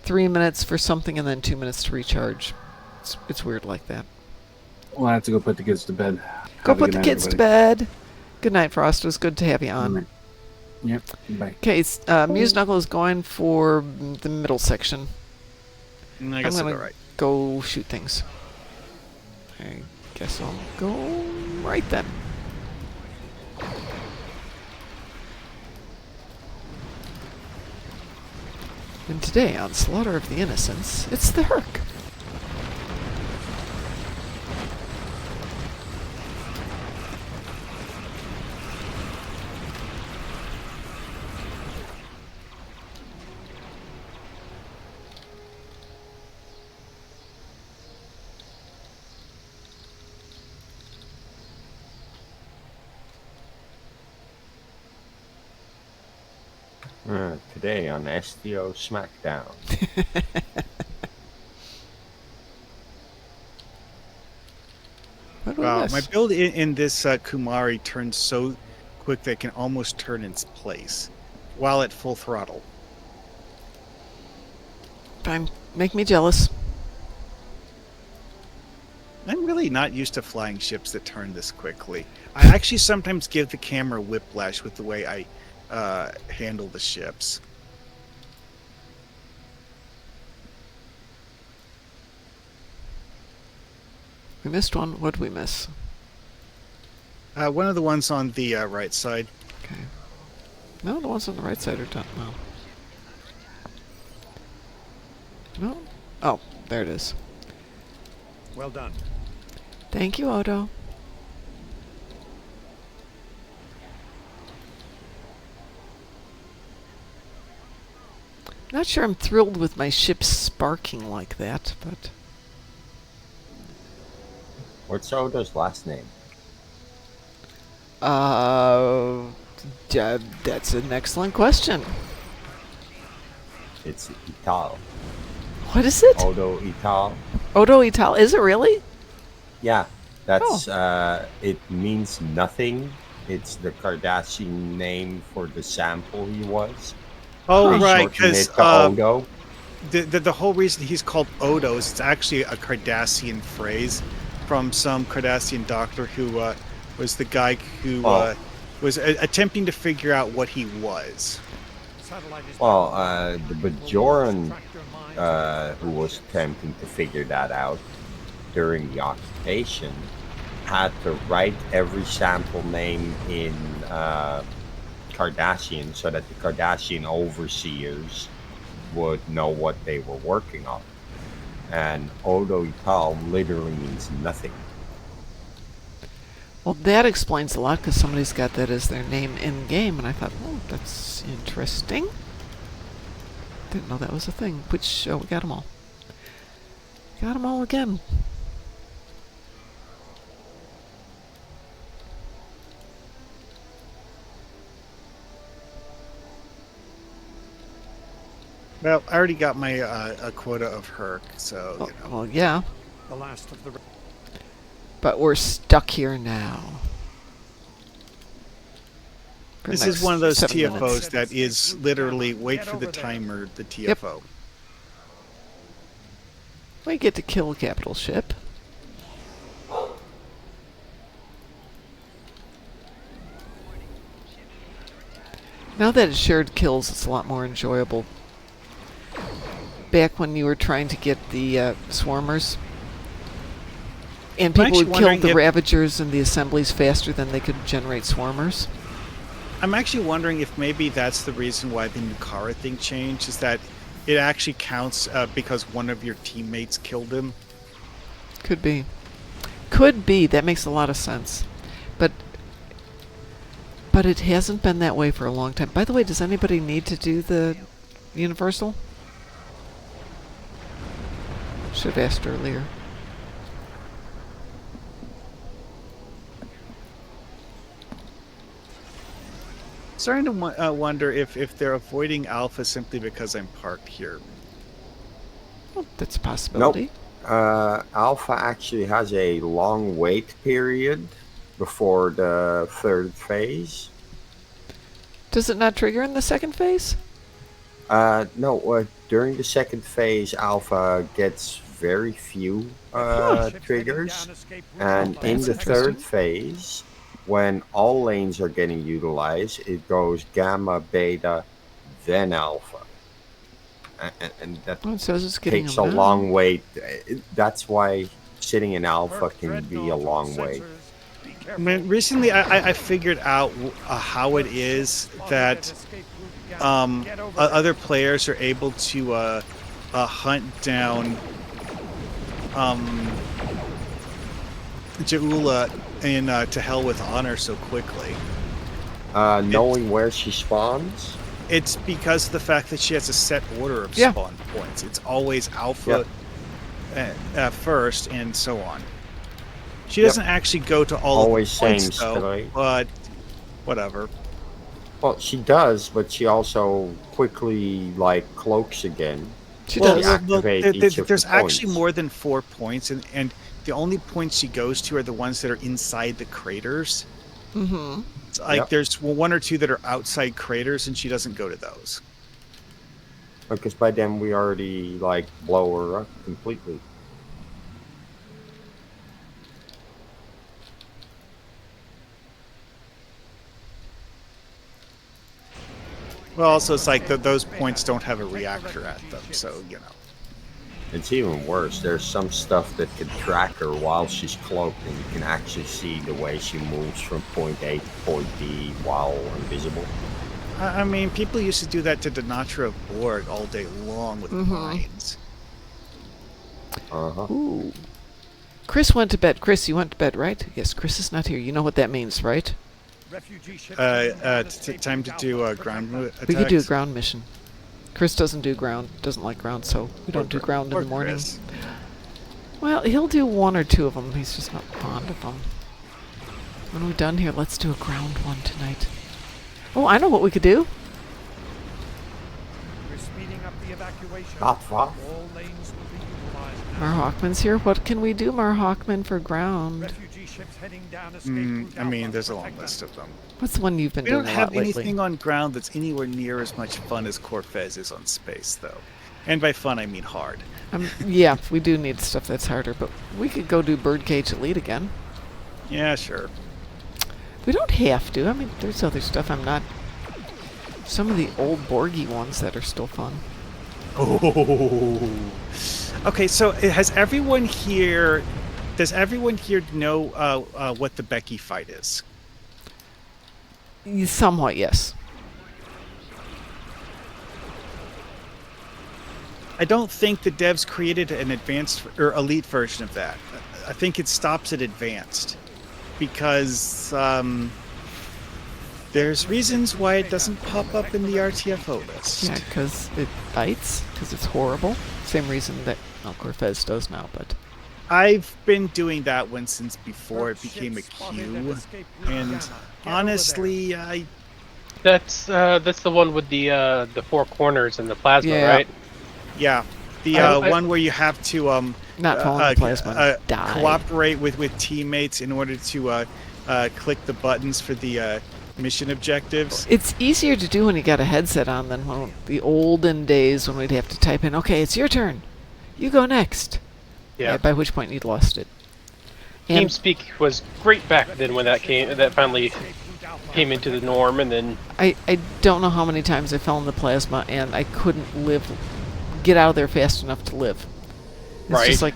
Speaker 1: 3 minutes for something, and then 2 minutes to recharge. It's weird like that.
Speaker 8: Well, I have to go put the kids to bed.
Speaker 1: Go
Speaker 8: Have a
Speaker 1: put
Speaker 8: good
Speaker 1: the
Speaker 8: night,
Speaker 1: kids to
Speaker 8: everybody.
Speaker 1: bed. Good night, Frost. It was good to have you on.
Speaker 8: Yep. Bye.
Speaker 1: Okay, Muse Knuckle is going for the middle section.
Speaker 9: I guess
Speaker 1: I'm
Speaker 9: I'll
Speaker 1: gonna
Speaker 9: go right.
Speaker 1: go shoot things. I guess I'll go right then. And today on Slaughter of the Innocents, it's the Herc.
Speaker 3: Today on STO SmackDown.
Speaker 1: What do we miss?
Speaker 9: My build in this Kumari turns so quick that it can almost turn its place while at full throttle.
Speaker 1: Fine. Make me jealous.
Speaker 9: I'm really not used to flying ships that turn this quickly. I actually sometimes give the camera whiplash with the way I handle the ships.
Speaker 1: We missed one. What did we miss?
Speaker 9: One of the ones on the right side.
Speaker 1: Okay. No, the ones on the right side are done. No. No? Oh, there it is.
Speaker 5: Well done.
Speaker 1: Thank you, Odo. Not sure I'm thrilled with my ship sparking like that, but...
Speaker 3: What's Odo's last name?
Speaker 1: That's an excellent question.
Speaker 3: It's Ital.
Speaker 1: What is it?
Speaker 3: Odo Ital.
Speaker 1: Odo Ital. Is it really?
Speaker 3: Yeah, that's it means nothing. It's the Cardassian name for the sample he was.
Speaker 9: Oh,
Speaker 3: They
Speaker 9: right,
Speaker 3: shortened
Speaker 9: because
Speaker 3: it to Odo.
Speaker 9: the whole reason he's called Odo is it's actually a Cardassian phrase from some Cardassian doctor who was the guy who was attempting to figure out what he was.
Speaker 3: Well, the Bajoran who was attempting to figure that out during the occupation had to write every sample name in Cardassian so that the Cardassian overseers would know what they were working on. And Odo Ital literally means nothing.
Speaker 1: Well, that explains a lot, because somebody's got that as their name in-game, and I thought, oh, that's interesting. Didn't know that was a thing. Which, oh, we got them all. Got them all again.
Speaker 9: Well, I already got my a quota of Herc, so you know.
Speaker 1: Well, yeah.
Speaker 5: The last of the...
Speaker 1: But we're stuck here now. For the
Speaker 9: This
Speaker 1: next
Speaker 9: is one of those
Speaker 1: 7
Speaker 9: TFOs
Speaker 1: minutes.
Speaker 9: that is literally wait for the timer, the TFO.
Speaker 1: We get to kill a capital ship. Now that it's shared kills, it's a lot more enjoyable. Back when you were trying to get the swarmers, and
Speaker 9: I'm
Speaker 1: people would
Speaker 9: actually
Speaker 1: kill
Speaker 9: wondering
Speaker 1: the
Speaker 9: if-
Speaker 1: Ravagers and the assemblies faster than they could generate swarmers.
Speaker 9: I'm actually wondering if maybe that's the reason why the Nukara thing changed, is that it actually counts because one of your teammates killed him.
Speaker 1: Could be. Could be. That makes a lot of sense. But it hasn't been that way for a long time. By the way, does anybody need to do the Universal? Should have asked earlier.
Speaker 9: Starting to wonder if they're avoiding Alpha simply because I'm parked here.
Speaker 1: Well, that's a possibility.
Speaker 3: Alpha actually has a long wait period before the third phase.
Speaker 1: Does it not trigger in the second phase?
Speaker 3: No, during the second phase, Alpha gets very few triggers. And in
Speaker 1: That's
Speaker 3: the third
Speaker 1: interesting.
Speaker 3: phase, when all lanes are getting utilized, it goes Gamma, Beta, then Alpha. And that
Speaker 1: Oh, it says it's getting
Speaker 3: takes a
Speaker 1: them now.
Speaker 3: long wait. That's why sitting in Alpha can be a long wait.
Speaker 9: I mean, recently I figured out how it is that other players are able to hunt down Jaula in To Hell with Honor so quickly.
Speaker 3: Knowing where she spawns.
Speaker 9: It's because of the fact that she has a set order of
Speaker 1: Yeah.
Speaker 9: spawn points. It's always Alpha first, and so on. She doesn't actually go to all
Speaker 3: Always
Speaker 9: of the points,
Speaker 3: same
Speaker 9: though,
Speaker 3: story.
Speaker 9: but whatever.
Speaker 3: Well, she does, but she also quickly cloaks again.
Speaker 1: She
Speaker 9: Well,
Speaker 1: does.
Speaker 3: Activate each of
Speaker 9: there's
Speaker 3: the
Speaker 9: actually
Speaker 3: points.
Speaker 9: more than 4 points, and the only points she goes to are the ones that are inside the craters.
Speaker 1: Mm-hmm.
Speaker 9: It's like
Speaker 3: Yep.
Speaker 9: there's one or two that are outside craters, and she doesn't go to those.
Speaker 3: Because by then we already blow her up completely.
Speaker 9: Well, also it's like those points don't have a reactor at them, so you know.
Speaker 3: It's even worse. There's some stuff that can track her while she's cloaked, and you can actually see the way she moves from point A to point B while invisible.
Speaker 9: I mean, people used to do that to Denatra Borg all day long with mines.
Speaker 3: Uh-huh.
Speaker 1: Ooh. Chris went to bed. Chris, you went to bed, right? Yes, Chris is not here. You know what that means, right?
Speaker 9: Time to do ground attacks.
Speaker 1: We could do a ground mission. Chris doesn't do ground, doesn't like ground, so we don't do ground in the morning.
Speaker 9: Chris.
Speaker 1: Well, he'll do one or two of them. He's just not fond of them. When we're done here, let's do a ground one tonight. Oh, I know what we could do.
Speaker 5: We're speeding up the evacuation.
Speaker 3: Off.
Speaker 5: All lanes will be utilized now.
Speaker 1: Mar Hawkman's here. What can we do, Mar Hawkman, for ground?
Speaker 5: Refugee ships heading down escape route
Speaker 9: I mean,
Speaker 5: Alpha.
Speaker 9: there's a long
Speaker 5: Protect
Speaker 9: list of them.
Speaker 1: What's the one you've been
Speaker 9: We
Speaker 1: doing
Speaker 9: don't
Speaker 1: a
Speaker 9: have
Speaker 1: lot lately?
Speaker 9: anything on ground that's anywhere near as much fun as Corfez is on space, though. And by fun, I mean hard.
Speaker 1: Yeah, we do need stuff that's harder, but we could go do Birdcage Elite again.
Speaker 9: Yeah, sure.
Speaker 1: We don't have to. I mean, there's other stuff I'm not... Some of the old Borgy ones that are still fun.
Speaker 9: Oh. Okay, so has everyone here... Does everyone here know what the Becky fight is?
Speaker 1: Somewhat, yes.
Speaker 9: I don't think the devs created an advanced or elite version of that. I think it stops at advanced because there's reasons why it doesn't pop up in the RTFO list.
Speaker 1: Yeah, because it bites, because it's horrible. Same reason that Corfez does now, but...
Speaker 9: I've been doing that one since before it became a queue, and honestly,
Speaker 4: That's the one with the four corners and the plasma,
Speaker 1: Yeah.
Speaker 4: right?
Speaker 9: yeah, the
Speaker 4: I-
Speaker 9: one where you have to
Speaker 1: Not falling in plasma, die.
Speaker 9: cooperate with teammates in order to click the buttons for the mission objectives.
Speaker 1: It's easier to do when you got a headset on than when the olden days when we'd have to type in, okay, it's your turn. You go next.
Speaker 4: Yeah.
Speaker 1: By which point you'd lost it. And
Speaker 4: TeamSpeak was great back then when that finally came into the norm, and then
Speaker 1: I don't know how many times I fell in the plasma and I couldn't get out of there fast enough to live. It's
Speaker 4: Right.
Speaker 1: just like,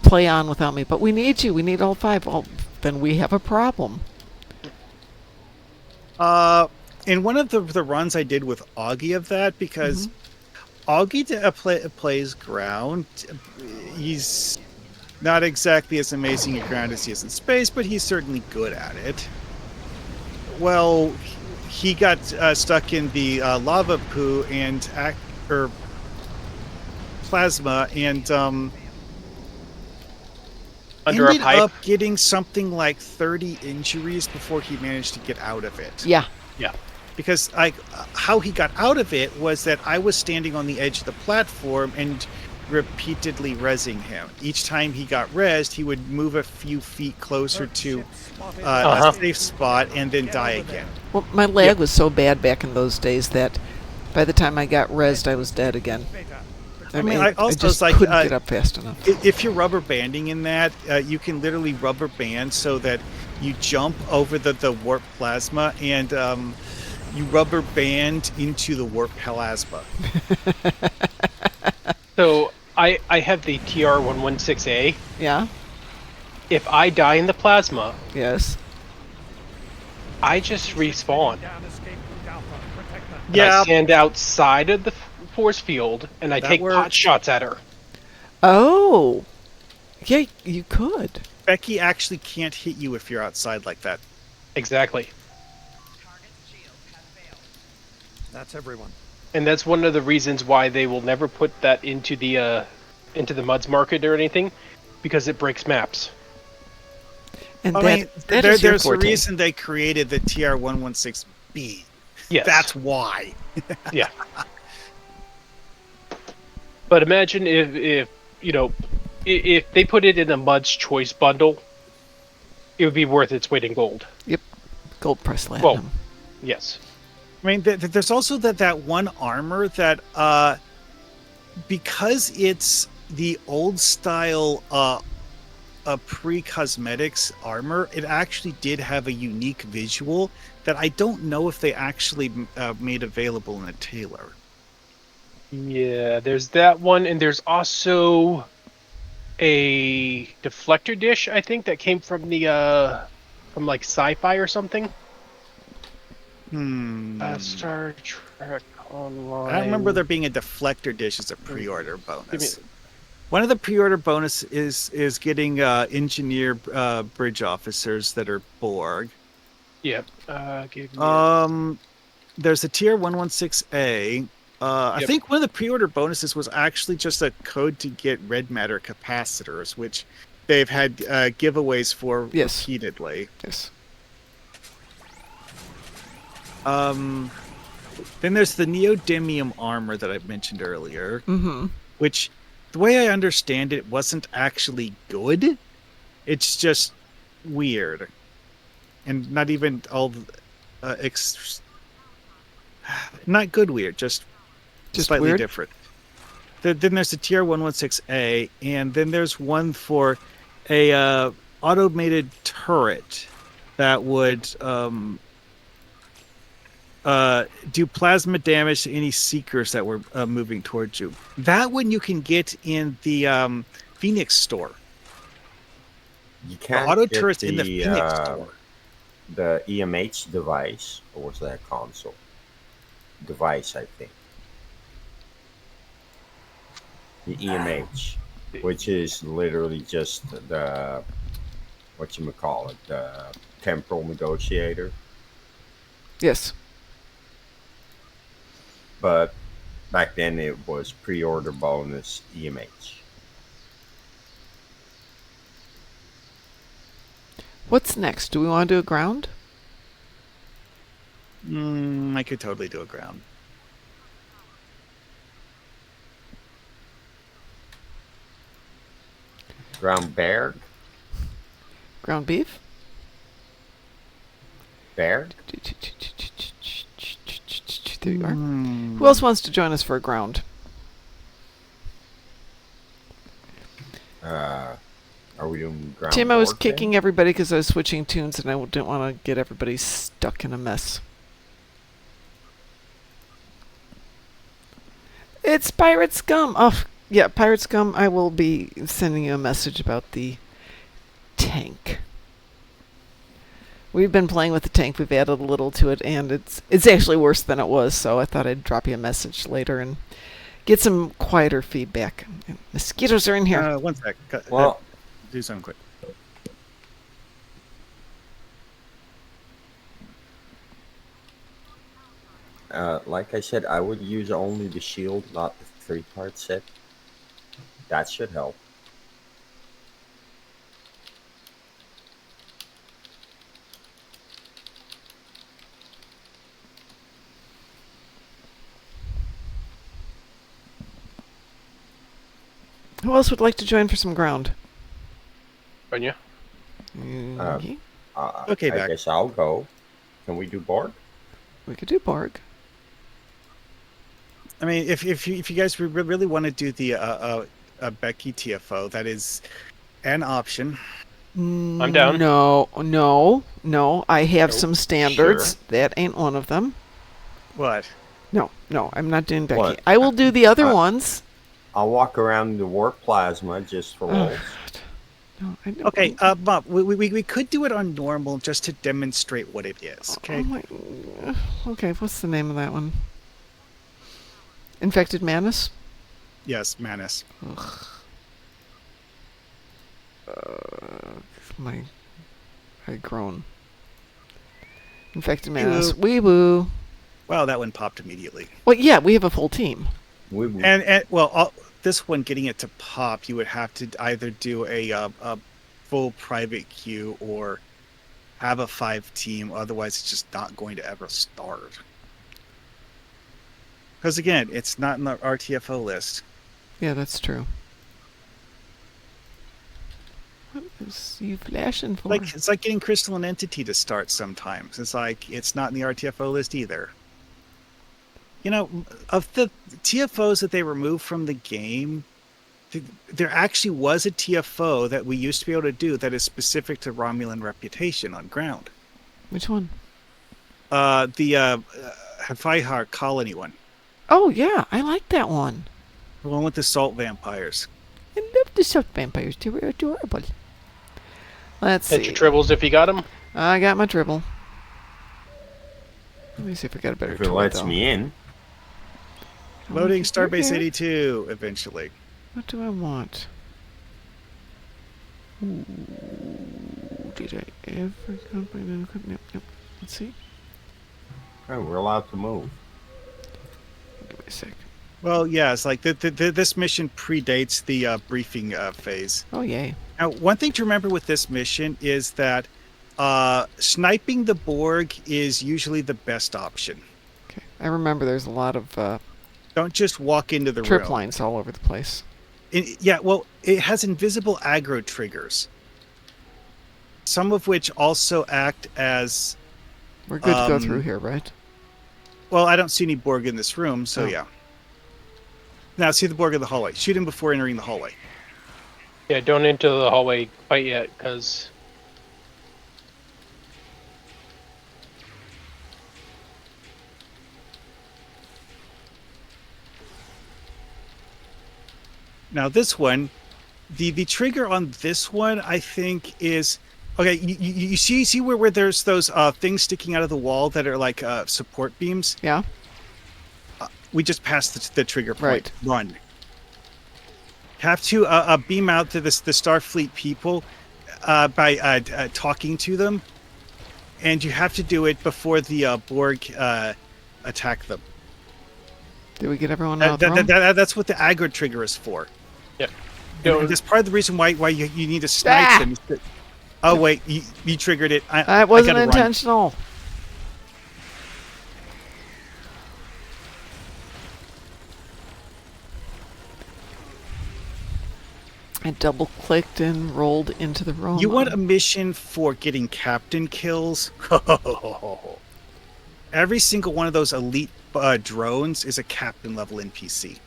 Speaker 1: play on without me. But we need you. We need all five. Well, then we have a problem.
Speaker 9: In one of the runs I did with Augie of that, because Augie plays ground. He's not exactly as amazing at ground as he is in space, but he's certainly good at it. Well, he got stuck in the lava poo and plasma, and
Speaker 4: Under a
Speaker 9: ended
Speaker 4: pipe?
Speaker 9: up getting something like 30 injuries before he managed to get out of it.
Speaker 1: Yeah.
Speaker 4: Yeah.
Speaker 9: Because how he got out of it was that I was standing on the edge of the platform and repeatedly rezzing him. Each time he got rezzed, he would move a few feet closer to a safe spot and then die again.
Speaker 1: Well, my lag was so bad back in those days that by the time I got rezzed, I was dead again. I mean, I
Speaker 9: also
Speaker 1: just
Speaker 9: like,
Speaker 1: couldn't get up fast enough.
Speaker 9: If you're rubber banding in that, you can literally rubber band so that you jump over the warp plasma and you rubber band into the warp plasma.
Speaker 4: So I have the TR-116A.
Speaker 1: Yeah?
Speaker 4: If I die in the plasma,
Speaker 1: Yes.
Speaker 4: I just respawn.
Speaker 5: Down escape route Alpha. Protect them.
Speaker 4: And I stand outside of the force field and I
Speaker 9: That
Speaker 4: take pot
Speaker 9: works.
Speaker 4: shots at her.
Speaker 1: Oh. Yeah, you could.
Speaker 9: Becky actually can't hit you if you're outside like that.
Speaker 4: Exactly.
Speaker 5: That's everyone.
Speaker 4: And that's one of the reasons why they will never put that into the MUDs market or anything, because it breaks maps.
Speaker 1: And
Speaker 9: I
Speaker 1: that,
Speaker 9: mean,
Speaker 1: that is your
Speaker 9: there's a
Speaker 1: forte.
Speaker 9: reason they created the TR-116B.
Speaker 4: Yes.
Speaker 9: That's why.
Speaker 4: Yeah. But imagine if you know, if they put it in a MUD's choice bundle, it would be worth its weight in gold.
Speaker 1: Yep. Gold press platinum.
Speaker 4: Well, yes.
Speaker 9: I mean, there's also that one armor that, because it's the old style pre-cosmetics armor, it actually did have a unique visual that I don't know if they actually made available in a tailor.
Speaker 4: Yeah, there's that one, and there's also a deflector dish, I think, that came from the from like sci-fi or something. Star Trek Online.
Speaker 9: I remember there being a deflector dish as a pre-order bonus. One of the pre-order bonus is getting engineer bridge officers that are Borg.
Speaker 4: Yep. Give me
Speaker 9: There's a tier 116A. I think one of the pre-order bonuses was actually just a code to get red matter capacitors, which they've had giveaways for repeatedly.
Speaker 1: Yes.
Speaker 9: Then there's the neodymium armor that I mentioned earlier, which, the way I understand it, wasn't actually good. It's just weird, and not even all not good weird, just slightly
Speaker 1: weird?
Speaker 9: different. Then there's the tier 116A, and then there's one for a automated turret that would do plasma damage to any seekers that were moving towards you. That one you can get in the Phoenix store.
Speaker 3: You can't
Speaker 9: auto
Speaker 3: get
Speaker 9: turrets in the Phoenix store.
Speaker 3: The EMH device, or was that a console? Device, I think. The EMH, which is literally just the, whatchamacallit, the temporal negotiator.
Speaker 1: Yes.
Speaker 3: But back then it was pre-order bonus EMH.
Speaker 1: What's next? Do we want to do a ground?
Speaker 9: I could totally do a ground.
Speaker 3: Ground bear?
Speaker 1: Ground beef?
Speaker 3: Bear?
Speaker 1: There you are. Who else wants to join us for a ground?
Speaker 3: Are we doing ground?
Speaker 1: Tim, I was
Speaker 3: board then?
Speaker 1: kicking everybody because I was switching tunes and I didn't want to get everybody stuck in a mess. It's Pirate Scum. Oh, yeah, Pirate Scum. I will be sending you a message about the tank. We've been playing with the tank. We've added a little to it, and it's actually worse than it was. So I thought I'd drop you a message later and get some quieter feedback. Mosquitoes are in here.
Speaker 9: One sec.
Speaker 3: Well,
Speaker 9: do something quick.
Speaker 3: like I said, I would use only the shield, not the 3-part set. That should help.
Speaker 1: Who else would like to join for some ground?
Speaker 4: Anya?
Speaker 1: Okay.
Speaker 9: Okay,
Speaker 3: I
Speaker 9: back.
Speaker 3: guess I'll go. Can we do Borg?
Speaker 1: We could do Borg.
Speaker 9: I mean, if you guys really want to do the Becky TFO, that is an option.
Speaker 4: I'm down.
Speaker 1: No. I have
Speaker 4: Nope.
Speaker 1: some standards.
Speaker 3: Sure.
Speaker 1: That ain't one of them.
Speaker 9: What?
Speaker 1: No, I'm not doing Becky.
Speaker 3: What?
Speaker 1: I will do the other ones.
Speaker 3: I'll walk around the warp plasma just for
Speaker 1: Oh,
Speaker 3: rolls.
Speaker 1: No, I don't.
Speaker 9: Okay, Bob, we could do it on normal just to demonstrate what it is. Okay.
Speaker 1: Oh my, okay, what's the name of that one? Infected Manus?
Speaker 9: Yes, Manus.
Speaker 1: I groan. Infected Manus. Wee woo.
Speaker 9: Wow, that one popped immediately.
Speaker 1: Well, yeah, we have a full team.
Speaker 9: This one, getting it to pop, you would have to either do a full private queue or have a 5 team. Otherwise, it's just not going to ever start. Because again, it's not in the RTFO list.
Speaker 1: Yeah, that's true. What is you flashing for?
Speaker 9: It's like getting Crystalline Entity to start sometimes. It's like it's not in the RTFO list either. You know, of the TFOs that they removed from the game, there actually was a TFO that we used to be able to do that is specific to Romulan reputation on ground.
Speaker 1: Which one?
Speaker 9: The Hafihar colony one.
Speaker 1: Oh, yeah, I like that one.
Speaker 9: The one with the salt vampires.
Speaker 1: I love the salt vampires. They were adorable. Let's see.
Speaker 4: Hit your tribbles if you got them.
Speaker 1: I got my dribble. Let me see if I got a better
Speaker 3: If it
Speaker 1: toy,
Speaker 3: lets
Speaker 1: though.
Speaker 3: me in.
Speaker 9: Loading
Speaker 1: Okay,
Speaker 9: Starbase
Speaker 1: okay.
Speaker 9: 82 eventually.
Speaker 1: What do I want? Ooh, did I ever come by an equipment? Nope. Let's see.
Speaker 3: Oh, we're allowed to move.
Speaker 1: Give me a sec.
Speaker 9: Well, yeah, it's like this mission predates the briefing phase.
Speaker 1: Oh, yay.
Speaker 9: Now, one thing to remember with this mission is that sniping the Borg is usually the best option.
Speaker 1: Okay. I remember there's a lot of
Speaker 9: Don't just walk into the
Speaker 1: trip
Speaker 9: room.
Speaker 1: lines all over the place.
Speaker 9: It has invisible aggro triggers. Some of which also act as...
Speaker 1: We're good to go through here, right?
Speaker 9: Well, I don't see any Borg in this room, so
Speaker 1: Oh.
Speaker 9: yeah. Now, see the Borg in the hallway. Shoot him before entering the hallway.
Speaker 4: Yeah, don't enter the hallway quite yet, because...
Speaker 9: Now, this one, the trigger on this one, I think, is... Okay, you see where there's those things sticking out of the wall that are like support beams?
Speaker 1: Yeah.
Speaker 9: We just passed the trigger point.
Speaker 1: Right.
Speaker 9: Run. Have to beam out to the Starfleet people by talking to them, and you have to do it before the Borg attack them.
Speaker 1: Did we get everyone out of the room?
Speaker 9: That's what the aggro trigger is for.
Speaker 4: Yep.
Speaker 9: And that's part of the reason why you need to snipe them. Oh wait, you triggered it.
Speaker 1: It wasn't
Speaker 9: gotta run.
Speaker 1: intentional. I double clicked and rolled into the room.
Speaker 9: You want a mission for getting captain kills? Every single one of those elite drones is a captain level NPC.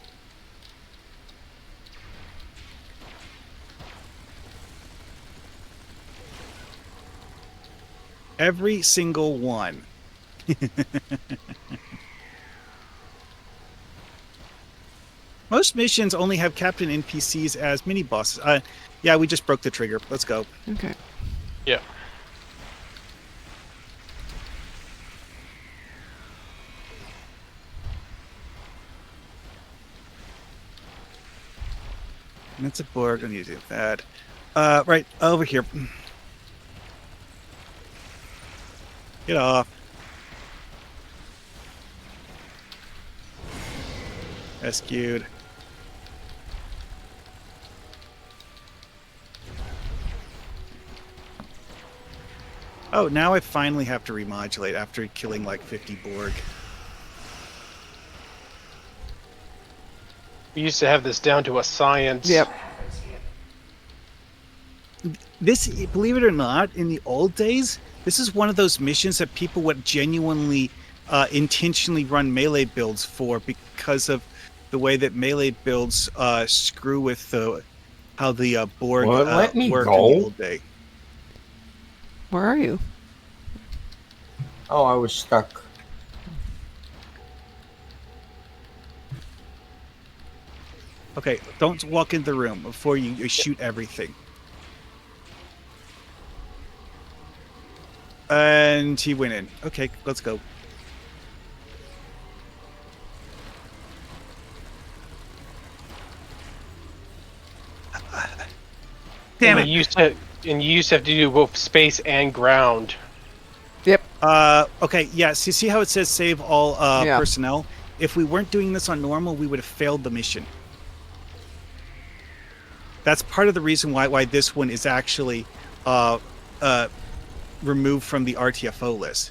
Speaker 9: Every single one. Most missions only have captain NPCs as mini bosses. Yeah, we just broke the trigger. Let's go.
Speaker 1: Okay.
Speaker 4: Yeah.
Speaker 9: And it's a Borg. I need to do that. Right, over here. Get off. Rescued. Oh, now I finally have to remodulate after killing like 50 Borg.
Speaker 4: We used to have this down to a science.
Speaker 1: Yep.
Speaker 9: This, believe it or not, in the old days, this is one of those missions that people would genuinely, intentionally run melee builds for because of the way that melee builds screw with how the Borg
Speaker 3: Well, let me
Speaker 9: worked
Speaker 3: go.
Speaker 9: in the old day.
Speaker 1: Where are you?
Speaker 3: Oh, I was stuck.
Speaker 9: Okay, don't walk in the room before you shoot everything. And he went in. Okay, let's go. Damn
Speaker 4: And
Speaker 9: it!
Speaker 4: you used to have to do both space and ground.
Speaker 1: Yep.
Speaker 9: Okay, yeah. See how it says save all
Speaker 1: Yeah.
Speaker 9: personnel? If we weren't doing this on normal, we would have failed the mission. That's part of the reason why this one is actually removed from the RTFO list.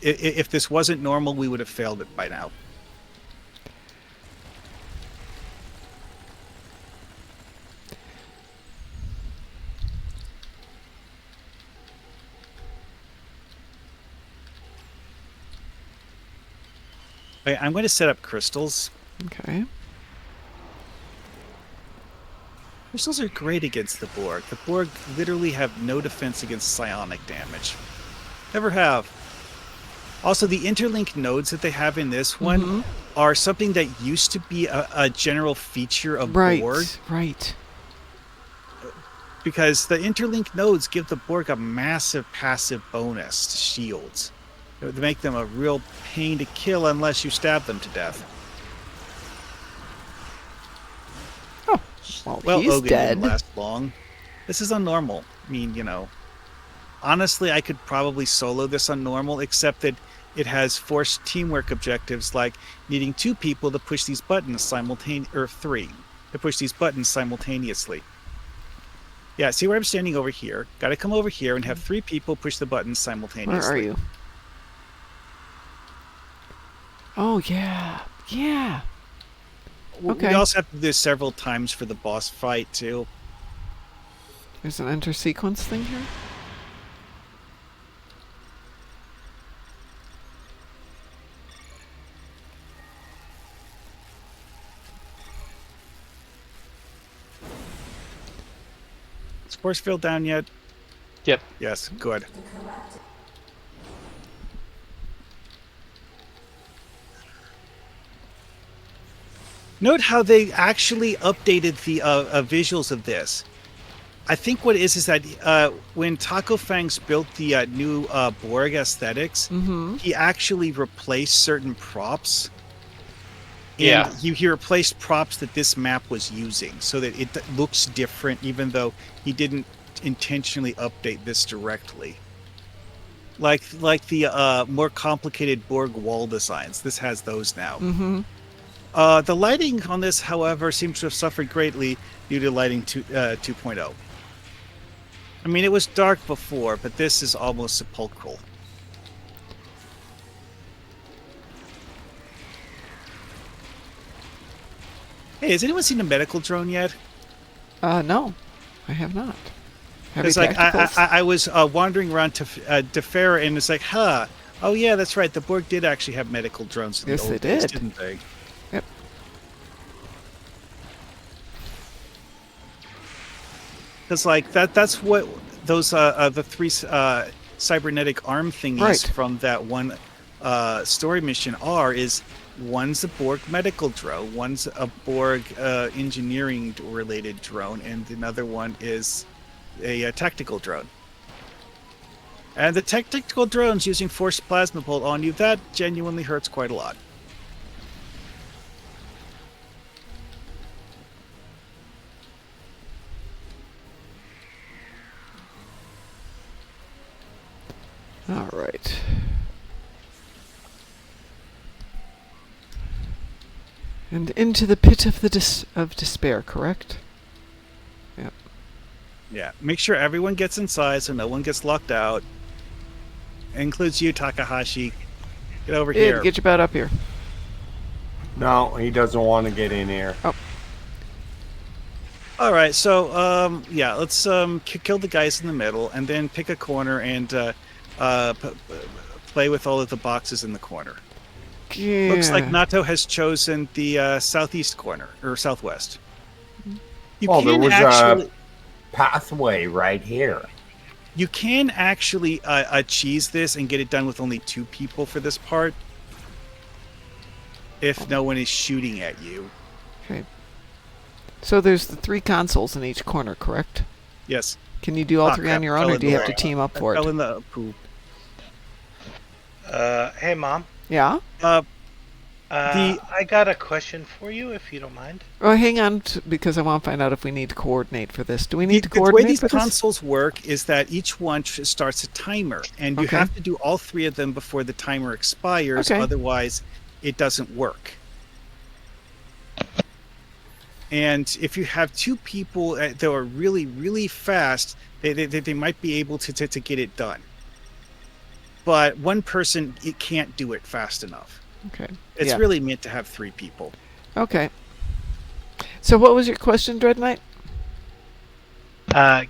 Speaker 9: If this wasn't normal, we would have failed it by now. Okay, I'm going to set up crystals.
Speaker 1: Okay.
Speaker 9: Crystals are great against the Borg. The Borg literally have no defense against psionic damage. Never have. Also, the interlink nodes that they have in this one are something that used to be a general feature of Borg.
Speaker 1: Right.
Speaker 9: Because the interlink nodes give the Borg a massive passive bonus to shields. They make them a real pain to kill unless you stab them to death. Well,
Speaker 1: he's
Speaker 9: Ogun
Speaker 1: dead.
Speaker 9: didn't last long. This is on normal. I mean, honestly, I could probably solo this on normal, except that it has forced teamwork objectives like needing 2 people to push these buttons simultaneously, or 3 to push these buttons simultaneously. Yeah, see where I'm standing over here? Got to come over here and have 3 people push the buttons simultaneously.
Speaker 1: Where are you? Oh, yeah. Yeah. Okay.
Speaker 9: We also have to do this several times for the boss fight, too.
Speaker 1: There's an enter sequence thing here?
Speaker 9: Is force field down yet?
Speaker 4: Yep.
Speaker 9: Yes, good. Note how they actually updated the visuals of this. I think what it is that when Taco Fangs built the new Borg aesthetics, he actually replaced certain props.
Speaker 4: Yeah.
Speaker 9: And he replaced props that this map was using so that it looks different, even though he didn't intentionally update this directly. Like the more complicated Borg wall designs. This has those now. The lighting on this, however, seems to have suffered greatly due to lighting 2.0. I mean, it was dark before, but this is almost sepulchral. Hey, has anyone seen a medical drone yet?
Speaker 1: No. I have not. Heavy
Speaker 9: It's like
Speaker 1: tacticals?
Speaker 9: I was wandering around to Defera, and it's like, oh yeah, that's right. The Borg did actually have medical drones in
Speaker 1: Yes,
Speaker 9: the old
Speaker 1: they
Speaker 9: days,
Speaker 1: did.
Speaker 9: didn't they?
Speaker 1: Yep.
Speaker 9: Because like that's what those the 3 cybernetic arm thingies
Speaker 1: Right.
Speaker 9: from that one story mission is one's a Borg medical drone, one's a Borg engineering related drone, and another one is a tactical drone. And the tactical drones using forced plasma bolt on you, that genuinely hurts quite a lot.
Speaker 1: All right. And into the pit of of despair, correct? Yep.
Speaker 9: Yeah, make sure everyone gets inside so no one gets locked out. Includes you, Takahashi. Get over here.
Speaker 1: Get your butt up here.
Speaker 3: No, he doesn't want to get in here.
Speaker 9: All right, so yeah, let's kill the guys in the middle, and then pick a corner and play with all of the boxes in the corner.
Speaker 1: Yeah.
Speaker 9: Looks like Nato has chosen the southeast corner or southwest. You
Speaker 3: Well, there
Speaker 9: can
Speaker 3: was
Speaker 9: actually
Speaker 3: a pathway right here.
Speaker 9: you can actually cheese this and get it done with only 2 people for this part, if no one is shooting at you.
Speaker 1: Okay. So there's the 3 consoles in each corner, correct?
Speaker 9: Yes.
Speaker 1: Can you do all
Speaker 9: Ah,
Speaker 1: 3
Speaker 9: crap,
Speaker 1: on your
Speaker 9: I
Speaker 1: own,
Speaker 9: fell
Speaker 1: or
Speaker 9: in
Speaker 1: do you
Speaker 9: the
Speaker 1: have to team up for
Speaker 9: fell
Speaker 1: it?
Speaker 9: in the pool.
Speaker 12: Hey, Mom.
Speaker 1: Yeah?
Speaker 12: I got a question for you, if you don't mind.
Speaker 1: Oh, hang on, because I want to find out if we need to coordinate for this. Do we
Speaker 9: The
Speaker 1: need to
Speaker 9: way
Speaker 1: coordinate
Speaker 9: these
Speaker 1: for this?
Speaker 9: consoles work is that each one starts a timer, and you
Speaker 1: Okay.
Speaker 9: have to do all 3 of them before the timer expires.
Speaker 1: Okay.
Speaker 9: Otherwise, it doesn't work. And if you have 2 people that are really, really fast, they might be able to get it done. But one person, it can't do it fast enough.
Speaker 1: Okay.
Speaker 9: It's
Speaker 1: Yeah.
Speaker 9: really meant to have 3 people.
Speaker 1: Okay. So what was your question, Dread Knight?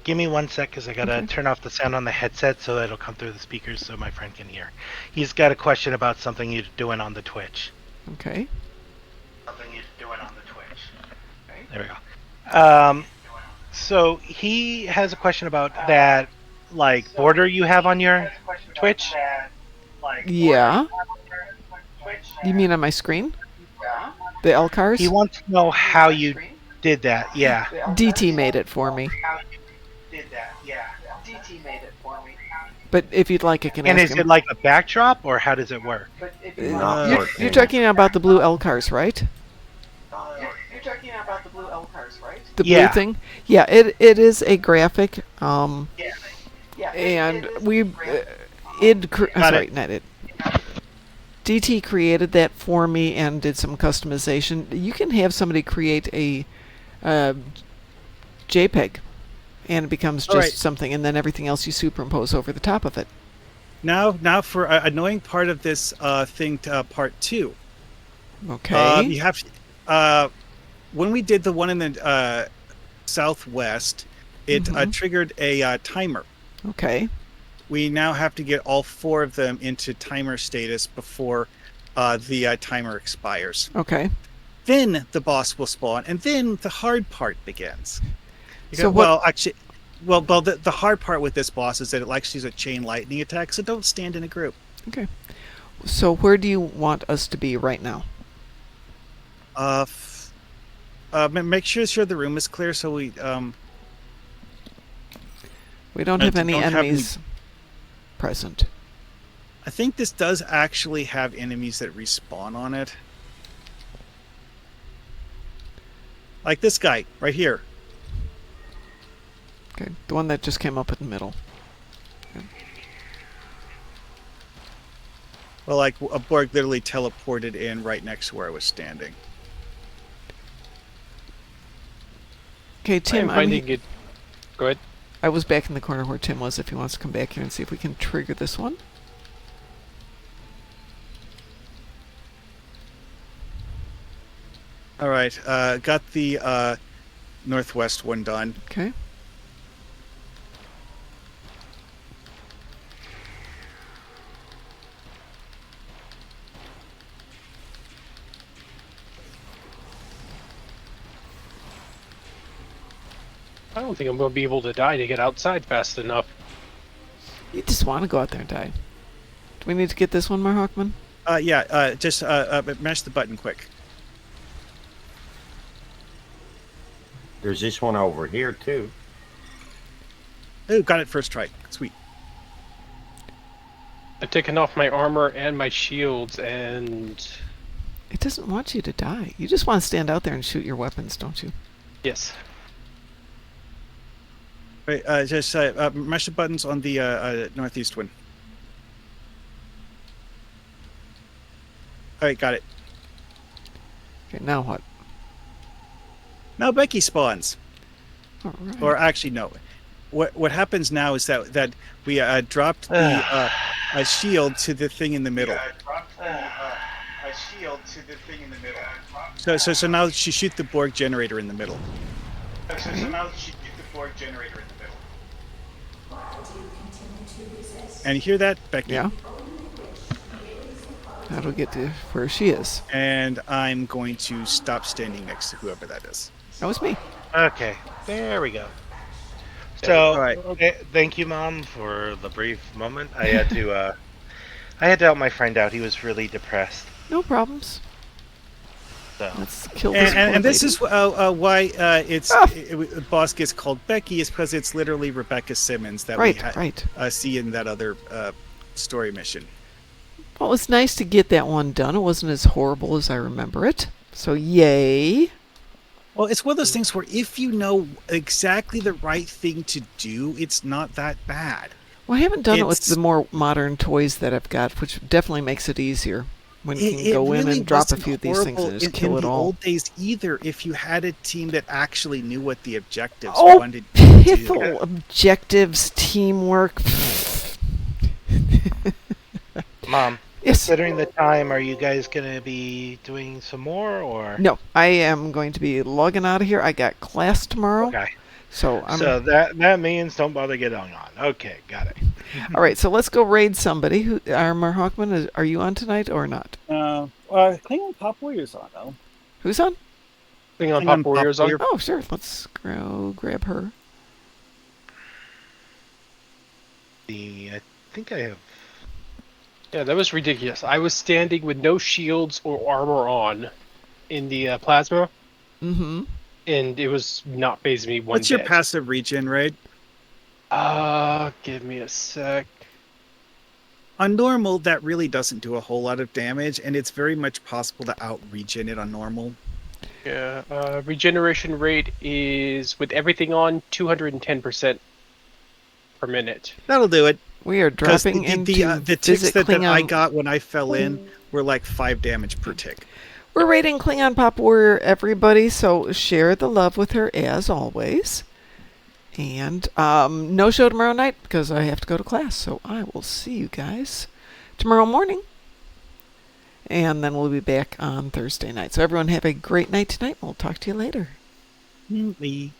Speaker 12: Give me 1 sec, because I gotta turn off the sound on the headset so that it'll come through the speakers so my friend can hear. He's got a question about something you're doing on the Twitch.
Speaker 1: Okay.
Speaker 12: Something you're doing on the Twitch. There we go. So he has a question about that, like, border you have on your Twitch.
Speaker 1: Yeah. You mean on my screen? The L cars?
Speaker 12: He wants to know how you did that. Yeah.
Speaker 1: DT made it for me. But if you'd like, I can
Speaker 12: And
Speaker 1: ask
Speaker 12: is
Speaker 1: him.
Speaker 12: it like a backdrop, or how does it work?
Speaker 1: You're talking about the blue L cars, right? The blue
Speaker 12: Yeah.
Speaker 1: thing? Yeah, it is a graphic. And we sorry, not it. DT created that for me and did some customization. You can have somebody create a JPEG, and it becomes just
Speaker 9: All right.
Speaker 1: something, and then everything else you superimpose over the top of it.
Speaker 9: Now for annoying part of this thing, part 2.
Speaker 1: Okay.
Speaker 9: You have when we did the one in the southwest, it triggered a timer.
Speaker 1: Okay.
Speaker 9: We now have to get all 4 of them into timer status before the timer expires.
Speaker 1: Okay.
Speaker 9: Then the boss will spawn, and then the hard part begins.
Speaker 1: So
Speaker 9: well, actually, the hard part with this boss is that it likes to use a chain lightning attack, so don't stand in a group.
Speaker 1: Okay. So where do you want us to be right now?
Speaker 9: Make sure the room is clear, so we
Speaker 1: don't have any enemies present.
Speaker 9: I think this does actually have enemies that respawn on it. Like this guy, right here.
Speaker 1: Okay, the one that just came up in the middle. Okay.
Speaker 9: Well, like a Borg literally teleported in right next to where I was standing.
Speaker 1: Okay, Tim,
Speaker 4: I'm finding it. Go ahead.
Speaker 1: I was back in the corner where Tim was, if he wants to come back here and see if we can trigger this one.
Speaker 9: All right, got the northwest one done.
Speaker 1: Okay.
Speaker 4: I don't think I'm going to be able to die to get outside fast enough.
Speaker 1: You just want to go out there and die. Do we need to get this one, Marhawkman?
Speaker 9: Yeah, just mash the button quick.
Speaker 3: There's this one over here too.
Speaker 9: Oh, got it first try. Sweet.
Speaker 4: I've taken off my armor and my shields, and
Speaker 1: It doesn't want you to die. You just want to stand out there and shoot your weapons, don't you?
Speaker 4: yes.
Speaker 9: Right, just mash the buttons on the northeast one. All right, got it.
Speaker 1: Okay, now what?
Speaker 9: Now Becky spawns.
Speaker 1: All right.
Speaker 9: Or actually, no. What happens now is that we dropped the a shield to the thing in the middle. shield to the thing in the middle. So now she shoot the Borg generator in the middle. So now she shoot the Borg generator in the middle. And you hear that, Becky?
Speaker 1: Yeah. That'll get to where she is.
Speaker 9: And I'm going to stop standing next to whoever that is.
Speaker 1: That was me.
Speaker 12: Okay, there we go. So,
Speaker 9: All right.
Speaker 12: thank you, Mom, for the brief moment. I had to help my friend out. He was really depressed.
Speaker 1: No problems.
Speaker 12: So.
Speaker 1: Let's kill this
Speaker 9: And this
Speaker 1: lady.
Speaker 9: is why boss gets called Becky, is because it's literally Rebecca Simmons that
Speaker 1: Right,
Speaker 9: we
Speaker 1: right.
Speaker 9: See in that other story mission.
Speaker 1: Well, it was nice to get that one done. It wasn't as horrible as I remember it. So, yay.
Speaker 9: Well, it's one of those things where if you know exactly the right thing to do, it's not that bad.
Speaker 1: Well, I haven't done it with the more modern toys that I've got, which definitely makes it easier. When you can go in and drop a few of these things and just kill it all.
Speaker 9: In the old days either, if you had a team that actually knew what the objectives
Speaker 1: Oh,
Speaker 9: wanted to do.
Speaker 1: piffle objectives, teamwork.
Speaker 12: Mom,
Speaker 1: Yes.
Speaker 12: considering the time, are you guys going to be doing some more, or?
Speaker 1: No, I am going to be logging out of here. I got class tomorrow.
Speaker 12: Okay.
Speaker 1: So I'm.
Speaker 12: So that means don't bother getting on. Okay, got it.
Speaker 1: All right, so let's go raid somebody. Who, Armor Hawkman, are you on tonight or not?
Speaker 13: Klingon Pop Warrior's on, though.
Speaker 1: Who's on?
Speaker 4: Klingon Pop Warrior's on.
Speaker 1: Oh, sure. Let's go grab her.
Speaker 12: I think I have.
Speaker 4: Yeah, that was ridiculous. I was standing with no shields or armor on in the plasma.
Speaker 1: Mm-hmm.
Speaker 4: And it was not phasing me one
Speaker 9: What's your
Speaker 4: bit.
Speaker 9: passive regen rate?
Speaker 4: Give me a sec.
Speaker 9: On normal, that really doesn't do a whole lot of damage, and it's very much possible to out-regen it on normal.
Speaker 4: Yeah, regeneration rate is, with everything on, 210% per minute.
Speaker 9: That'll do it.
Speaker 1: We are dropping
Speaker 9: the
Speaker 1: into
Speaker 9: ticks
Speaker 1: visit
Speaker 9: that I
Speaker 1: Klingon.
Speaker 9: got when I fell in were like 5 damage per tick.
Speaker 1: We're rating Klingon Pop Warrior, everybody, so share the love with her as always. And no show tomorrow night because I have to go to class, so I will see you guys tomorrow morning. And then we'll be back on Thursday night. So everyone have a great night tonight. We'll talk to you later.
Speaker 9: Bye.